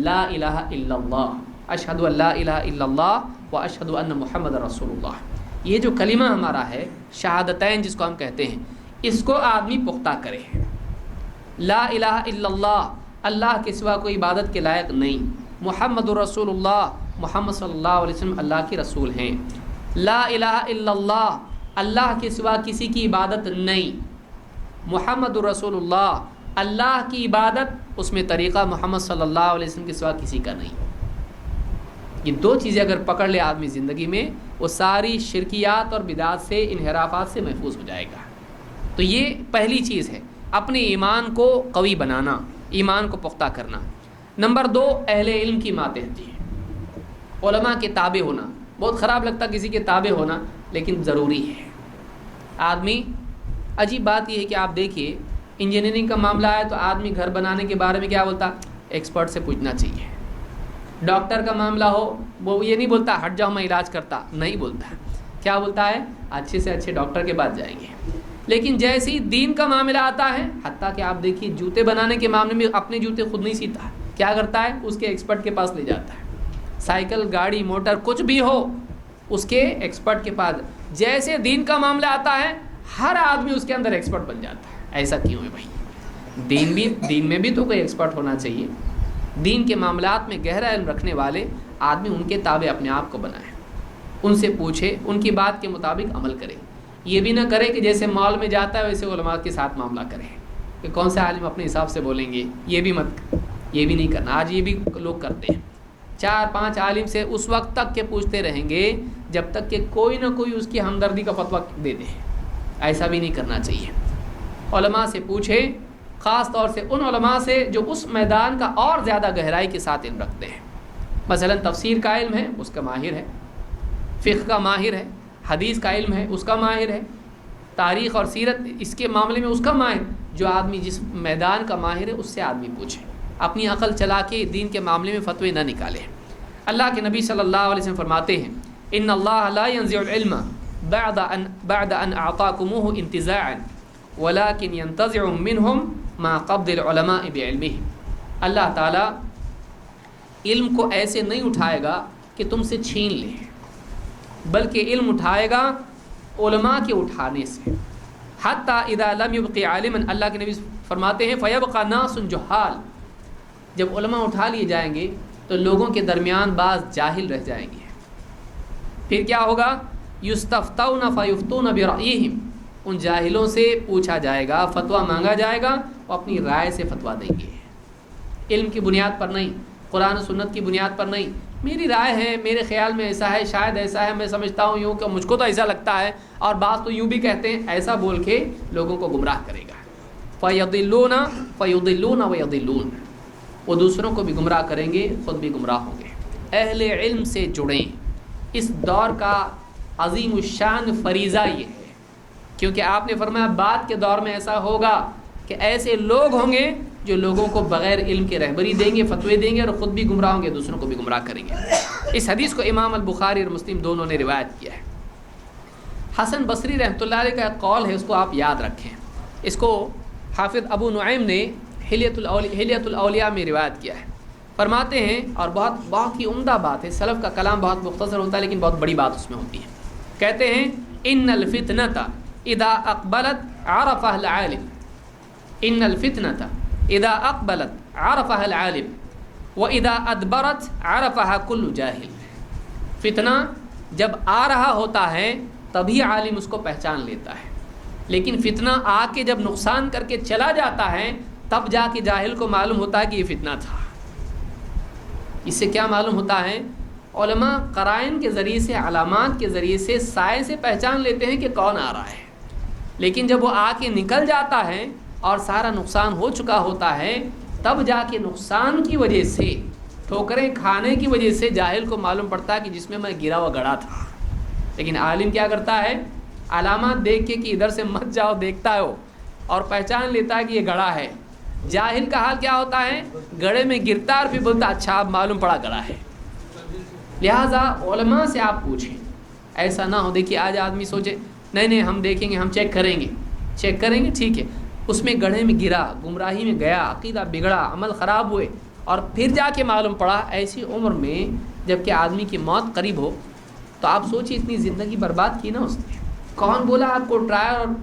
لا الہ الا اللہ، اشہد ان لا الہ الا اللہ و اشہد ان محمد رسول اللہ۔ یہ جو کلمہ ہمارا ہے، شہادتین جس کو ہم کہتے ہیں، اس کو آدمی پختہ کرے۔ لا الہ الا اللہ، اللہ کے سوا کوئی عبادت کے لائق نہیں، محمد رسول اللہ، محمد صلی اللہ علیہ وسلم اللہ کے رسول ہیں۔ لا الہ الا اللہ، اللہ کے سوا کسی کی عبادت نہیں، محمد رسول اللہ، اللہ کی عبادت اس میں طریقہ محمد صلی اللہ علیہ وسلم کے سوا کسی کا نہیں۔ یہ دو چیزیں اگر پکڑ لے آدمی زندگی میں، وہ ساری شرکیات اور بدعات سے، انحرافات سے محفوظ ہو جائے گا۔ تو یہ پہلی چیز ہے، اپنے ایمان کو قوی بنانا، ایمان کو پختہ کرنا۔ نمبر 2، اہل علم کی ماتحتی، علماء کے تابع ہونا۔ بہت خراب لگتا کسی کے تابع ہونا، لیکن ضروری ہے۔ آدمی، عجیب بات یہ ہے کہ آپ دیکھیے انجینئرنگ کا معاملہ ہے تو آدمی گھر بنانے کے بارے میں کیا بولتا؟ ایکسپرٹ سے پوچھنا چاہیے۔ ڈاکٹر کا معاملہ ہو، وہ یہ نہیں بولتا ہٹ جاؤ میں علاج کرتا، نہیں بولتا۔ کیا بولتا ہے؟ اچھے سے اچھے ڈاکٹر کے پاس جائیں گے۔ لیکن جیسے ہی دین کا معاملہ آتا ہے، حتیٰ کہ آپ دیکھیے جوتے بنانے کے معاملے میں اپنے جوتے خود نہیں سیتا، کیا کرتا ہے؟ اس کے ایکسپرٹ کے پاس لے جاتا ہے۔ سائیکل، گاڑی، موٹر کچھ بھی ہو، اس کے ایکسپرٹ کے پاس۔ جیسے دین کا معاملہ آتا ہے، ہر آدمی اس کے اندر ایکسپرٹ بن جاتا ہے۔ ایسا کیوں ہے بھائی؟ دین میں بھی تو کوئی ایکسپرٹ ہونا چاہیے۔ دین کے معاملات میں گہرا علم رکھنے والے آدمی ان کے تابع اپنے آپ کو بنائے، ان سے پوچھے، ان کی بات کے مطابق عمل کرے۔ یہ بھی نہ کرے کہ جیسے مال میں جاتا ہے ویسے علماء کے ساتھ معاملہ کرے کہ کون سے عالم اپنے حساب سے بولیں گے۔ یہ بھی نہیں کرنا۔ آج یہ بھی لوگ کرتے ہیں، 4-5 عالم سے اس وقت تک کہ پوچھتے رہیں گے جب تک کہ کوئی نہ کوئی اس کی ہمدردی کا فتویٰ دے دے۔ ایسا بھی نہیں کرنا چاہیے۔ علماء سے پوچھے، خاص طور سے ان علماء سے جو اس میدان کا اور زیادہ گہرائی کے ساتھ علم رکھتے ہیں۔ مثلا تفسیر کا علم ہے، اس کا ماہر ہے، فقہ کا ماہر ہے، حدیث کا علم ہے، اس کا ماہر ہے، تاریخ اور سیرت اس کے معاملے میں اس کا ماہر۔ جو آدمی جس میدان کا ماہر ہے اس سے آدمی پوچھے، اپنی عقل چلا کے دین کے معاملے میں فتوے نہ نکالے۔ اللہ کے نبی صلی اللہ علیہ وسلم فرماتے ہیں ان اللہ لا ينزع العلم بعد ان اعطاكموه انتزاعا ولكن ينتزع منهم ما قبض العلماء بعلمه۔ اللہ تعالیٰ علم کو ایسے نہیں اٹھائے گا کہ تم سے چھین لے، بلکہ علم اٹھائے گا علماء کے اٹھانے سے۔ حتی اذا لم يبق عالما، اللہ کے نبی فرماتے ہیں فیبقى ناس جہال، جب علماء اٹھا لیے جائیں گے تو لوگوں کے درمیان بعض جاہل رہ جائیں گے۔ پھر کیا ہوگا؟ یستفتون فیفتون برأیہم، ان جاہلوں سے پوچھا جائے گا، فتویٰ مانگا جائے گا، وہ اپنی رائے سے فتویٰ دیں گے، علم کی بنیاد پر نہیں، قرآن و سنت کی بنیاد پر نہیں۔ میری رائے ہے، میرے خیال میں ایسا ہے، شاید ایسا ہے، میں سمجھتا ہوں یوں کہ مجھ کو تو ایسا لگتا ہے، اور بعض تو یوں بھی کہتے ہیں، ایسا بول کے لوگوں کو گمراہ کرے گا۔ فَيُضِلُّونَ وَيَضِلُّونَ، وہ دوسروں کو بھی گمراہ کریں گے، خود بھی گمراہ ہوں گے۔ اہل علم سے جڑیں، اس دور کا عظیم الشان فریضہ یہ ہے، کیونکہ آپ نے فرمایا بعد کے دور میں ایسا ہوگا کہ ایسے لوگ ہوں گے جو لوگوں کو بغیر علم کے رہبری دیں گے، فتوے دیں گے، اور خود بھی گمراہ ہوں گے، دوسروں کو بھی گمراہ کریں گے۔ اس حدیث کو امام البخاری اور مسلم دونوں نے روایت کیا ہے۔ حسن بصری رحمۃ اللہ علیہ کا ایک قول ہے، اس کو آپ یاد رکھیں. اس کو حافظ ابو نعیم نے حلیۃ الاولیاء میں روایت کیا ہے. فرماتے ہیں، اور بہت ہی عمدہ بات ہے، سلف کا کلام بہت مختصر ہوتا ہے لیکن بہت بڑی بات اس میں ہوتی ہے. کہتے ہیں ان الفتنۃ اذا اقبلت عرفها العالم، ان الفتنۃ اذا اقبلت عرفها العالم واذا ادبرت عرفها كل جاہل. فتنہ جب آ رہا ہوتا ہے تبھی عالم اس کو پہچان لیتا ہے، لیکن فتنہ آ کے جب نقصان کر کے چلا جاتا ہے تب جا کے جاہل کو معلوم ہوتا ہے کہ یہ فتنہ تھا. اس سے کیا معلوم ہوتا ہے؟ علماء قرائن کے ذریعے سے، علامات کے ذریعے سے، سائے سے پہچان لیتے ہیں کہ کون آ رہا ہے، لیکن جب وہ آ کے نکل جاتا ہے اور سارا نقصان ہو چکا ہوتا ہے تب جا کے نقصان کی وجہ سے، ٹھوکریں کھانے کی وجہ سے جاہل کو معلوم پڑتا ہے کہ جس میں میں گرا ہوا گڑا تھا. لیکن عالم کیا کرتا ہے؟ علامات دیکھ کے کہ ادھر سے مت جاؤ دیکھتا ہے وہ، اور پہچان لیتا ہے کہ یہ گڑا ہے. جاہل کا حال کیا ہوتا ہے؟ گڑے میں گرتا اور پھر بولتا اچھا اب معلوم پڑا گڑا ہے. لہٰذا علماء سے آپ پوچھیں، ایسا نہ ہو. دیکھیے آج آدمی سوچے نہیں ہم دیکھیں گے، ہم چیک کریں گے ٹھیک ہے، اس میں گڑھے میں گرا، گمراہی میں گیا، عقیدہ بگڑا، عمل خراب ہوئے اور پھر جا کے معلوم پڑا. ایسی عمر میں جب کہ آدمی کی موت قریب ہو تو آپ سوچیں اتنی زندگی برباد کی نا اس نے. کون بولا آپ کو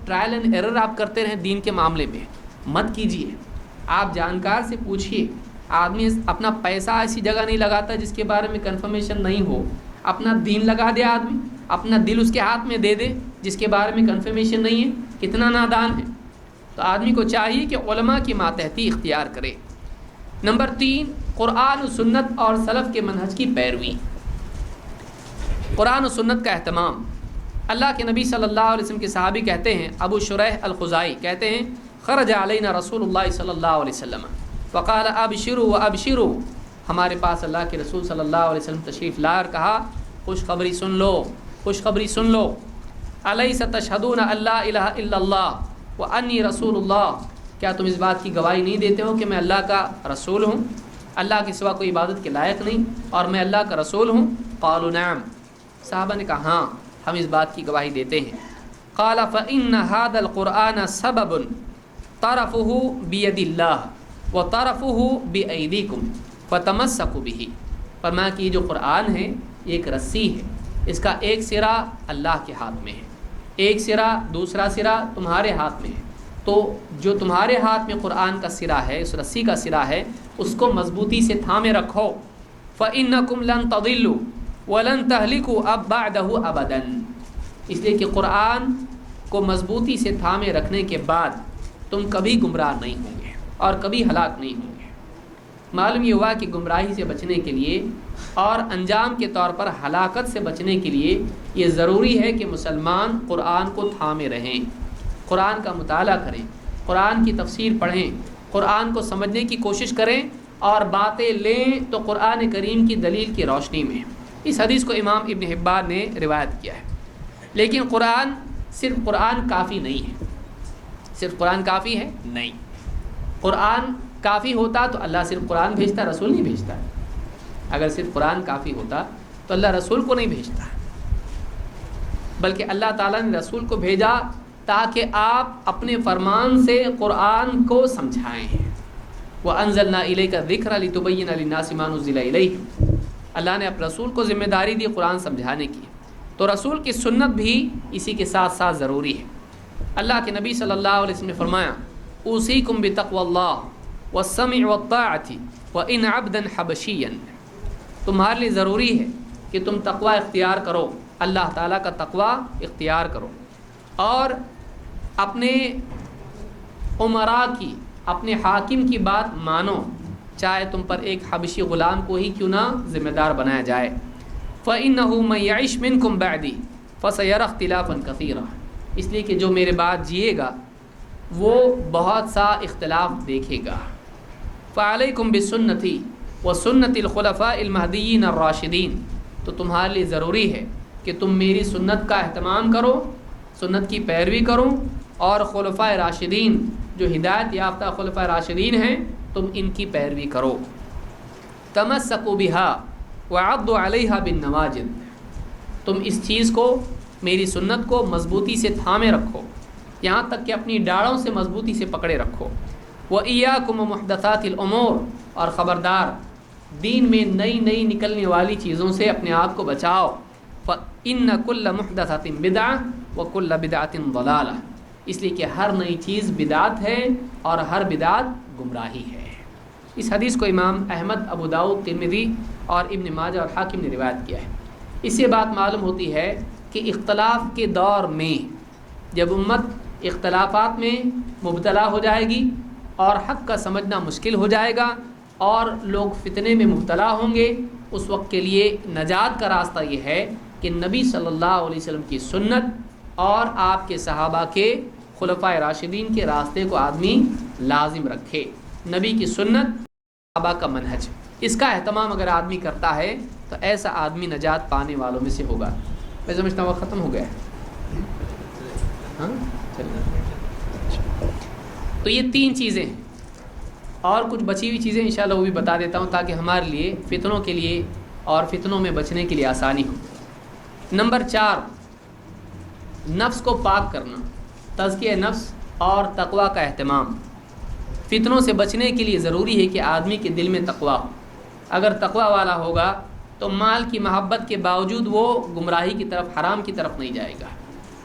ٹرائل اینڈ ایرر آپ کرتے رہیں دین کے معاملے میں؟ مت کیجیے. آپ جانکار سے پوچھیے. آدمی اپنا پیسہ ایسی جگہ نہیں لگاتا جس کے بارے میں کنفرمیشن نہیں ہو. اپنا دین لگا دے آدمی، اپنا دل اس کے ہاتھ میں دے دے جس کے بارے میں کنفرمیشن نہیں ہے. کتنا نادان ہے. تو آدمی کو چاہیے کہ علماء کی ماتحتی اختیار کرے. نمبر 3، قرآن و سنت اور سلف کے منہج کی پیروی. قرآن و سنت کا اہتمام. اللہ کے نبی صلی اللہ علیہ وسلم کے صحابی کہتے ہیں، ابو شریح الخزائی کہتے ہیں، خرج علینا رسول اللہ صلی اللہ علیہ وسلم وقال ابشروا وابشروا. ہمارے پاس اللہ کے رسول صلی اللہ علیہ وسلم تشریف لا اور کہا خوشخبری سن لو، خوشخبری سن لو. الیس تشہدون اللہ الہ الا اللہ وانی رسول اللہ. کیا تم اس بات کی گواہی نہیں دیتے ہو کہ میں اللہ کا رسول ہوں، اللہ کے سوا کوئی عبادت کے لائق نہیں اور میں اللہ کا رسول ہوں؟ قالوا نعم. صحابہ نے کہا ہاں ہم اس بات کی گواہی دیتے ہیں. قال فإن هذا القرآن سبب طرفه بید اللہ وطرفه بأیدیکم فتمسکوا به. فرمایا کہ یہ جو قرآن ہے یہ ایک رسی ہے، اس کا ایک سرا اللہ کے ہاتھ میں ہے، ایک سرا دوسرا سرا تمہارے ہاتھ میں ہے. تو جو تمہارے ہاتھ میں قرآن کا سرا ہے، اس رسی کا سرا ہے، اس کو مضبوطی سے تھامے رکھو. فإنکم لن تضلوا وَلَن تَهْلِكُوا اب بَعْدَهُ أَبَدًا. اس لیے کہ قرآن کو مضبوطی سے تھامے رکھنے کے بعد تم کبھی گمراہ نہیں ہوں گے اور کبھی ہلاک نہیں ہوں گے. معلوم یہ ہوا کہ گمراہی سے بچنے کے لیے اور انجام کے طور پر ہلاکت سے بچنے کے لیے یہ ضروری ہے کہ مسلمان قرآن کو تھامے رہیں، قرآن کا مطالعہ کریں، قرآن کی تفسیر پڑھیں، قرآن کو سمجھنے کی کوشش کریں اور باتیں لیں تو قرآن کریم کی دلیل کی روشنی میں. اس حدیث کو امام ابن حبان نے روایت کیا ہے. لیکن صرف قرآن کافی نہیں ہے. صرف قرآن کافی ہے؟ نہیں. قرآن کافی ہوتا تو اللہ صرف قرآن بھیجتا، رسول نہیں بھیجتا. اگر صرف قرآن کافی ہوتا تو اللہ رسول کو نہیں بھیجتا، بلکہ اللہ تعالیٰ نے رسول کو بھیجا تاکہ آپ اپنے فرمان سے قرآن کو سمجھائیں. وَأَنزَلْنَا إِلَيْكَ الذِّكْرَ لِتُبَيِّنَ لِلنَّاسِ مَا نُزِّلَ إِلَيْهِمْ. اللہ نے اپنے رسول کو ذمہ داری دی قرآن سمجھانے کی، تو رسول کی سنت بھی اسی کے ساتھ ساتھ ضروری ہے. اللہ کے نبی صلی اللہ علیہ وسلم نے فرمایا اوصیکم بتقوی اللہ والسمع والطاعۃ وان عبدا حبشیا. تمہارے لیے ضروری ہے کہ تم تقوی اختیار کرو، اللہ تعالیٰ کا تقوی اختیار کرو، اور اپنے امراء کی، اپنے حاکم کی بات مانو، چاہے تم پر ایک حبشی غلام کو ہی کیوں نہ ذمہ دار بنایا جائے. فَإِنَّهُ مَن يَعِشْ مِنكُم بَعْدِي فَسَيَرَى اخْتِلَافًا كَثِيرًا. اس لیے کہ جو میرے بعد جیے گا وہ بہت سا اختلاف دیکھے گا. فَعَلَيْكُمْ بِسُنَّتِي وَسُنَّتِ الْخُلَفَاءِ الْمَهْدِيِّينَ الرَّاشِدِينَ. تو تمہارے لیے ضروری ہے کہ تم میری سنت کا اہتمام کرو، سنت کی پیروی کرو، اور خلفائے راشدین جو ہدایت یافتہ خلفائے راشدین ہیں تم ان کی پیروی کرو. تمسکوا بها وعضوا علیہا بالنواجذ. تم اس چیز کو میری سنت کو مضبوطی سے تھامے رکھو، یہاں تک کہ اپنی ڈاڑوں سے مضبوطی سے پکڑے رکھو۔ وَإِيَّاكُمْ وَمُحْدَثَاتِ الْأُمُورِ، اور خبردار دین میں نئی نئی نکلنے والی چیزوں سے اپنے آپ کو بچاؤ۔ فَإِنَّ كُلَّ مُحْدَثَةٍ بِدْعَةٍ وَكُلَّ بِدْعَةٍ ضَلَالَةٍ، اس لیے کہ ہر نئی چیز بدعت ہے اور ہر بدعت گمراہی ہے۔ اس حدیث کو امام احمد، ابو داؤد، ترمذی اور ابن ماجہ اور حاکم نے روایت کیا ہے۔ اس سے بات معلوم ہوتی ہے کہ اختلاف کے دور میں جب امت اختلافات میں مبتلا ہو جائے گی اور حق کا سمجھنا مشکل ہو جائے گا اور لوگ فتنے میں مبتلا ہوں گے، اس وقت کے لیے نجات کا راستہ یہ ہے کہ نبی صلی اللہ علیہ وسلم کی سنت اور آپ کے صحابہ کے خلفائے راشدین کے راستے کو آدمی لازم رکھے۔ نبی کی سنت، صحابہ کا منہج، اس کا اہتمام اگر آدمی کرتا ہے تو ایسا آدمی نجات پانے والوں میں سے ہوگا۔ میں سمجھتا ہوں وقت ختم ہو گیا ہے، ہاں تو یہ تین چیزیں ہیں، اور کچھ بچی ہوئی چیزیں انشاءاللہ وہ بھی بتا دیتا ہوں تاکہ ہمارے لیے فتنوں کے لیے اور فتنوں میں بچنے کے لیے آسانی ہو۔ نمبر 4، نفس کو پاک کرنا، تزکیہ نفس اور تقوی کا اہتمام۔ فتنوں سے بچنے کے لیے ضروری ہے کہ آدمی کے دل میں تقوی ہو۔ اگر تقوی والا ہوگا تو مال کی محبت کے باوجود وہ گمراہی کی طرف، حرام کی طرف نہیں جائے گا۔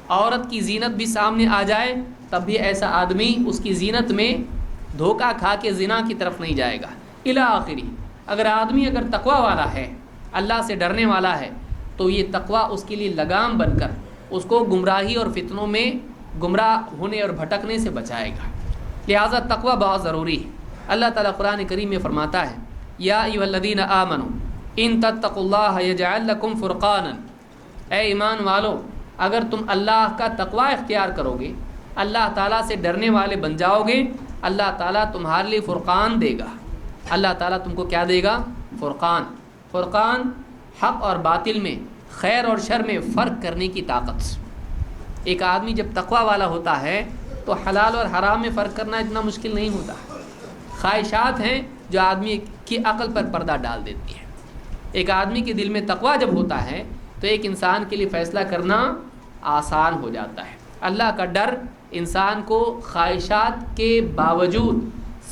عورت کی زینت بھی سامنے آ جائے تب بھی ایسا آدمی اس کی زینت میں دھوکہ کھا کے زنا کی طرف نہیں جائے گا۔ الی آخری، اگر آدمی تقوی والا ہے، اللہ سے ڈرنے والا ہے، تو یہ تقوی اس کے لیے لگام بن کر اس کو گمراہی اور فتنوں میں گمراہ ہونے اور بھٹکنے سے بچائے گا۔ لہٰذا تقوی بہت ضروری ہے۔ اللہ تعالیٰ قرآن کریم میں فرماتا ہے، یا ایھا الذین آمنوا ان تتقوا اللہ یجعل لکم فرقانا، اے ایمان والو اگر تم اللہ کا تقوی اختیار کرو گے، اللہ تعالیٰ سے ڈرنے والے بن جاؤ گے، اللہ تعالیٰ تمہارے لیے فرقان دے گا۔ اللہ تعالیٰ تم کو کیا دے گا؟ فرقان۔ فرقان حق اور باطل میں، خیر اور شر میں فرق کرنے کی طاقت۔ ایک آدمی جب تقوی والا ہوتا ہے تو حلال اور حرام میں فرق کرنا اتنا مشکل نہیں ہوتا۔ خواہشات ہیں جو آدمی کی عقل پر پردہ ڈال دیتی ہے۔ ایک آدمی کے دل میں تقوی جب ہوتا ہے تو ایک انسان کے لیے فیصلہ کرنا آسان ہو جاتا ہے۔ اللہ کا ڈر انسان کو خواہشات کے باوجود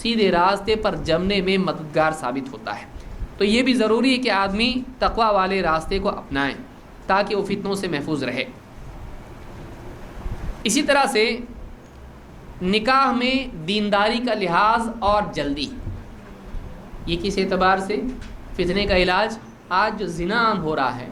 سیدھے راستے پر جمنے میں مددگار ثابت ہوتا ہے۔ تو یہ بھی ضروری ہے کہ آدمی تقوی والے راستے کو اپنائیں تاکہ وہ فتنوں سے محفوظ رہے۔ اسی طرح سے نکاح میں دینداری کا لحاظ اور جلدی، یہ کس اعتبار سے؟ فتنے کا علاج۔ آج جو زنا عام ہو رہا ہے،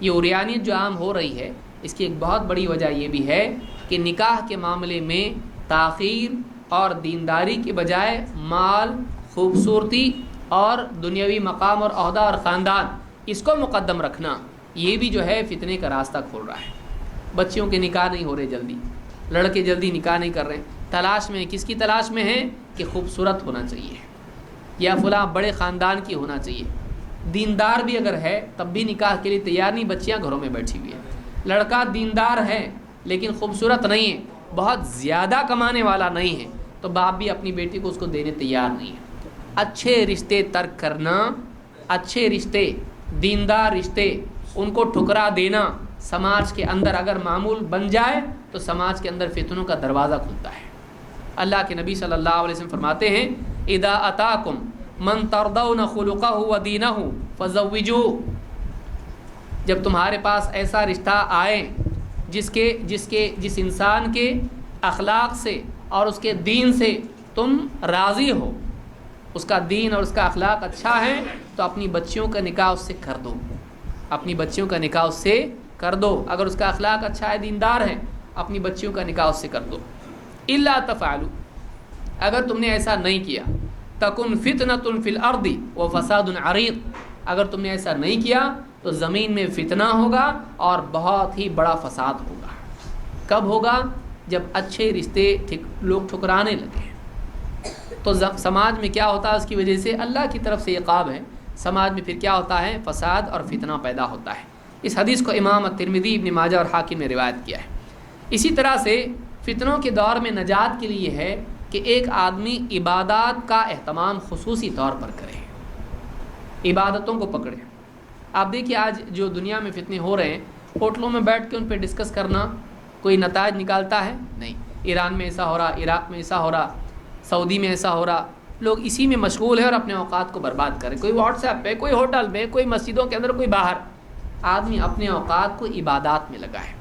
یہ عریانیت جو عام ہو رہی ہے، اس کی ایک بہت بڑی وجہ یہ بھی ہے کہ نکاح کے معاملے میں تاخیر اور دینداری کے بجائے مال، خوبصورتی اور دنیاوی مقام اور عہدہ اور خاندان، اس کو مقدم رکھنا، یہ بھی جو ہے فتنے کا راستہ کھول رہا ہے۔ بچیوں کے نکاح نہیں ہو رہے جلدی، لڑکے جلدی نکاح نہیں کر رہے، تلاش میں، کس کی تلاش میں ہیں کہ خوبصورت ہونا چاہیے یا فلاں بڑے خاندان کی ہونا چاہیے۔ دیندار بھی اگر ہے تب بھی نکاح کے لیے تیار نہیں، بچیاں گھروں میں بیٹھی ہوئی ہیں۔ لڑکا دیندار ہے لیکن خوبصورت نہیں ہے، بہت زیادہ کمانے والا نہیں ہے، تو باپ بھی اپنی بیٹی کو اس کو دینے تیار نہیں ہے۔ اچھے رشتے ترک کرنا، اچھے رشتے، دیندار رشتے، ان کو ٹھکرا دینا سماج کے اندر اگر معمول بن جائے تو سماج کے اندر فتنوں کا دروازہ کھلتا ہے۔ اللہ کے نبی صلی اللہ علیہ وسلم فرماتے ہیں، اذا اتاکم من ترضون خلقہ ودینہ فزوجوہ، جب تمہارے پاس ایسا رشتہ آئے جس انسان کے اخلاق سے اور اس کے دین سے تم راضی ہو، اس کا دین اور اس کا اخلاق اچھا ہے، تو اپنی بچیوں کا نکاح اس سے کر دو، اپنی بچیوں کا نکاح اس سے کر دو۔ اگر اس کا اخلاق اچھا ہے، دیندار ہے، اپنی بچیوں کا نکاح اس سے کر دو۔ الا تفعلوا، اگر تم نے ایسا نہیں کیا، تکن فتنۃ فی الارض وفساد عریض، اگر تم نے ایسا نہیں کیا تو زمین میں فتنہ ہوگا اور بہت ہی بڑا فساد ہوگا۔ کب ہوگا؟ جب اچھے رشتے لوگ ٹھکرانے لگے۔ تو سماج میں کیا ہوتا ہے؟ اس کی وجہ سے اللہ کی طرف سے عقاب ہے، سماج میں پھر کیا ہوتا ہے؟ فساد اور فتنہ پیدا ہوتا ہے۔ اس حدیث کو امام الترمذی، ابن ماجہ اور حاکم نے روایت کیا ہے۔ اسی طرح سے فتنوں کے دور میں نجات کے لیے ہے کہ ایک آدمی عبادات کا اہتمام خصوصی طور پر کرے، عبادتوں کو پکڑے۔ آپ دیکھیے آج جو دنیا میں فتنے ہو رہے ہیں ہوٹلوں میں بیٹھ کے ان پہ ڈسکس کرنا کوئی نتائج نکالتا ہے؟ نہیں۔ ایران میں ایسا ہو رہا، عراق میں ایسا ہو رہا، سعودی میں ایسا ہو رہا، لوگ اسی میں مشغول ہیں اور اپنے اوقات کو برباد کریں، کوئی واٹس ایپ پہ، کوئی ہوٹل میں، کوئی مسجدوں کے اندر، کوئی باہر۔ آدمی اپنے اوقات کو عبادات میں لگائے۔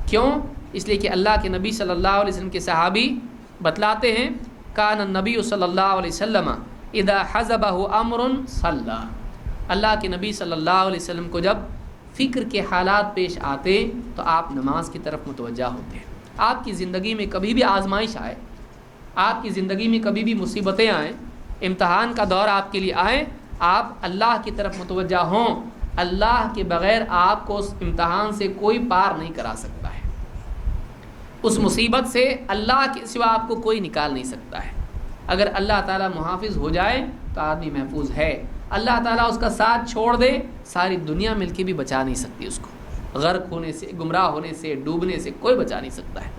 کیوں؟ اس لیے کہ اللہ کے نبی صلی اللہ علیہ وسلم کے صحابی بتلاتے ہیں کان النبی صلی اللہ علیہ وسلم اذا حزبہ امر صلی، اللہ کے نبی صلی اللہ علیہ وسلم کو جب فکر کے حالات پیش آتے تو آپ نماز کی طرف متوجہ ہوتے ہیں۔ آپ کی زندگی میں کبھی بھی آزمائش آئے، آپ کی زندگی میں کبھی بھی مصیبتیں آئیں، امتحان کا دور آپ کے لیے آئے، آپ اللہ کی طرف متوجہ ہوں۔ اللہ کے بغیر آپ کو اس امتحان سے کوئی پار نہیں کرا سکتا ہے، اس مصیبت سے اللہ کے سوا آپ کو کوئی نکال نہیں سکتا ہے۔ اگر اللہ تعالیٰ محافظ ہو جائے تو آدمی محفوظ ہے، اللہ تعالیٰ اس کا ساتھ چھوڑ دے ساری دنیا مل کے بھی بچا نہیں سکتی اس کو، غرق ہونے سے، گمراہ ہونے سے، ڈوبنے سے کوئی بچا نہیں سکتا ہے۔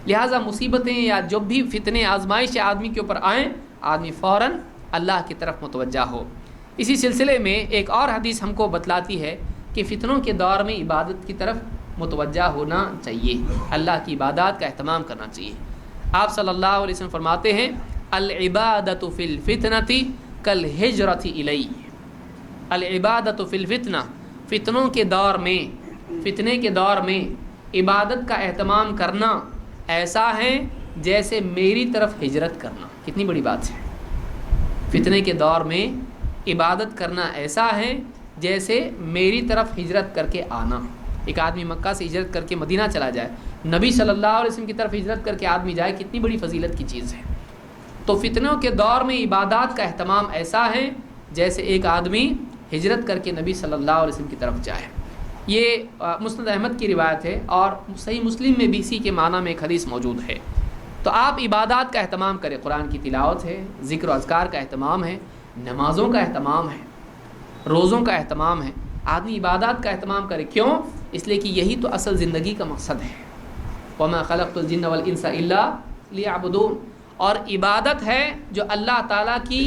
لہٰذا مصیبتیں یا جب بھی فتنے آزمائش آدمی کے اوپر آئیں، آدمی فوراً اللہ کی طرف متوجہ ہو۔ اسی سلسلے میں ایک اور حدیث ہم کو بتلاتی ہے کہ فتنوں کے دور میں عبادت کی طرف متوجہ ہونا چاہیے، اللہ کی عبادات کا اہتمام کرنا چاہیے۔ آپ صلی اللہ علیہ وسلم فرماتے ہیں العبادۃ فی الفتنۃ کالہجرۃ الی، العبادۃ فی الفتنہ، فتنوں کے دور میں، فتنے کے دور میں عبادت کا اہتمام کرنا ایسا ہے جیسے میری طرف ہجرت کرنا۔ کتنی بڑی بات ہے، فتنے کے دور میں عبادت کرنا ایسا ہے جیسے میری طرف ہجرت کر کے آنا۔ ایک آدمی مکہ سے ہجرت کر کے مدینہ چلا جائے، نبی صلی اللہ علیہ وسلم کی طرف ہجرت کر کے آدمی جائے، کتنی بڑی فضیلت کی چیز ہے۔ تو فتنوں کے دور میں عبادات کا اہتمام ایسا ہے جیسے ایک آدمی ہجرت کر کے نبی صلی اللہ علیہ وسلم کی طرف جائے۔ یہ مسند احمد کی روایت ہے اور صحیح مسلم میں بھی اسی کے معنی میں ایک حدیث موجود ہے۔ تو آپ عبادات کا اہتمام کریں، قرآن کی تلاوت ہے، ذکر و اذکار کا اہتمام ہے، نمازوں کا اہتمام ہے، روزوں کا اہتمام ہے، آدمی عبادات کا اہتمام کرے۔ کیوں؟ اس لیے کہ یہی تو اصل زندگی کا مقصد ہے۔ وَمَا خَلَقْتُ الْجِنَّ وَالْإِنسَ إِلَّا لِيَعْبُدُونَ، اور عبادت ہے جو اللہ تعالیٰ کی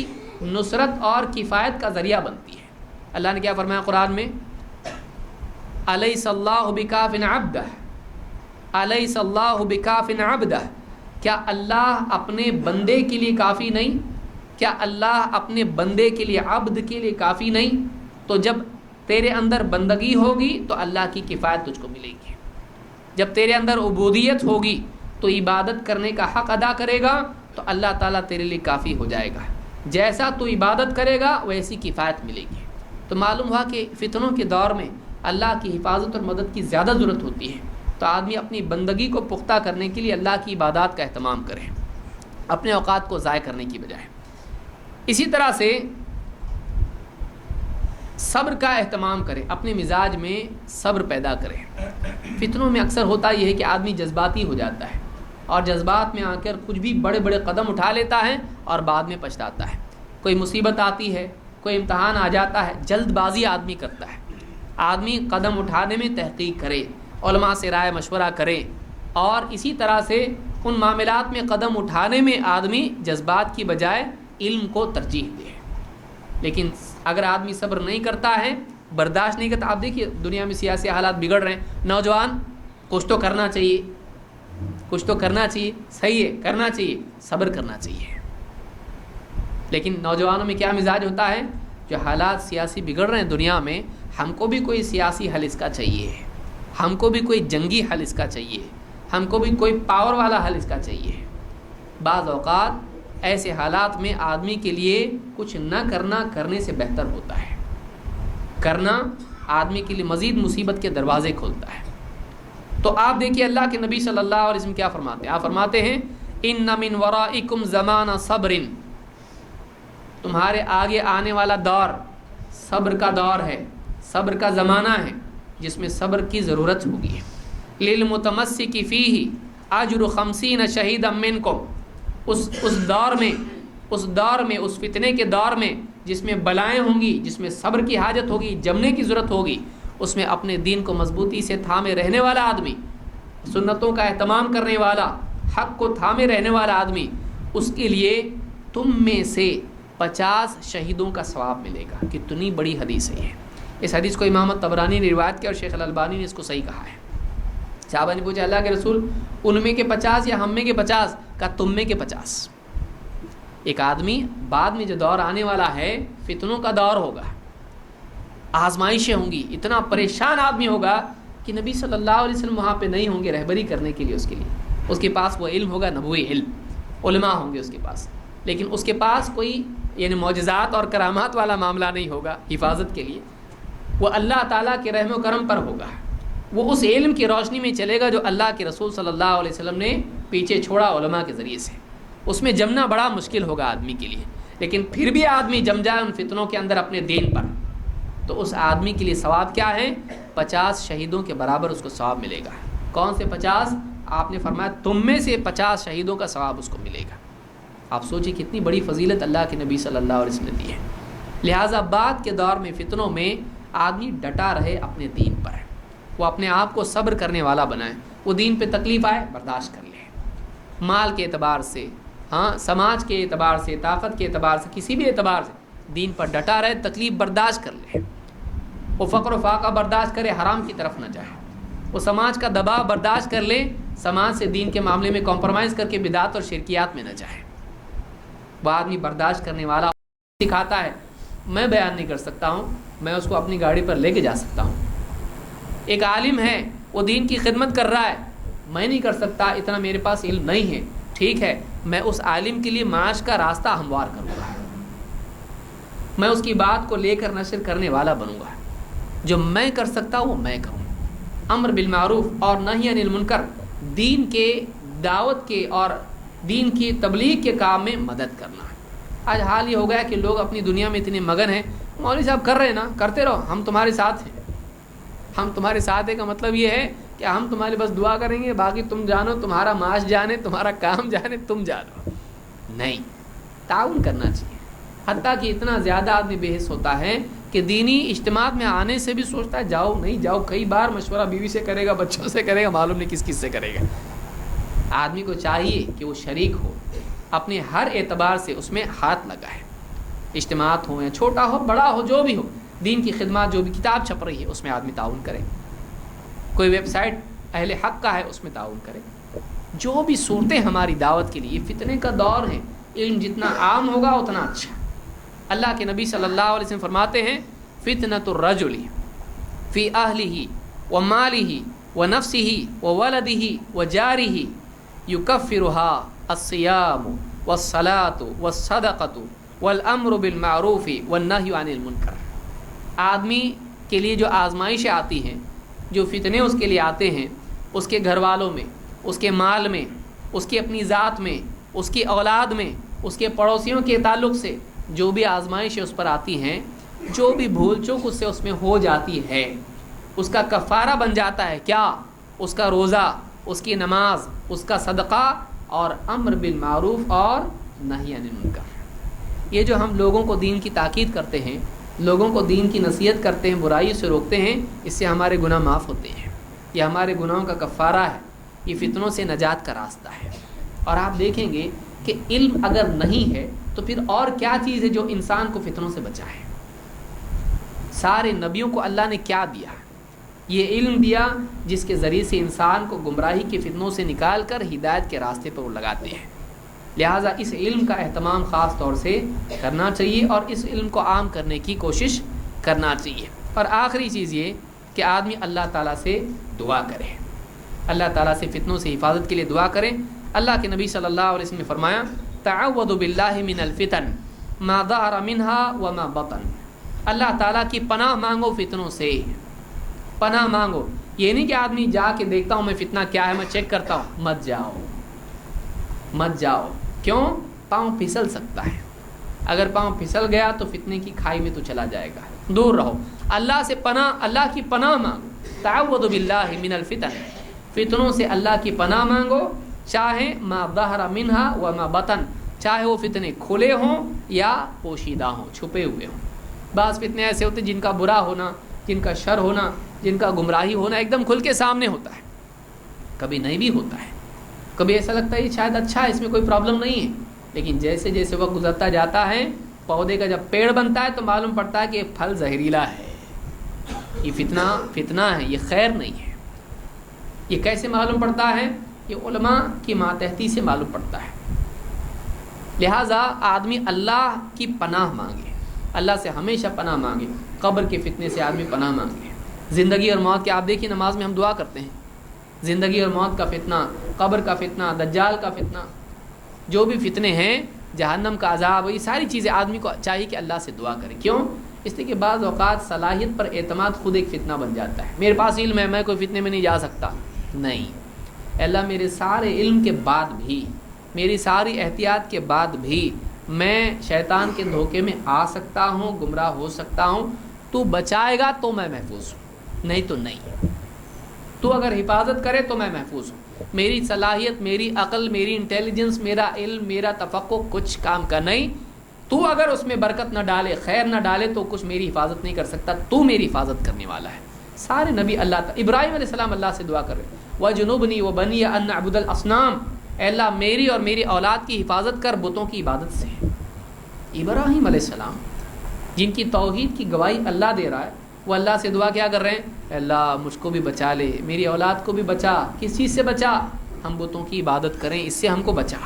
نصرت اور کفایت کا ذریعہ بنتی ہے۔ اللہ نے کیا فرمایا قرآن میں؟ أَلَيْسَ اللَّهُ بِكَافٍ عَبْدَهُ، أَلَيْسَ اللَّهُ بِكَافٍ عَبْدَهُ، کیا اللہ اپنے بندے کے لیے کافی نہیں؟ کیا اللہ اپنے بندے کے لیے، عبد کے لیے کافی نہیں؟ تو جب تیرے اندر بندگی ہوگی تو اللہ کی کفایت تجھ کو ملے گی، جب تیرے اندر عبودیت ہوگی تو عبادت کرنے کا حق ادا کرے گا تو اللہ تعالیٰ تیرے لیے کافی ہو جائے گا، جیسا تو عبادت کرے گا ویسی کفایت ملے گی۔ تو معلوم ہوا کہ فتنوں کے دور میں اللہ کی حفاظت اور مدد کی زیادہ ضرورت ہوتی ہے، تو آدمی اپنی بندگی کو پختہ کرنے کے لیے اللہ کی عبادات کا اہتمام کرے، اپنے اوقات کو ضائع کرنے کی بجائے۔ اسی طرح سے صبر کا اہتمام کرے، اپنے مزاج میں صبر پیدا کرے۔ فتنوں میں اکثر ہوتا یہ ہے کہ آدمی جذباتی ہو جاتا ہے اور جذبات میں آ کر کچھ بھی بڑے بڑے قدم اٹھا لیتا ہے اور بعد میں پچھتاتا ہے۔ کوئی مصیبت آتی ہے، کوئی امتحان آ جاتا ہے، جلد بازی آدمی کرتا ہے۔ آدمی قدم اٹھانے میں تحقیق کرے، علماء سے رائے مشورہ کرے، اور اسی طرح سے ان معاملات میں قدم اٹھانے میں آدمی جذبات کی بجائے علم کو ترجیح دے۔ لیکن اگر آدمی صبر نہیں کرتا ہے، برداشت نہیں کرتا، آپ دیکھیے دنیا میں سیاسی حالات بگڑ رہے ہیں، نوجوان کچھ تو کرنا چاہیے، کچھ تو کرنا چاہیے، صحیح ہے کرنا چاہیے، صبر کرنا چاہیے۔ لیکن نوجوانوں میں کیا مزاج ہوتا ہے؟ جو حالات سیاسی بگڑ رہے ہیں دنیا میں، ہم کو بھی کوئی سیاسی حل اس کا چاہیے، ہم کو بھی کوئی جنگی حل اس کا چاہیے، ہم کو بھی کوئی پاور والا حل اس کا چاہیے۔ بعض اوقات ایسے حالات میں آدمی کے لیے کچھ نہ کرنا کرنے سے بہتر ہوتا ہے، کرنا آدمی کے لیے مزید مصیبت کے دروازے کھولتا ہے۔ تو آپ دیکھیے اللہ کے نبی صلی اللہ علیہ وسلم کیا فرماتے ہیں؟ آپ فرماتے ہیں ان من ورائکم زمان صبر، تمہارے آگے آنے والا دور صبر کا دور ہے، صبر کا زمانہ ہے جس میں صبر کی ضرورت ہوگی۔ للمتمسک فیہ اجر 50 شہیدا منکم، اس دور میں اس فتنے کے دور میں جس میں بلائیں ہوں گی، جس میں صبر کی حاجت ہوگی، جمنے کی ضرورت ہوگی، اس میں اپنے دین کو مضبوطی سے تھامے رہنے والا آدمی، سنتوں کا اہتمام کرنے والا، حق کو تھامے رہنے والا آدمی، اس کے لیے تم میں سے 50 شہیدوں کا ثواب ملے گا۔ کتنی بڑی حدیث ہے یہ۔ اس حدیث کو امام طبرانی نے روایت کیا اور شیخ الالبانی نے اس کو صحیح کہا ہے۔ صحابہ نے پوچھا اللہ کے رسول ان میں کے 50 یا ہم میں کے 50؟ کہا تم میں کے 50۔ ایک آدمی بعد میں جو دور آنے والا ہے فتنوں کا دور ہوگا، آزمائشیں ہوں گی، اتنا پریشان آدمی ہوگا کہ نبی صلی اللہ علیہ وسلم وہاں پہ نہیں ہوں گے رہبری کرنے کے لیے، اس کے پاس وہ علم ہوگا نبوی علم، علماء ہوں گے اس کے پاس، لیکن اس کے پاس کوئی یعنی معجزات اور کرامات والا معاملہ نہیں ہوگا حفاظت کے لیے، وہ اللہ تعالیٰ کے رحم و کرم پر ہوگا، وہ اس علم کی روشنی میں چلے گا جو اللہ کے رسول صلی اللہ علیہ وسلم نے پیچھے چھوڑا علماء کے ذریعے سے۔ اس میں جمنا بڑا مشکل ہوگا آدمی کے لیے، لیکن پھر بھی آدمی جم جائے ان فتنوں کے اندر اپنے دین پر، تو اس آدمی کے لیے ثواب کیا ہے؟ 50 شہیدوں کے برابر اس کو ثواب ملے گا۔ کون سے 50؟ آپ نے فرمایا تم میں سے 50 شہیدوں کا ثواب اس کو ملے گا۔ آپ سوچیں کتنی بڑی فضیلت اللہ کے نبی صلی اللہ علیہ وسلم نے دی ہے۔ لہٰذا بعد کے دور میں فتنوں میں آدمی ڈٹا رہے اپنے دین پر، وہ اپنے آپ کو صبر کرنے والا بنائے، وہ دین پہ تکلیف آئے برداشت کر لے، مال کے اعتبار سے، سماج کے اعتبار سے، طاقت کے اعتبار سے، کسی بھی اعتبار سے دین پر ڈٹا رہے، تکلیف برداشت کر لے، وہ فقر و فاقہ برداشت کرے، حرام کی طرف نہ جائے، وہ سماج کا دباؤ برداشت کر لے، سماج سے دین کے معاملے میں کمپرومائز کر کے بدعت اور شرکیات میں نہ جائے۔ وہ آدمی برداشت کرنے والا سکھاتا ہے، میں بیان نہیں کر سکتا ہوں، میں اس کو اپنی گاڑی پر لے کے جا سکتا ہوں۔ ایک عالم ہے وہ دین کی خدمت کر رہا ہے، میں نہیں کر سکتا، اتنا میرے پاس علم نہیں ہے، ٹھیک ہے میں اس عالم کے لیے معاش کا راستہ ہموار کروں گا، میں اس کی بات کو لے کر نشر کرنے والا بنوں گا، جو میں کر سکتا وہ میں کروں۔ امر بالمعروف اور نہی عن المنکر دین کے دعوت کے اور دین کی تبلیغ کے کام میں مدد کرنا۔ آج حال یہ ہو گیا کہ لوگ اپنی دنیا میں اتنے مگن ہیں، مولوی صاحب کر رہے ہیں نا، کرتے رہو، ہم تمہارے ساتھ ہیں۔ ہم تمہارے ساتھ ہیں کا مطلب یہ ہے کہ ہم تمہارے بس دعا کریں گے، باقی تم جانو، تمہارا معاش جانے، تمہارا کام جانے، تم جانو۔ نہیں، تعاون کرنا چاہیے۔ حتیٰ کہ اتنا زیادہ آدمی بے حس ہوتا ہے کہ دینی اجتماعات میں آنے سے بھی سوچتا ہے جاؤ نہیں جاؤ، کئی بار مشورہ بیوی سے کرے گا، بچوں سے کرے گا، معلوم نہیں کس سے کرے گا۔ آدمی کو چاہیے کہ وہ شریک ہو، اپنے ہر اعتبار سے اس میں ہاتھ لگائے، اجتماعات ہوں یا چھوٹا ہو بڑا ہو جو بھی ہو، دین کی خدمات، جو بھی کتاب چھپ رہی ہے اس میں آدمی تعاون کرے، کوئی ویب سائٹ اہل حق کا ہے اس میں تعاون کرے، جو بھی صورتیں ہماری دعوت کے لیے۔ فتنے کا دور ہے، علم جتنا عام ہوگا اتنا اچھا۔ اللہ کے نبی صلی اللہ علیہ وسلم فرماتے ہیں فتنۃ الرجل فی اہلہ ومالہ ونفسہ وولدہ وجارہ یکفرها الصیام والصلاۃ والصدقۃ والامر بالمعروف والنہی عن المنکر۔ آدمی کے لیے جو آزمائشیں آتی ہیں، جو فتنے اس کے لیے آتے ہیں، اس کے گھر والوں میں، اس کے مال میں، اس کی اپنی ذات میں، اس کی اولاد میں، اس کے پڑوسیوں کے تعلق سے جو بھی آزمائشیں اس پر آتی ہیں، جو بھی بھول چوک اس سے اس میں ہو جاتی ہے، اس کا کفارہ بن جاتا ہے کیا؟ اس کا روزہ، اس کی نماز، اس کا صدقہ اور امر بالمعروف اور نہی عن المنکر۔ یہ جو ہم لوگوں کو دین کی تاکید کرتے ہیں، لوگوں کو دین کی نصیحت کرتے ہیں، برائی سے روکتے ہیں، اس سے ہمارے گناہ معاف ہوتے ہیں، یہ ہمارے گناہوں کا کفارہ ہے، یہ فتنوں سے نجات کا راستہ ہے۔ اور آپ دیکھیں گے کہ علم اگر نہیں ہے تو پھر اور کیا چیز ہے جو انسان کو فتنوں سے بچائے؟ سارے نبیوں کو اللہ نے کیا دیا؟ یہ علم دیا جس کے ذریعے سے انسان کو گمراہی کے فتنوں سے نکال کر ہدایت کے راستے پر وہ لگاتے ہیں۔ لہٰذا اس علم کا اہتمام خاص طور سے کرنا چاہیے اور اس علم کو عام کرنے کی کوشش کرنا چاہیے۔ اور آخری چیز یہ کہ آدمی اللہ تعالیٰ سے دعا کرے، اللہ تعالیٰ سے فتنوں سے حفاظت کے لیے دعا کریں۔ اللہ کے نبی صلی اللہ علیہ وسلم نے فرمایا تعوذ باللہ من الفتن ما ظہر منها وما بطن۔ اللہ تعالیٰ کی پناہ مانگو فتنوں سے، پناہ مانگو۔ یہ نہیں کہ آدمی جا کے دیکھتا ہوں میں فتنہ کیا ہے میں چیک کرتا ہوں، مت جاؤ مت جاؤ۔ کیوں؟ پاؤں پھسل سکتا ہے، اگر پاؤں پھسل گیا تو فتنے کی کھائی میں تو چلا جائے گا، دور رہو۔ اللہ سے پناہ، اللہ کی پناہ مانگو۔ تعوذ باللہ من الفتن، فتنوں سے اللہ کی پناہ مانگو، چاہے ما ظہر منها وما بطن، چاہے وہ فتنے کھلے ہوں یا پوشیدہ ہوں، چھپے ہوئے ہوں۔ بعض فتنے ایسے ہوتے جن کا برا ہونا، جن کا شر ہونا، جن کا گمراہی ہونا ایک دم کھل کے سامنے ہوتا ہے، کبھی نہیں بھی ہوتا ہے، کبھی ایسا لگتا ہے یہ شاید اچھا ہے، اس میں کوئی پرابلم نہیں ہے، لیکن جیسے جیسے وقت گزرتا جاتا ہے، پودے کا جب پیڑ بنتا ہے تو معلوم پڑتا ہے کہ یہ پھل زہریلا ہے، یہ فتنہ ہے، یہ خیر نہیں ہے۔ یہ کیسے معلوم پڑتا ہے؟ یہ علماء کی ماتحتی سے معلوم پڑتا ہے۔ لہٰذا آدمی اللہ کی پناہ مانگے، اللہ سے ہمیشہ پناہ مانگے، قبر کے فتنے سے آدمی پناہ مانگے۔ زندگی اور موت کے، آپ دیکھیے نماز میں ہم دعا کرتے ہیں، زندگی اور موت کا فتنہ، قبر کا فتنہ، دجال کا فتنہ، جو بھی فتنے ہیں، جہنم کا عذاب، یہ ساری چیزیں آدمی کو چاہیے کہ اللہ سے دعا کرے۔ کیوں؟ اس لیے کہ بعض اوقات صلاحیت پر اعتماد خود ایک فتنہ بن جاتا ہے۔ میرے پاس علم ہے، میں کوئی فتنے میں نہیں جا سکتا، نہیں، اللہ میرے سارے علم کے بعد بھی، میری ساری احتیاط کے بعد بھی میں شیطان کے دھوکے میں آ سکتا ہوں، گمراہ ہو سکتا ہوں، تو بچائے گا تو میں محفوظ ہوں، نہیں تو نہیں۔ تو اگر حفاظت کرے تو میں محفوظ ہوں۔ میری صلاحیت، میری عقل، میری انٹیلیجنس، میرا علم، میرا تفقہ کچھ کام کا نہیں۔ تو اگر اس میں برکت نہ ڈالے، خیر نہ ڈالے، تو کچھ میری حفاظت نہیں کر سکتا، تو میری حفاظت کرنے والا ہے۔ سارے نبی اللہ تعالیٰ، ابراہیم علیہ السلام اللہ سے دعا کر رہے، وَجُنُوبْنِي وَبَنِيَ أَن نَعْبُدَ الْأَصْنَامَ، اے اللہ میری اور میری اولاد کی حفاظت کر بتوں کی عبادت سے۔ ابراہیم علیہ السلام جن کی توحید کی گواہی اللہ دے رہا ہے، وہ اللہ سے دعا کیا کر رہے ہیں؟ اے اللہ مجھ کو بھی بچا لے، میری اولاد کو بھی بچا۔ کس چیز سے بچا؟ ہم بتوں کی عبادت کریں، اس سے ہم کو بچا۔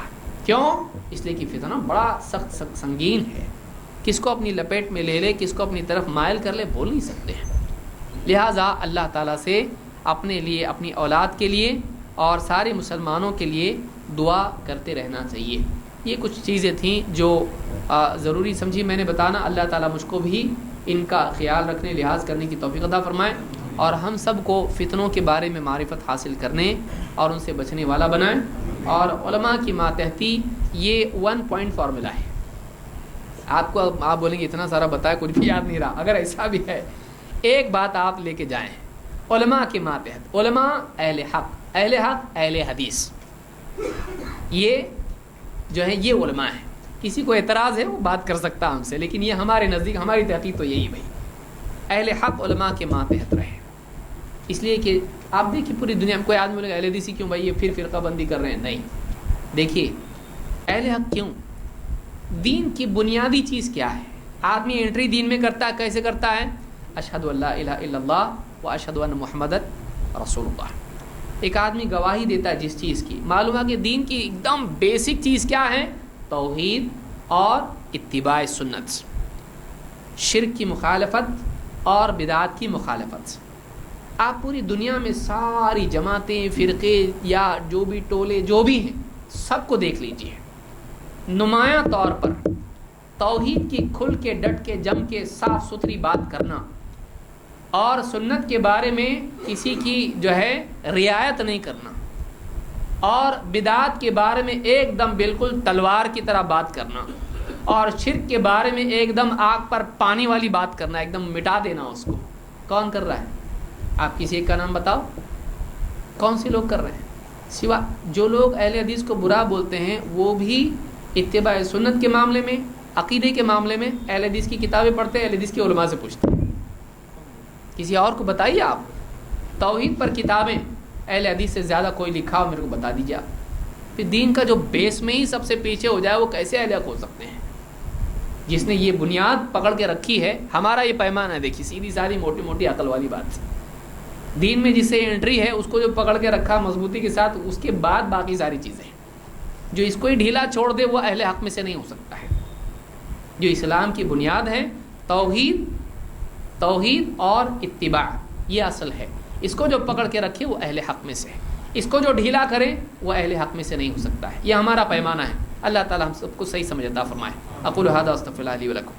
کیوں؟ اس لیے کہ فتنہ بڑا سخت سنگین ہے، کس کو اپنی لپیٹ میں لے لے، کس کو اپنی طرف مائل کر لے، بول نہیں سکتے ہیں۔ لہٰذا اللہ تعالیٰ سے اپنے لیے، اپنی اولاد کے لیے اور سارے مسلمانوں کے لیے دعا کرتے رہنا چاہیے۔ یہ کچھ چیزیں تھیں جو ضروری سمجھی میں نے بتانا۔ اللہ تعالیٰ مجھ کو بھی ان کا خیال رکھنے، لحاظ کرنے کی توفیق عطا فرمائے، اور ہم سب کو فتنوں کے بارے میں معرفت حاصل کرنے اور ان سے بچنے والا بنائیں۔ اور علماء کی ماتحتی یہ 1 پوائنٹ فارمولا ہے۔ آپ کو آپ بولیں گے اتنا سارا بتایا کچھ بھی یاد نہیں رہا، اگر ایسا بھی ہے ایک بات آپ لے کے جائیں، علماء کے ماتحت، علماء اہل حق، اہل حق، اہل حدیث، یہ جو ہے یہ علماء ہیں۔ کسی کو اعتراض ہے وہ بات کر سکتا ہم سے، لیکن یہ ہمارے نزدیک، ہماری تحقیق تو یہی بھائی، اہل حق علماء کے ماتحت رہے۔ اس لیے کہ آپ دیکھیے پوری دنیا میں کوئی آدمی بولے گا اہل حدیث کیوں بھائی یہ پھر فرقہ بندی کر رہے ہیں، نہیں، دیکھیے اہل حق کیوں؟ دین کی بنیادی چیز کیا ہے؟ آدمی انٹری دین میں کرتا ہے، کیسے کرتا ہے؟ اشہد ان لا الہ الا اللہ و اشہد ان محمد رسول اللہ۔ ایک آدمی گواہی دیتا ہے جس چیز کی، معلوم ہے کہ دین کی ایک دم بیسک چیز کیا ہے؟ توحید اور اتباع سنت، شرک کی مخالفت اور بدعات کی مخالفت۔ آپ پوری دنیا میں ساری جماعتیں، فرقے یا جو بھی ٹولے جو بھی ہیں، سب کو دیکھ لیجئے، نمایاں طور پر توحید کی کھل کے، ڈٹ کے، جم کے، صاف ستھری بات کرنا، اور سنت کے بارے میں کسی کی جو ہے رعایت نہیں کرنا، اور بدعات کے بارے میں ایک دم بالکل تلوار کی طرح بات کرنا، اور شرک کے بارے میں ایک دم آگ پر پانی والی بات کرنا، ایک دم مٹا دینا اس کو۔ کون کر رہا ہے؟ آپ کسی ایک کا نام بتاؤ، کون سے لوگ کر رہے ہیں؟ سوا جو لوگ اہل حدیث کو برا بولتے ہیں، وہ بھی اتباع سنت کے معاملے میں، عقیدے کے معاملے میں اہل حدیث کی کتابیں پڑھتے ہیں، اہل حدیث کے علماء سے پوچھتے ہیں۔ کسی اور کو بتائیے، آپ توحید پر کتابیں اہل حدیث سے زیادہ کوئی لکھا ہو میرے کو بتا دیجیے آپ۔ پھر دین کا جو بیس میں ہی سب سے پیچھے ہو جائے وہ کیسے اہل حق ہو سکتے ہیں؟ جس نے یہ بنیاد پکڑ کے رکھی ہے، ہمارا یہ پیمانہ ہے، دیکھیے سیدھی ساری موٹی موٹی عقل والی بات، دین میں جس سے انٹری ہے اس کو جو پکڑ کے رکھا مضبوطی کے ساتھ، اس کے بعد باقی ساری چیزیں، جو اس کو ہی ڈھیلا چھوڑ دے وہ اہل حق میں سے نہیں ہو سکتا ہے۔ جو اسلام کی بنیاد ہے توحید اور اتباع، یہ اصل ہے، اس کو جو پکڑ کے رکھے وہ اہل حق میں سے ہے، اس کو جو ڈھیلا کرے وہ اہل حق میں سے نہیں ہو سکتا ہے۔ یہ ہمارا پیمانہ ہے۔ اللہ تعالی ہم سب کو صحیح سمجھ عطا فرمائے۔ اقول ھذا استغفر اللہ لی ولکم۔